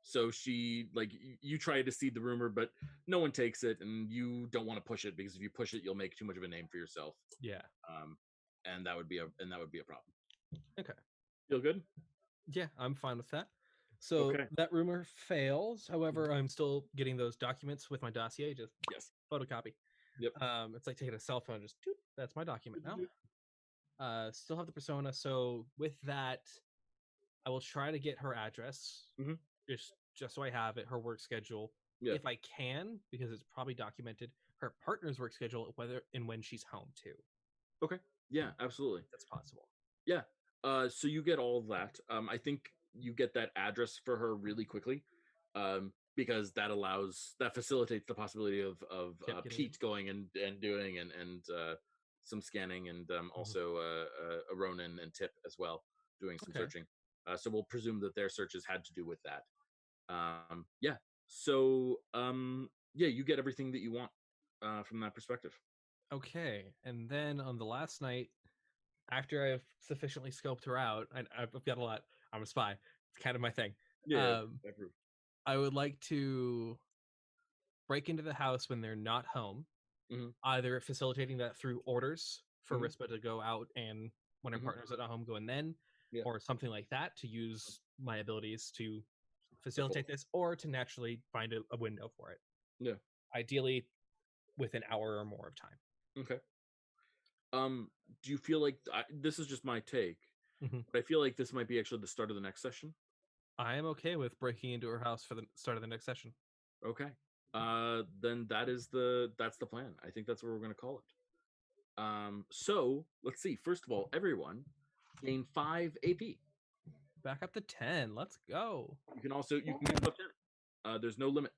So she like you try to seed the rumor, but no one takes it, and you don't want to push it because if you push it, you'll make too much of a name for yourself. Yeah. And that would be a problem. Okay. Feel good? Yeah, I'm fine with that. So Okay. that rumor fails. However, I'm still getting those documents with my dossier. Just Yes. photocopy. Yep. It's like taking a cell phone. Just doot, that's my document now. Still have the persona. So with that, I will try to get her address. Mhm. Just so I have it. Her work schedule, Yeah. if I can, because it's probably documented. Her partner's work schedule, whether and when she's home too. Okay. Yeah. Absolutely. That's possible. Yeah. So you get all of that. I think you get that address for her really quickly, because that facilitates the possibility of Yep, getting Pete going and doing and some scanning and also a Ronan and Tip as well doing some Okay. searching. So we'll presume that their searches had to do with that. Yeah. So yeah, you get everything that you want from that perspective. Okay, and then on the last night, after I've sufficiently scoped her out, I've got a lot. I'm a spy. It's kind of my thing. Yeah. I would like to break into the house when they're not home, Mhm. either facilitating that through orders for Mhm. Rispa to go out and when her Mhm. partner's at home, go in then, Yeah. or something like that to use my abilities to facilitate this, or to naturally find a window for it. Yeah. Ideally, within an hour or more of time. Okay. Do you feel like this is just my take, Mhm. but I feel like this might be actually the start of the next session? I am okay with breaking into her house for the start of the next session. Okay. Then that's the plan. I think that's what we're going to call it. So let's see. First of all, everyone gain 5 AP. Back up to 10. Let's go. You can move up 10. There's no limit.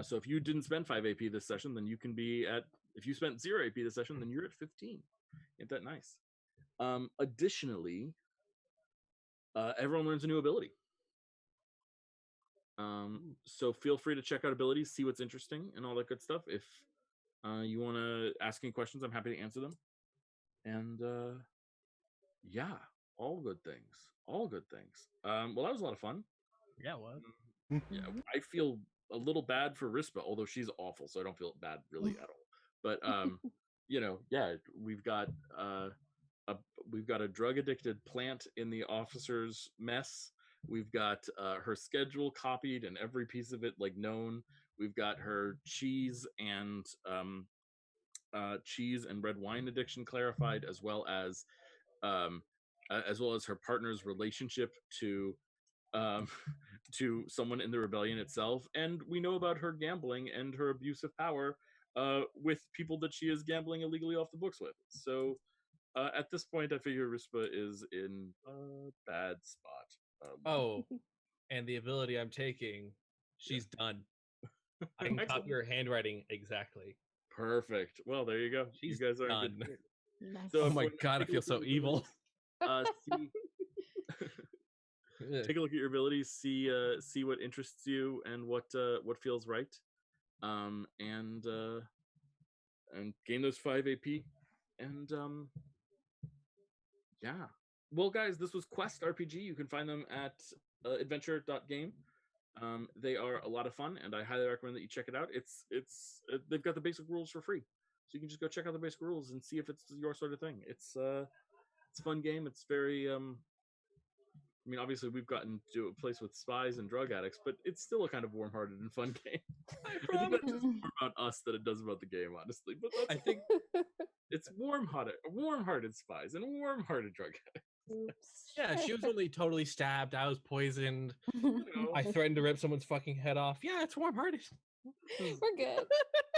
So if you didn't spend 5 AP this session, then you can be at. If you spent 0 AP this session, then you're at 15. Ain't that nice? Additionally, everyone learns a new ability. So feel free to check out abilities, see what's interesting, and all that good stuff. If you want to ask any questions, I'm happy to answer them. And yeah, all good things. All good things. Well, that was a lot of fun. Yeah, what? Yeah, I feel a little bad for Rispa, although she's awful, so I don't feel bad really at all. But yeah, we've got a drug addicted plant in the officer's mess. We've got her schedule copied and every piece of it like known. We've got her cheese and red wine addiction clarified, as well as her partner's relationship to to someone in the rebellion itself, and we know about her gambling and her abuse of power with people that she is gambling illegally off the books with. So at this point, I figure Rispa is in a bad spot. Oh, and the ability I'm taking, she's done. I can copy her handwriting exactly. Perfect. Well, there you go. She's you guys are done. good. Nice. So Oh if my we're- God, I take a feel look so at evil. abilities, take a look at your abilities, see what interests you and what feels right, and gain those 5 AP, and yeah. Well, guys, this was Quest RPG. You can find them at adventure.game. They are a lot of fun, and I highly recommend that you check it out. They've got the basic rules for free, So you can just go check out the basic rules and see if it's your sort of thing. It's a fun game. It's very I mean, obviously we've gotten to a place with spies and drug addicts, but it's still a kind of warm-hearted and fun game. I think that says more about us than it does about the game, honestly. But I think it's warm-hearted spies and warm-hearted drug addicts. Oops. yeah, she was only totally stabbed. I was poisoned. You know, I threatened to rip someone's fucking head off. Yeah, it's warm-hearted. We're good.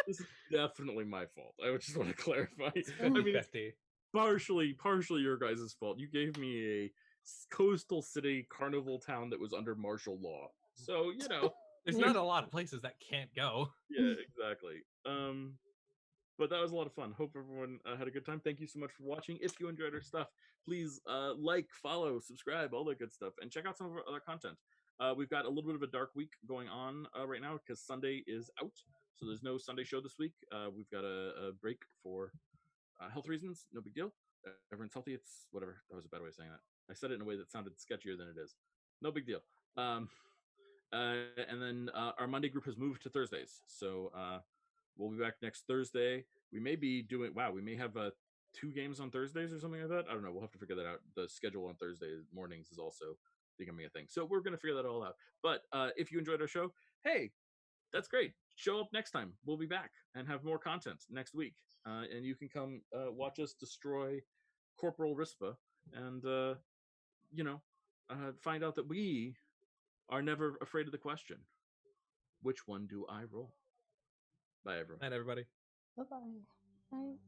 this is definitely my fault. I would just want to clarify. I mean, it's 50. partially your guys' fault. You gave me a coastal city carnival town that was under martial law. So, you know, There's not a lot of places that can't go. yeah, exactly. But that was a lot of fun. Hope everyone had a good time. Thank you so much for watching. If you enjoyed our stuff, please like, follow, subscribe, all that good stuff, and check out some of our other content. We've got a little bit of a dark week going on right now because Sunday is out, so there's no Sunday show this week. We've got a break for health reasons. No big deal. Everyone's healthy. It's whatever. That was a bad way of saying that. I said it in a way that sounded sketchier than it is. No big deal. And then our Monday group has moved to Thursdays, so we'll be back next Thursday. We may be doing we may have 2 games on Thursdays or something like that. I don't know. We'll have to figure that out. The schedule on Thursday mornings is also becoming a thing, so we're going to figure that all out. But if you enjoyed our show, hey, that's great. Show up next time. We'll be back and have more content next week, and you can come watch us destroy Corporal Rispa and find out that we are never afraid of the question, which one do I roll? Bye, everyone. Night, everybody. Bye-bye. Bye.